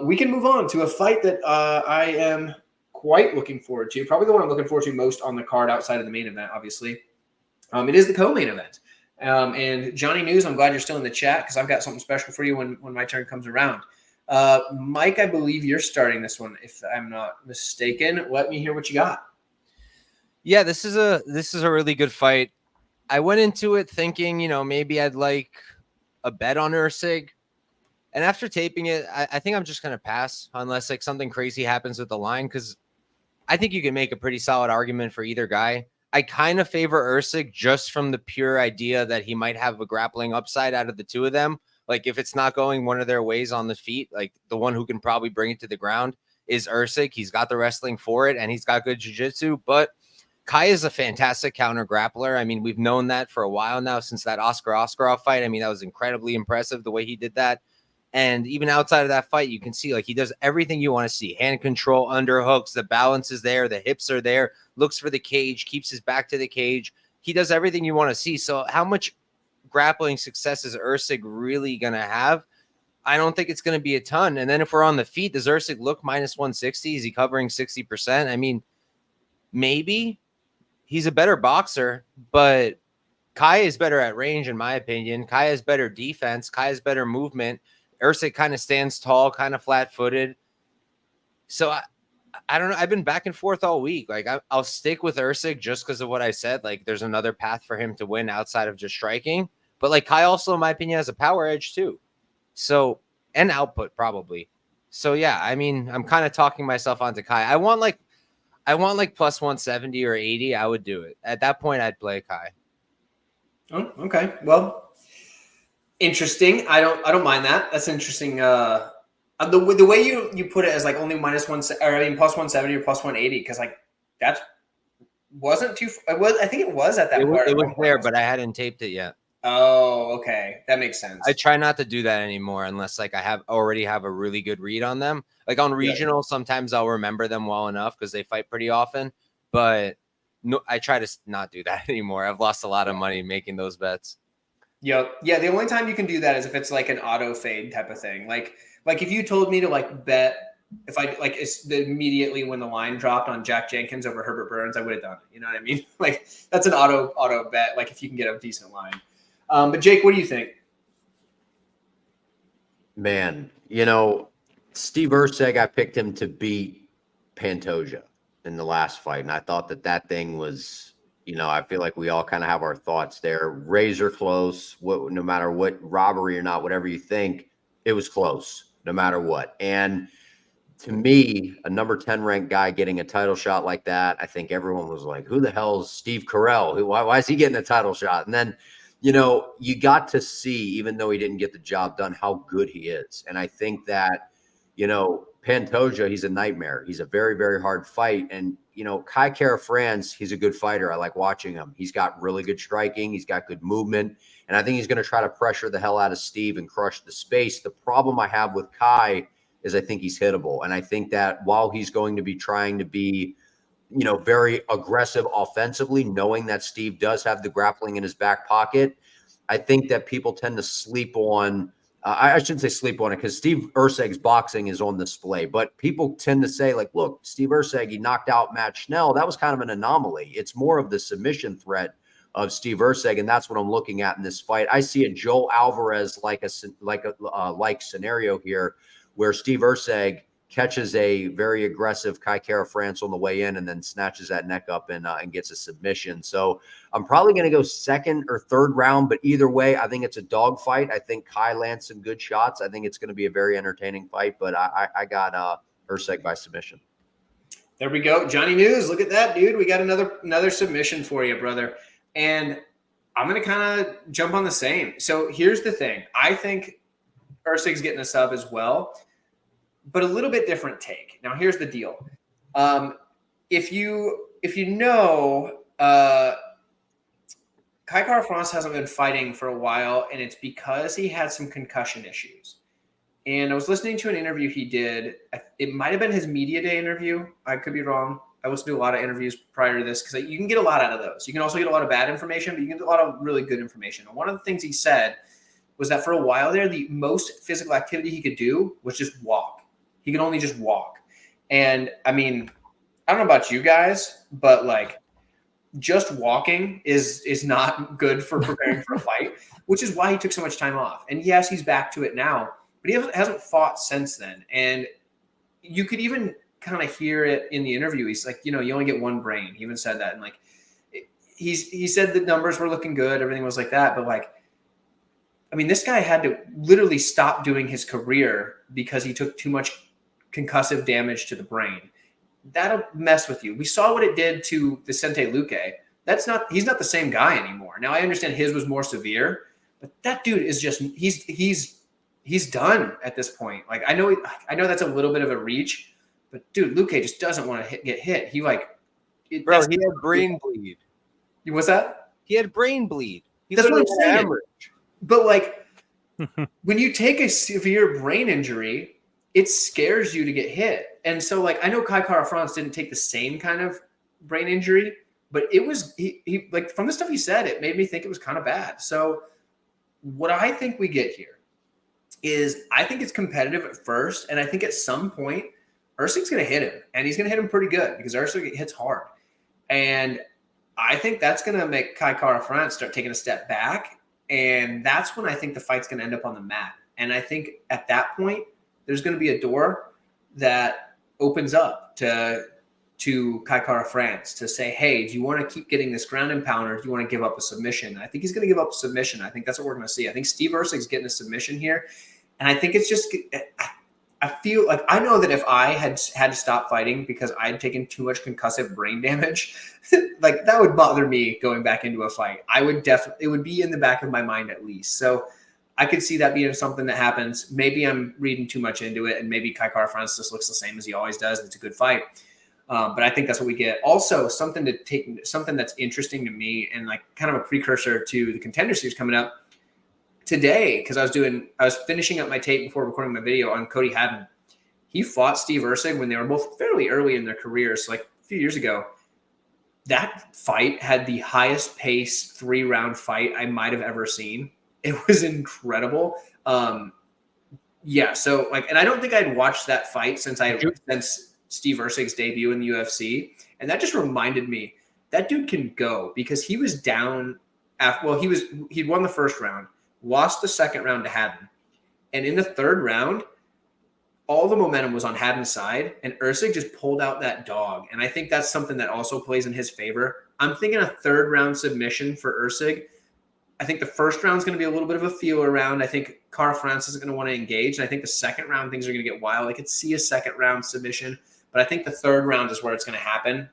We can move on to a fight that I am quite looking forward to. Probably the one I'm looking forward to most on the card outside of the main event, obviously. It is the co-main event. And Johnny News, I'm glad you're still in the chat because I've got something special for you when my turn comes around. Mike, I believe you're starting this one, if I'm not mistaken. Let me hear what you got. Yeah, this is a really good fight. I went into it thinking, maybe I'd like a bet on Erceg. And after taping it, I think I'm just going to pass unless like something crazy happens with the line, because I think you can make a pretty solid argument for either guy. I kind of favor Erceg just from the pure idea that he might have a grappling upside out of the two of them. Like if it's not going one of their ways on the feet, like the one who can probably bring it to the ground is Erceg. He's got the wrestling for it and he's got good jiu-jitsu, but Kai is a fantastic counter grappler. I mean, we've known that for a while now since that Oscar fight. I mean, that was incredibly impressive the way he did that. And even outside of that fight, you can see like he does everything you want to see. Hand control, underhooks, the balance is there, the hips are there, looks for the cage, keeps his back to the cage. He does everything you want to see. So how much grappling success is Erceg really going to have? I don't think it's going to be a ton. And then if we're on the feet, does Erceg look minus 160? Is he covering 60%? I mean, maybe. He's a better boxer, but Kai is better at range, in my opinion. Kai has better defense. Kai has better movement. Erceg kind of stands tall, kind of flat-footed. So I don't know. I've been back and forth all week. Like I'll stick with Erceg just because of what I said. Like there's another path for him to win outside of just striking. But like Kai also, in my opinion, has a power edge too. So, and output probably. So yeah, I mean, I'm kind of talking myself onto Kai. I want like plus 170 or 80. I would do it. At that point, I'd play Kai. Oh, okay. Well, interesting. I don't mind that. That's interesting. The way you put it as like only minus one, or I mean plus 170 or plus 180, because like that wasn't too. I think it was at that point. It was there, but I hadn't taped it yet. Oh, okay, that makes sense. I try not to do that anymore unless like I already have a really good read on them. Like on regional, sometimes I'll remember them well enough because they fight pretty often. But no, I try to not do that anymore. I've lost a lot of money making those bets. Yep. Yeah, the only time you can do that is if it's like an auto fade type of thing. Like if you told me to like bet if I like it's immediately when the line dropped on Jack Jenkins over Herbert Burns, I would have done it. You know what I mean? Like that's an auto bet. Like if you can get a decent line. But Jake, what do you think? Man, Steve Erceg, I picked him to beat Pantoja in the last fight, and I thought that thing was, I feel like we all kind of have our thoughts there. Razor close. No matter what, robbery or not, whatever you think, it was close, no matter what. And to me, a number 10 ranked guy getting a title shot like that, I think everyone was like, "Who the hell is Steve Carell? Why is he getting a title shot?" And then you got to see, even though he didn't get the job done, how good he is. And I think that, Pantoja, he's a nightmare. He's a very, very hard fight. And, Kai Kara-France, he's a good fighter. I like watching him. He's got really good striking. He's got good movement. And I think he's going to try to pressure the hell out of Steve and crush the space. The problem I have with Kai is I think he's hittable. And I think that while he's going to be trying to be, very aggressive offensively, knowing that Steve does have the grappling in his back pocket, I think that people tend to sleep on I shouldn't say sleep on it because Steve Erceg's boxing is on display, but people tend to say, like, look, Steve Erceg, he knocked out Matt Schnell. That was kind of an anomaly. It's more of the submission threat of Steve Erceg, and that's what I'm looking at in this fight. I see a Joe Alvarez like scenario here where Steve Erceg catches a very aggressive Kai Kara-France on the way in and then snatches that neck up and gets a submission. So I'm probably going to go second or third round, but either way, I think it's a dog fight. I think Kai lands some good shots. I think it's going to be a very entertaining fight, but I got Erceg by submission. There we go. Johnny News. Look at that, dude. We got another submission for you, brother. And I'm going to kind of jump on the same. So here's the thing. I think Erceg's getting a sub as well, but a little bit different take. Now, here's the deal. If you know, Kai Kara-France hasn't been fighting for a while, and it's because he had some concussion issues. And I was listening to an interview he did. It might have been his media day interview. I could be wrong. I listened to a lot of interviews prior to this because you can get a lot out of those. You can also get a lot of bad information, but you can get a lot of really good information. And one of the things he said was that for a while there, the most physical activity he could do was just walk. He could only just walk. And I mean, I don't know about you guys, but like just walking is not good for preparing for a fight, which is why he took so much time off. And yes, he's back to it now, but he hasn't fought since then. And you could even kind of hear it in the interview. He's like, you only get one brain. He even said that. And like, he said the numbers were looking good. Everything was like that. But like, I mean, this guy had to literally stop doing his career because he took too much concussive damage to the brain. That'll mess with you. We saw what it did to Vicente Luque. He's not the same guy anymore. Now I understand his was more severe, but that dude is just, he's done at this point. Like I know that's a little bit of a reach, but dude, Luque just doesn't want to get hit. He had brain bleed. What's that? He had brain bleed. That's what I'm saying. But like when you take a severe brain injury, it scares you to get hit. And so like, I know Kai Kara-France didn't take the same kind of brain injury, but it was, he like from the stuff he said, it made me think it was kind of bad. So what I think we get here is I think it's competitive at first. And I think at some point Erceg's going to hit him and he's going to hit him pretty good because Erceg hits hard. And I think that's going to make Kai Kara-France start taking a step back. And that's when I think the fight's going to end up on the mat. And I think at that point, there's going to be a door that opens up to Kai Kara-France to say, hey, do you want to keep getting this ground and pound or do you want to give up a submission? And I think he's going to give up a submission. I think that's what we're going to see. I think Steve Erceg's getting a submission here. And I think it's just – I feel like I know that if I had to stop fighting because I had taken too much concussive brain damage, like that would bother me going back into a fight. It would be in the back of my mind at least. So I could see that being something that happens. Maybe I'm reading too much into it, and maybe Kai Kara-France just looks the same as he always does, and it's a good fight. But I think that's what we get. Also, something that's interesting to me, and like kind of a precursor to the Contender Series coming up today, because I was finishing up my tape before recording my video on Cody Haddon. He fought Steve Erceg when they were both fairly early in their careers, so like a few years ago. That fight had the highest pace 3-round fight I might have ever seen. It was incredible. So like, and I don't think I'd watched that fight since Steve Erceg's debut in the UFC. And that just reminded me that dude can go because he was down he'd won the first round, lost the second round to Haddon. And in the third round, all the momentum was on Haddon's side and Erceg just pulled out that dog. And I think that's something that also plays in his favor. I'm thinking a third round submission for Erceg. I think the first round is going to be a little bit of a feel round. I think Kara-France isn't going to want to engage. And I think the second round, things are going to get wild. I could see a second round submission, but I think the third round is where it's going to happen.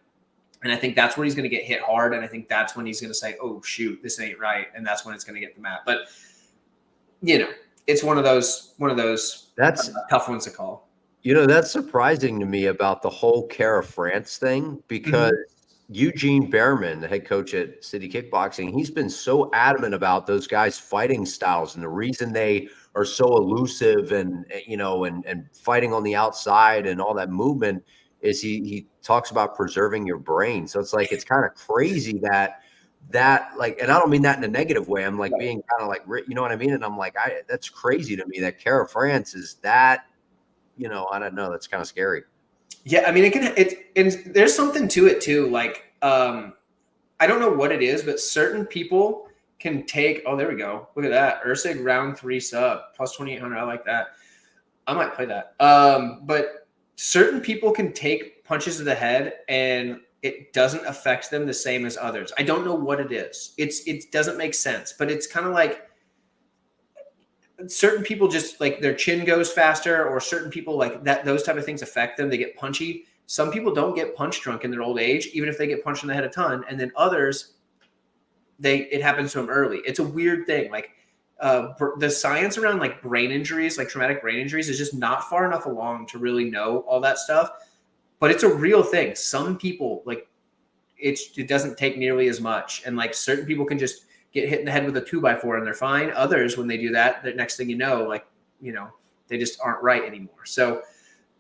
And I think that's where he's going to get hit hard. And I think that's when he's going to say, oh, shoot, this ain't right. And that's when it's going to get the mat. But, it's one of those That's tough ones to call. That's surprising to me about the whole Cara France thing, because Eugene Behrman, the head coach at City Kickboxing, he's been so adamant about those guys' fighting styles and the reason they are so elusive and fighting on the outside and all that movement is he talks about preserving your brain. So it's like, it's kind of crazy that like, and I don't mean that in a negative way. I'm like being kind of like, you know what I mean? And I'm like, that's crazy to me that Cara France is that, I don't know. That's kind of scary. Yeah. I mean, and there's something to it too. Like, I don't know what it is, but certain people can take, oh, there we go. Look at that. Erceg round 3 sub plus 2,800. I like that. I might play that. But certain people can take punches to the head and it doesn't affect them the same as others. I don't know what it is. It doesn't make sense, but it's kind of like certain people just like their chin goes faster, or certain people like that, those type of things affect them. They get punchy. Some people don't get punch drunk in their old age, even if they get punched in the head a ton. And then others, it happens to them early. It's a weird thing. Like the science around like brain injuries, like traumatic brain injuries, is just not far enough along to really know all that stuff. But it's a real thing. Some people, like, it doesn't take nearly as much. And, like, certain people can just get hit in the head with a 2x4 and they're fine. Others, when they do that, the next thing you know, like, they just aren't right anymore. So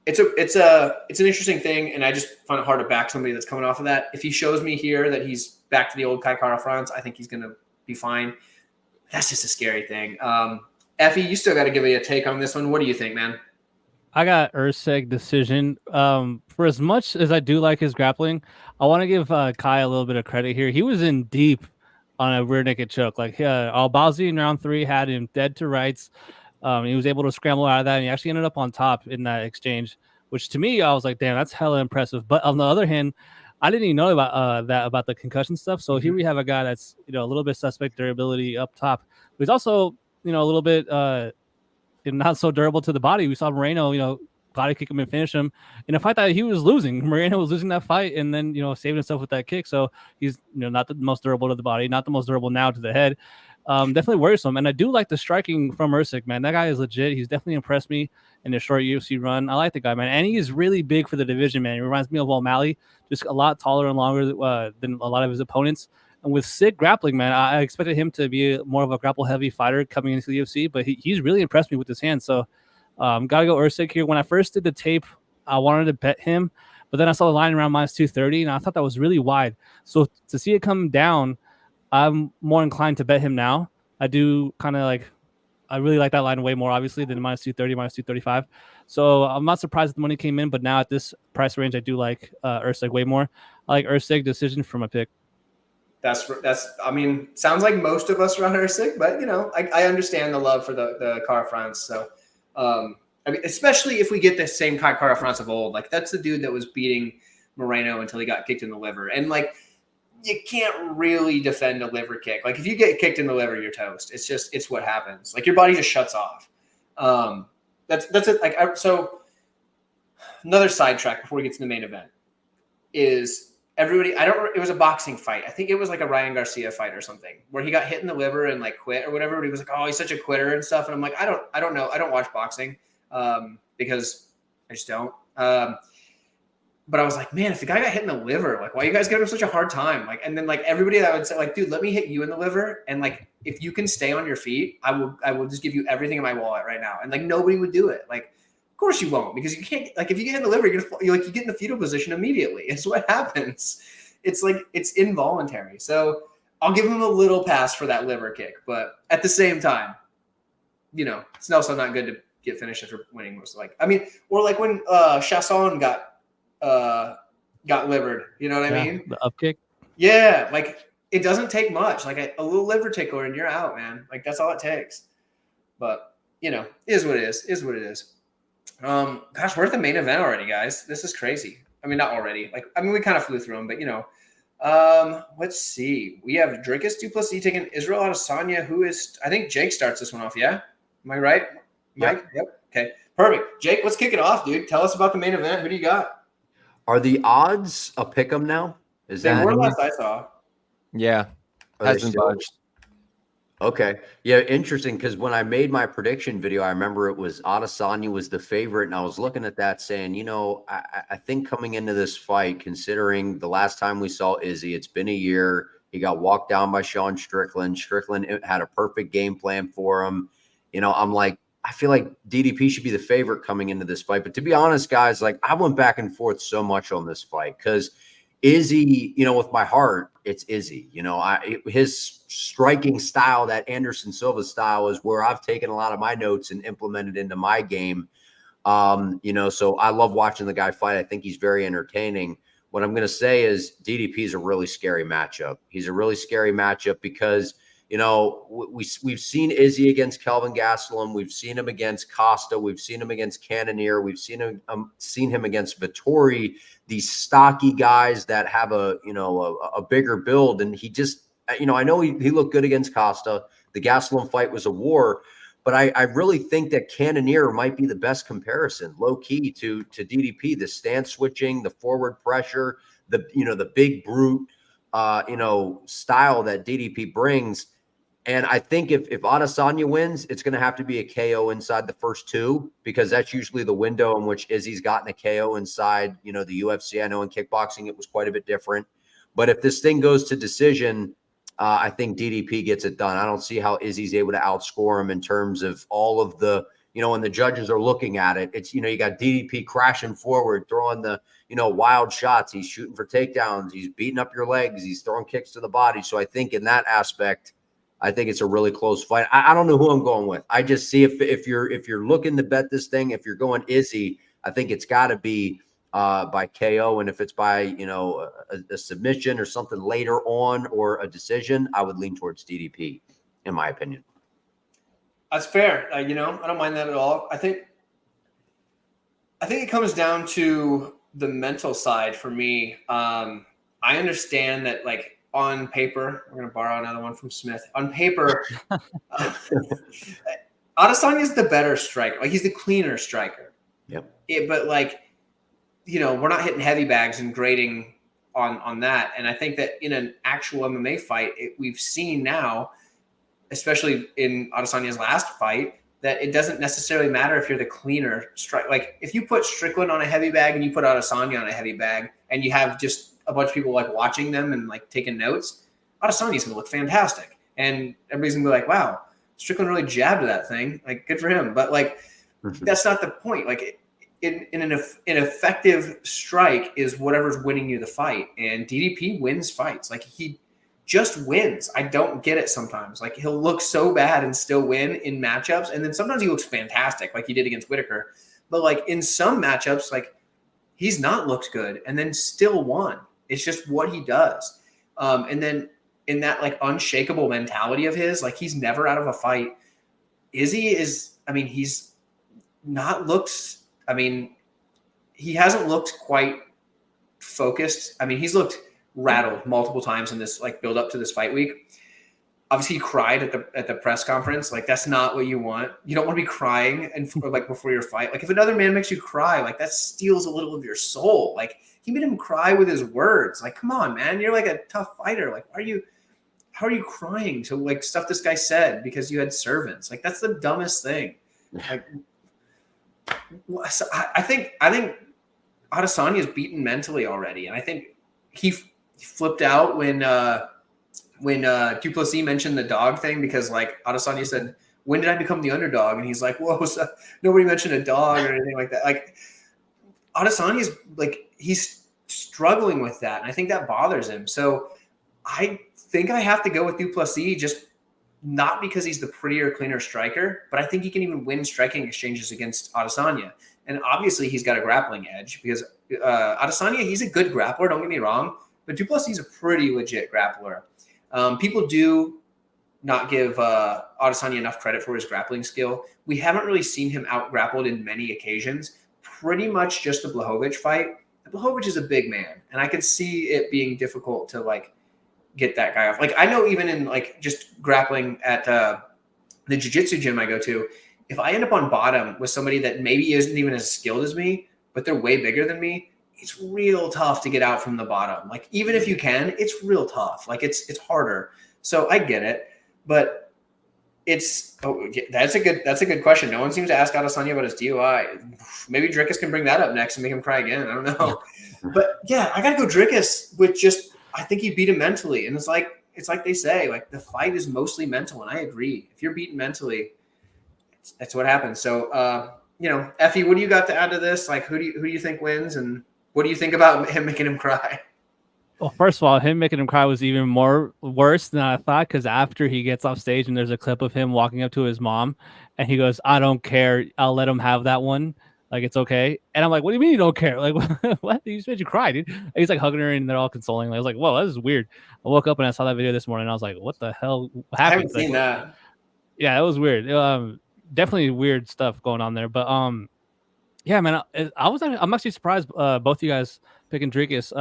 it's an interesting thing, and I just find it hard to back somebody that's coming off of that. If he shows me here that he's back to the old Kai Kara France, I think he's going to be fine. That's just a scary thing. Effie, you still got to give me a take on this one. What do you think, man? I got Erceg decision. For as much as I do like his grappling, I want to give Kai a little bit of credit here. He was in deep on a rear naked choke. Like Albazi in round 3 had him dead to rights. He was able to scramble out of that, and he actually ended up on top in that exchange, which to me, I was like, damn, that's hella impressive. But on the other hand, I didn't even know about the concussion stuff. So here we have a guy that's a little bit suspect durability up top. But he's also a little bit not so durable to the body. We saw Moreno, body kick him and finish him in a fight that he was losing. Moreno was losing that fight and then, saving himself with that kick. So he's, not the most durable to the body, not the most durable now to the head. Definitely worrisome. And I do like the striking from Erceg, man. That guy is legit. He's definitely impressed me in the short UFC run. I like the guy, man. And he is really big for the division, man. He reminds me of O'Malley, just a lot taller and longer than a lot of his opponents. And with sick grappling, man, I expected him to be more of a grapple-heavy fighter coming into the UFC, but he's really impressed me with his hands. So got to go Erceg here. When I first did the tape, I wanted to bet him, but then I saw the line around minus 230, and I thought that was really wide. So to see it come down, I'm more inclined to bet him now. I do kind of like – I really like that line way more, obviously, than minus 230, minus 235. So I'm not surprised that the money came in, but now at this price range, I do like Erceg way more. I like Erceg decision for my pick. That's I mean, sounds like most of us are on Erceg, but I understand the love for the Kara France. So I mean, especially if we get the same Kara France of old, like that's the dude that was beating Moreno until he got kicked in the liver. And like you can't really defend a liver kick. Like if you get kicked in the liver, you're toast. It's what happens. Like your body just shuts off. That's it. Like so another sidetrack before we get to the main event is everybody, it was a boxing fight. I think it was like a Ryan Garcia fight or something where he got hit in the liver and like quit or whatever. But he was like, oh, he's such a quitter and stuff. And I'm like, I don't know. I don't watch boxing because I just don't. But I was like, man, if the guy got hit in the liver, like, why you guys giving him such a hard time? Like, and then like everybody that would say like, dude, let me hit you in the liver. And like, if you can stay on your feet, I will just give you everything in my wallet right now. And like, nobody would do it. Like, of course you won't, because you can't, like if you get in the liver, you get in the fetal position immediately. It's what happens. It's like, it's involuntary. So I'll give him a little pass for that liver kick, but at the same time, it's also not good to get finished after winning most. Like, I mean, or like when Chasson got livered, you know what I mean? The up kick. Yeah. Like it doesn't take much, like a little liver tickler and you're out, man. Like that's all it takes, but is what it is. Gosh, we're at the main event already, guys. This is crazy. I mean, not already. Like, I mean, we kind of flew through them, but let's see. We have Dricus du Plessis taking Israel Adesanya, who is, I think Jake starts this one off. Yeah, am I right, Mike? Yep. Okay, perfect. Jake, let's kick it off, dude. Tell us about the main event. Who do you got? Are the odds a pick 'em now? Is They that were last I saw. Yeah, are they hasn't still- budged. Okay. Yeah, interesting, because when I made my prediction video, I remember it was Adesanya was the favorite, and I was looking at that saying, I think coming into this fight, considering the last time we saw Izzy, it's been a year. He got walked down by Sean Strickland. Strickland had a perfect game plan for him. I'm like, I feel like DDP should be the favorite coming into this fight. But to be honest, guys, like I went back and forth so much on this fight because Izzy, with my heart, it's Izzy. His striking style, that Anderson Silva style, is where I've taken a lot of my notes and implemented into my game. So I love watching the guy fight. I think he's very entertaining. What I'm going to say is DDP is a really scary matchup. He's a really scary matchup because, we've seen Izzy against Kelvin Gastelum. We've seen him against Costa. We've seen him against Cannonier. We've seen him against Vettori, these stocky guys that have a bigger build. And he just, I know he looked good against Costa. The Gastelum fight was a war. But I really think that Cannonier might be the best comparison, low key, to DDP. The stance switching, the forward pressure, the big brute, style that DDP brings. And I think if Adesanya wins, it's going to have to be a KO inside the first two, because that's usually the window in which Izzy's gotten a KO inside, the UFC. I know in kickboxing it was quite a bit different. But if this thing goes to decision, I think DDP gets it done. I don't see how Izzy's able to outscore him in terms of all of the, when the judges are looking at it. It's, you got DDP crashing forward, throwing the, wild shots. He's shooting for takedowns. He's beating up your legs. He's throwing kicks to the body. So I think in that aspect, I think it's a really close fight. I don't know who I'm going with. I just see if you're looking to bet this thing, if you're going Izzy, I think it's got to be by KO. And if it's by, a submission or something later on or a decision, I would lean towards DDP, in my opinion. That's fair. I don't mind that at all. I think it comes down to the mental side for me. I understand that, like, on paper, we're going to borrow another one from Smith. On paper, Adesanya is the better striker. Like, he's the cleaner striker. Yep. But like, we're not hitting heavy bags and grading on that. And I think that in an actual MMA fight, we've seen now, especially in Adesanya's last fight, that it doesn't necessarily matter if you're the cleaner strike. Like, if you put Strickland on a heavy bag and you put Adesanya on a heavy bag, and you have just a bunch of people like watching them and like taking notes, Adesanya's gonna look fantastic, and everybody's gonna be like, "Wow, Strickland really jabbed that thing. Like, good for him." But like, that's not the point. Like, in an effective strike is whatever's winning you the fight, and DDP wins fights. Like, he just wins. I don't get it sometimes. Like, he'll look so bad and still win in matchups, and then sometimes he looks fantastic, like he did against Whitaker. But like, in some matchups, like, he's not looked good and then still won. It's just what he does. And then in that like unshakable mentality of his, like, he's never out of a fight. Izzy is, he's not looked, he hasn't looked quite focused. He's looked rattled multiple times in this like build up to this fight week. Obviously, he cried at the press conference. Like, that's not what you want. You don't want to be crying like before your fight. Like, if another man makes you cry, like, that steals a little of your soul. Like, he made him cry with his words. Like, come on, man, you're like a tough fighter. Like, how are you crying to like stuff this guy said because you had servants? Like, that's the dumbest thing. Like, so I think Adesanya is beaten mentally already, and I think he flipped out when Du Plessis mentioned the dog thing, because like Adesanya said, "When did I become the underdog?" And he's like, "Whoa, so nobody mentioned a dog or anything like that." Like, Adesanya's like, he's struggling with that, and I think that bothers him. So I think I have to go with Du Plessis, just not because he's the prettier, cleaner striker, but I think he can even win striking exchanges against Adesanya. And obviously he's got a grappling edge, because Adesanya, he's a good grappler, don't get me wrong, but Du Plessis is a pretty legit grappler. People do not give Adesanya enough credit for his grappling skill. We haven't really seen him out-grappled in many occasions, pretty much just the Blachowicz fight. Blachowicz is a big man, and I could see it being difficult to like get that guy off. Like, I know even in like just grappling at the jiu-jitsu gym I go to, if I end up on bottom with somebody that maybe isn't even as skilled as me, but they're way bigger than me, it's real tough to get out from the bottom. Like, even if you can, it's real tough. Like, it's harder. So I get it, but that's a good question. No one seems to ask Adesanya about his DUI. Maybe Dricus can bring that up next and make him cry again. I don't know. But yeah, I gotta go Dricus with just, I think he beat him mentally. And it's like they say, like, the fight is mostly mental. And I agree. If you're beaten mentally, that's what happens. So, Effie, what do you got to add to this? Like, who do you think wins, and what do you think about him making him cry? Well, first of all, him making him cry was even worse than I thought, because after he gets off stage and there's a clip of him walking up to his mom and he goes, "I don't care. I'll let him have that one. Like, it's okay." And I'm like, "What do you mean you don't care? Like, what? You just made you cry, dude." And he's like hugging her and they're all consoling. I was like, "Whoa, this is weird." I woke up and I saw that video this morning and I was like, "What the hell happened?" I haven't seen that. Yeah, it was weird. Definitely weird stuff going on there. But yeah, man, I'm actually surprised both you guys picking Dricus.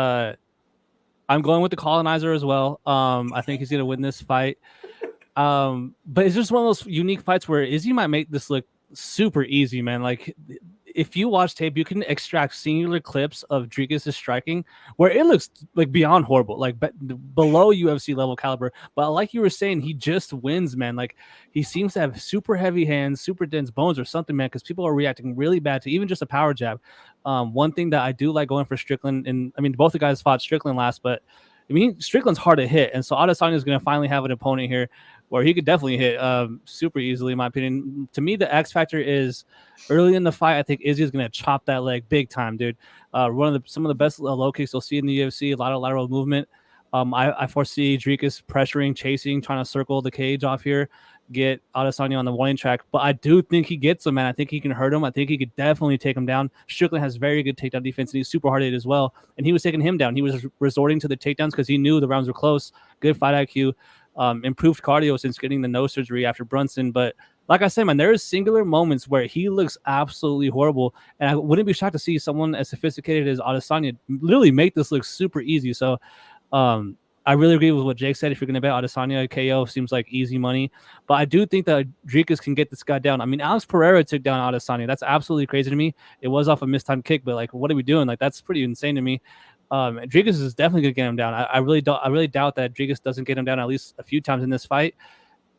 I'm going with the colonizer as well. I think he's gonna win this fight. But it's just one of those unique fights where Izzy might make this look super easy, man. Like, if you watch tape, you can extract singular clips of Dricus' striking where it looks like beyond horrible, like below UFC level caliber. But like you were saying, he just wins, man. Like, he seems to have super heavy hands, super dense bones or something, man, because people are reacting really bad to even just a power jab. One thing that I do like going for Strickland, and I mean, both the guys fought Strickland last, but I mean, Strickland's hard to hit. And so Adesanya is going to finally have an opponent here where he could definitely hit super easily, in my opinion. To me, the X factor is early in the fight. I think Izzy is going to chop that leg big time, dude. Some of the best low kicks you'll see in the UFC, a lot of lateral movement. I foresee Dricus pressuring, chasing, trying to circle the cage off here, get Adesanya on the warning track. But I do think he gets him, man. I think he can hurt him. I think he could definitely take him down. Strickland has very good takedown defense, and he's super hard to hit as well. And he was taking him down. He was resorting to the takedowns because he knew the rounds were close. Good fight IQ. Improved cardio since getting the nose surgery after Brunson. But like I said, man, there is singular moments where he looks absolutely horrible. And I wouldn't be shocked to see someone as sophisticated as Adesanya literally make this look super easy. So I really agree with what Jake said. If you're going to bet Adesanya, KO seems like easy money. But I do think that Dricus can get this guy down. I mean, Alex Pereira took down Adesanya. That's absolutely crazy to me. It was off a mistimed kick, but like, what are we doing? Like, that's pretty insane to me. Dricus is definitely going to get him down. I really doubt that Dricus doesn't get him down at least a few times in this fight.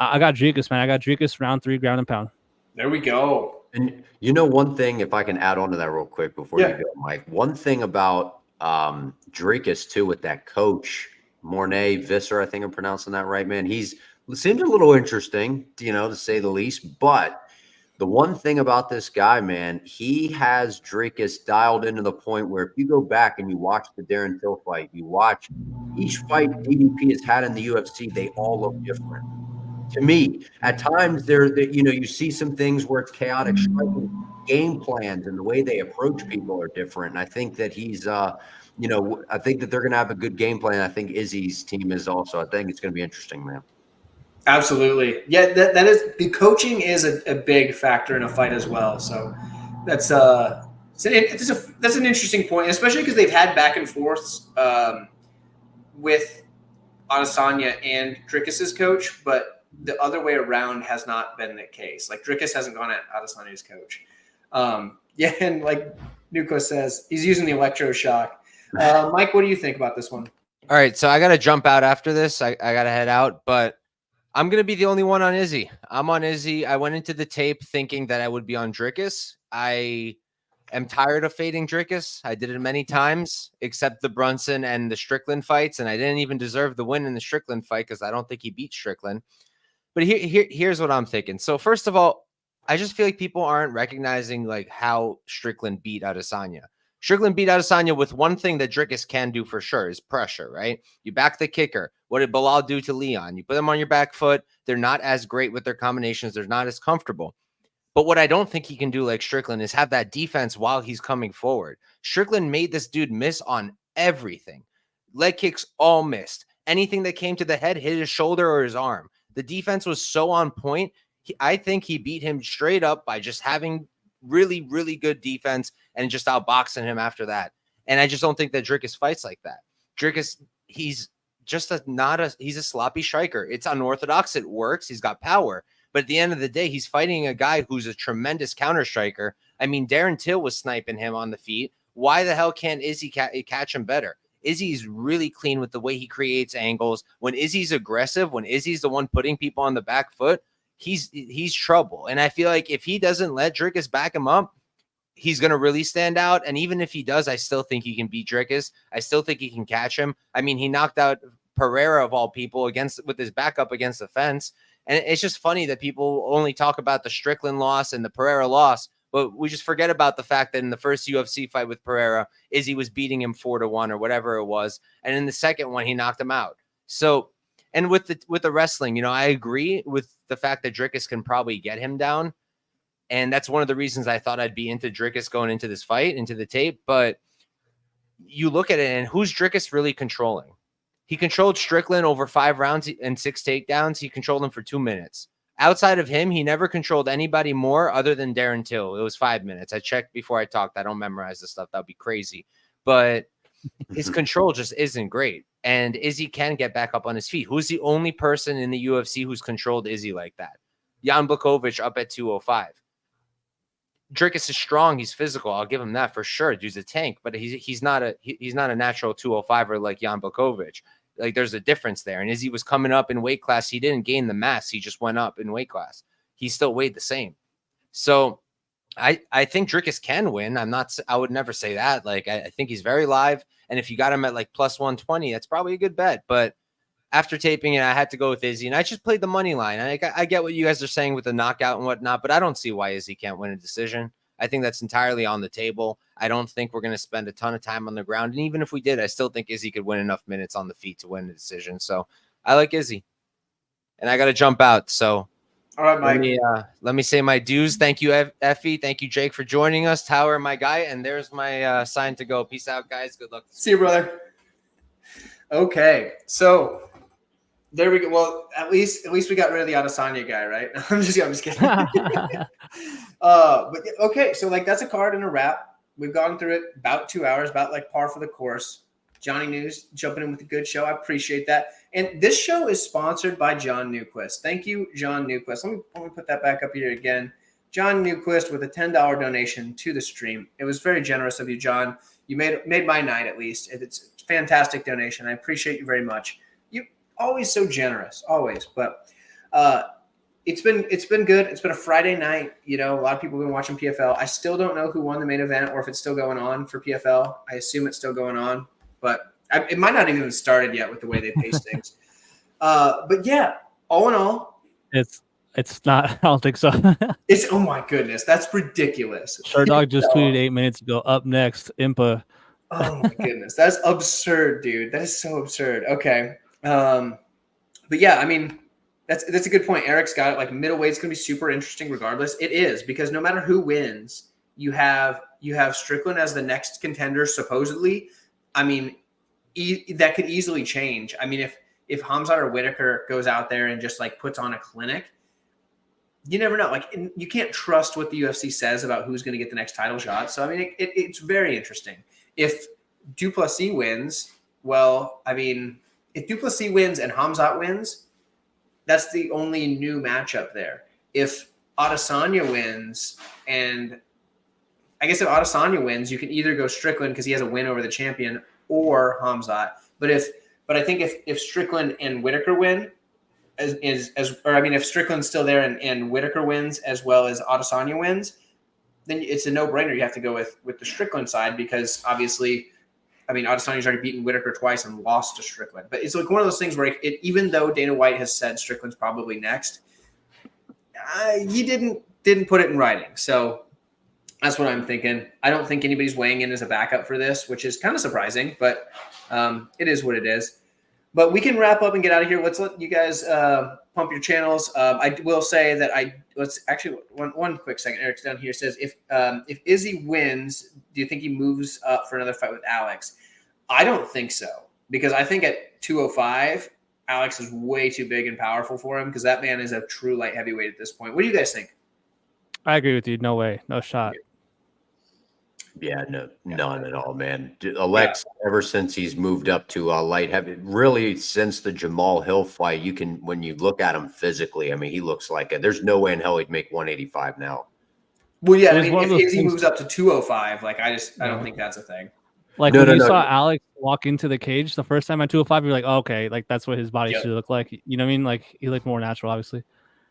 I got Dricus, man. I got Dricus round 3, ground and pound. There we go. And one thing, if I can add on to that real quick before you go, Mike, one thing about Dricus too, with that coach, Mornay Visser, I think I'm pronouncing that right, man. Seems a little interesting, to say the least. But the one thing about this guy, man, he has Dricus dialed into the point where if you go back and you watch the Darren Till fight, you watch each fight DDP has had in the UFC, they all look different. To me, at times you see some things where it's chaotic striking, game plans and the way they approach people are different. And I think that he's, I think that they're going to have a good game plan. I think Izzy's team is also. I think it's going to be interesting, man. Absolutely. Yeah, that is, the coaching is a big factor in a fight as well. So that's an interesting point, especially because they've had back and forths with Adesanya and Dricus' coach, but the other way around has not been the case. Like, Dricus hasn't gone at Adesanya's coach. And like Nuko says, he's using the electroshock. Mike, what do you think about this one? All right, so I got to jump out after this. I got to head out, but I'm going to be the only one on Izzy. I'm on Izzy. I went into the tape thinking that I would be on Dricus. I am tired of fading Dricus. I did it many times, except the Brunson and the Strickland fights, and I didn't even deserve the win in the Strickland fight because I don't think he beat Strickland. But here's what I'm thinking. So first of all, I just feel like people aren't recognizing like how Strickland beat Adesanya. Strickland beat Adesanya with one thing that Dricus can do for sure is pressure, right? You back the kicker. What did Bilal do to Leon? You put them on your back foot. They're not as great with their combinations. They're not as comfortable. But what I don't think he can do like Strickland is have that defense while he's coming forward. Strickland made this dude miss on everything. Leg kicks all missed. Anything that came to the head hit his shoulder or his arm. The defense was so on point. I think he beat him straight up by just having really, really good defense and just outboxing him after that. And I just don't think that Dricus fights like that. Dricus, he's just he's a sloppy striker. It's unorthodox. It works. He's got power. But at the end of the day, he's fighting a guy who's a tremendous counter striker. I mean, Darren Till was sniping him on the feet Why the hell can't Izzy catch him better? Izzy's really clean with the way he creates angles. When Izzy's aggressive, when Izzy's the one putting people on the back foot, he's trouble. And I feel like if he doesn't let Dricus back him up, he's going to really stand out. And even if he does, I still think he can beat Dricus. I still think he can catch him. I mean, he knocked out Pereira of all people with his back up against the fence. And it's just funny that people only talk about the Strickland loss and the Pereira loss, but we just forget about the fact that in the first UFC fight with Pereira, Izzy was beating him 4-1 or whatever it was. And in the second one, he knocked him out. So, and with the wrestling, I agree with the fact that Dricus can probably get him down. And that's one of the reasons I thought I'd be into Dricus going into this fight, into the tape. But you look at it, and who's Dricus really controlling? He controlled Strickland over 5 rounds and 6 takedowns. He controlled him for 2 minutes. Outside of him, he never controlled anybody more other than Darren Till. It was 5 minutes. I checked before I talked. I don't memorize this stuff. That'd be crazy. But his control just isn't great. And Izzy can get back up on his feet. Who's the only person in the UFC who's controlled Izzy like that? Jan Blachowicz up at 205. Dricus is strong. He's physical. I'll give him that for sure. Dude's a tank, but he's not a natural 205er like Jan Blachowicz. Like, there's a difference there. And as he was coming up in weight class, he didn't gain the mass. He just went up in weight class. He still weighed the same. So I think Dricus can win. I would never say that. Like, I think he's very live. And if you got him at like plus 120, that's probably a good bet. But after taping it, I had to go with Izzy, and I just played the money line. I get what you guys are saying with the knockout and whatnot, but I don't see why Izzy can't win a decision. I think that's entirely on the table. I don't think we're going to spend a ton of time on the ground. And even if we did, I still think Izzy could win enough minutes on the feet to win the decision. So I like Izzy. And I got to jump out. So all right, Mike. Let me say my dues. Thank you, Effie. Thank you, Jake, for joining us. Tower, my guy. And there's my sign to go. Peace out, guys. Good luck. See you, brother. Okay. So there we go. Well, at least we got rid of the Adesanya guy, right? I'm just kidding. But okay, so like that's a card and a wrap. We've gone through it about 2 hours, about like par for the course. Johnny News jumping in with a good show. I appreciate that. And this show is sponsored by John Newquist. Thank you, John Newquist. Let me put that back up here again. John Newquist with a $10 donation to the stream. It was very generous of you, John. You made my night at least. It's a fantastic donation. I appreciate you very much. Always so generous, always. But it's been good. It's been a Friday night. A lot of people have been watching PFL. I still don't know who won the main event or if it's still going on for PFL. I assume it's still going on, but it might not even have started yet with the way they pace things. But yeah, all in all, it's not. I don't think so. Oh my goodness, that's ridiculous. Sherdog just tweeted 8 minutes ago. Up next, Impa. Oh my goodness, that's absurd, dude. That is so absurd. Okay. But yeah, I mean, that's a good point. Eric's got it. Like, middleweight's going to be super interesting regardless. It is, because no matter who wins, you have Strickland as the next contender, supposedly. I mean, that could easily change. I mean, if Hamzat or Whitaker goes out there and just like puts on a clinic, you never know. Like, you can't trust what the UFC says about who's going to get the next title shot. So, I mean, it's very interesting. If Duplessis wins, well, I mean, if Duplessis wins and Hamzat wins, that's the only new matchup there. If Adesanya wins, and I guess if Adesanya wins, you can either go Strickland because he has a win over the champion, or Hamzat. But I think if Strickland and Whitaker win, if Strickland's still there and Whitaker wins as well as Adesanya wins, then it's a no-brainer. You have to go with the Strickland side because obviously, I mean, Adesanya's already beaten Whitaker twice and lost to Strickland. But it's like one of those things where even though Dana White has said Strickland's probably next, he didn't put it in writing. So that's what I'm thinking. I don't think anybody's weighing in as a backup for this, which is kind of surprising, but it is what it is. But we can wrap up and get out of here. Let's let you guys pump your channels. I will say that let's actually one quick second. Eric's down here says if Izzy wins, do you think he moves up for another fight with Alex? I don't think so, because I think at 205, Alex is way too big and powerful for him, because that man is a true light heavyweight at this point. What do you guys think? I agree with you. No way. No shot. Yeah, no, none at all, man. Alex, ever since he's moved up to light heavy, really since the Jamal Hill fight, when you look at him physically, I mean, he looks like there's no way in hell he'd make 185 now. Well, yeah, It I was mean, one of if those Izzy things. moves up to 205, like I don't think that's a thing. Like No, when no, you no. saw Alex walk into the cage the first time at 205, you're like, oh, okay, like that's what his body Yep. should look like. You know what I mean? Like he looked more natural, obviously.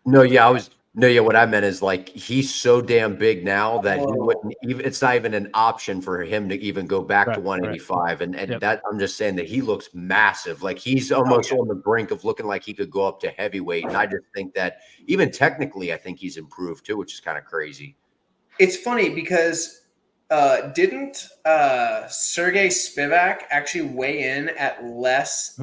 No, yeah, what I meant is like he's so damn big now that he wouldn't even, it's not even an option for him to even go back to 185. And Yep. that I'm just saying that he looks massive. Like he's almost on the brink of looking like he could go up to heavyweight. And I just think that even technically, I think he's improved too, which is kind of crazy. It's funny because didn't Sergey Spivak actually weigh in at less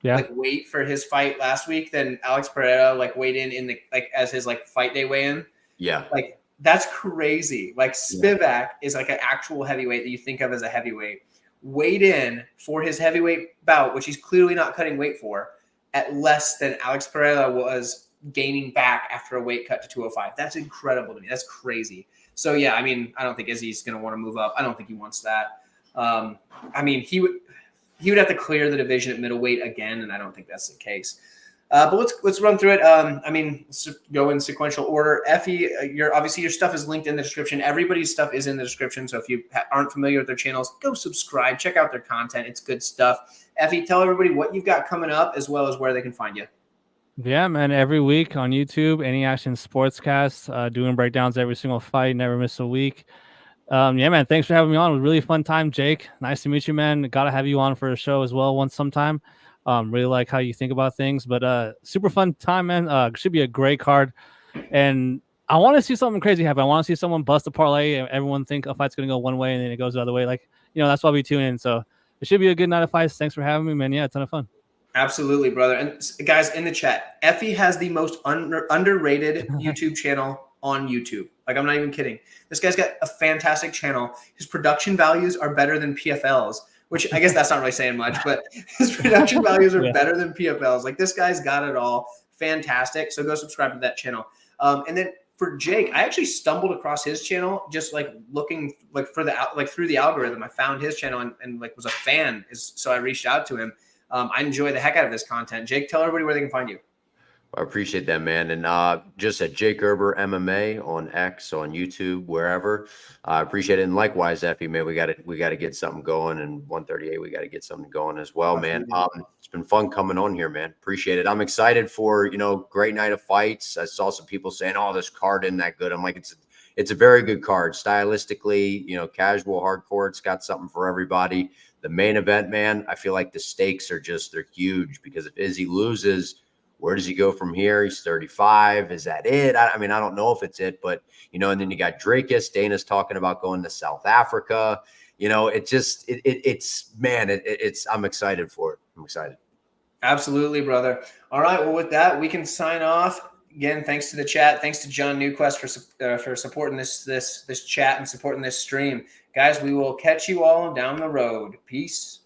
like weight for his fight last week than Alex Pereira like weighed in the like as his like fight day weigh in? Yeah. Like that's crazy. Like Spivak is like an actual heavyweight that you think of as a heavyweight, weighed in for his heavyweight bout, which he's clearly not cutting weight for, at less than Alex Pereira was gaining back after a weight cut to 205. That's incredible to me. That's crazy. So yeah, I mean, I don't think Izzy's going to want to move up. I don't think he wants that. I mean, he would have to clear the division at middleweight again, and I don't think that's the case. But let's run through it. I mean, go in sequential order. Effie, your stuff is linked in the description. Everybody's stuff is in the description. So if you aren't familiar with their channels, go subscribe. Check out their content. It's good stuff. Effie, tell everybody what you've got coming up as well as where they can find you. Yeah, man. Every week on YouTube, Any Action Sportscast, doing breakdowns every single fight. Never miss a week. Yeah, man. Thanks for having me on. It was a really fun time, Jake. Nice to meet you, man. Got to have you on for a show as well sometime. Really like how you think about things, but super fun time, man. Should be a great card. And I want to see something crazy happen. I want to see someone bust a parlay and everyone think a fight's going to go one way and then it goes the other way. Like, that's why we tune in. So it should be a good night of fights. Thanks for having me, man. Yeah, a ton of fun. Absolutely, brother. And guys in the chat, Effie has the most underrated YouTube channel on YouTube. Like, I'm not even kidding. This guy's got a fantastic channel. His production values are better than PFL's, which I guess that's not really saying much, but his production values are better than PFL's. Like, this guy's got it all. Fantastic. So go subscribe to that channel. And then for Jake, I actually stumbled across his channel just like looking like for the through the algorithm. I found his channel and like was a fan. So I reached out to him. I enjoy the heck out of this content. Jake, tell everybody where they can find you. I appreciate that, man. And just at Jake Gerber MMA on X, on YouTube, wherever. I appreciate it. And likewise, Effie, man, we got to get something going. And 138, we got to get something going as well, man. It's been fun coming on here, man. Appreciate it. I'm excited for, great night of fights. I saw some people saying, oh, this card isn't that good. I'm like, it's a very good card. Stylistically, casual, hardcore. It's got something for everybody. The main event, man, I feel like the stakes are they're huge because if Izzy loses, where does he go from here? He's 35. Is that it? I mean, I don't know if it's it, but, and then you got Drakus. Dana's talking about going to South Africa. I'm excited for it. I'm excited. Absolutely, brother. All right. Well, with that, we can sign off. Again, thanks to the chat. Thanks to John Newquest for supporting this chat and supporting this stream. Guys, we will catch you all down the road. Peace.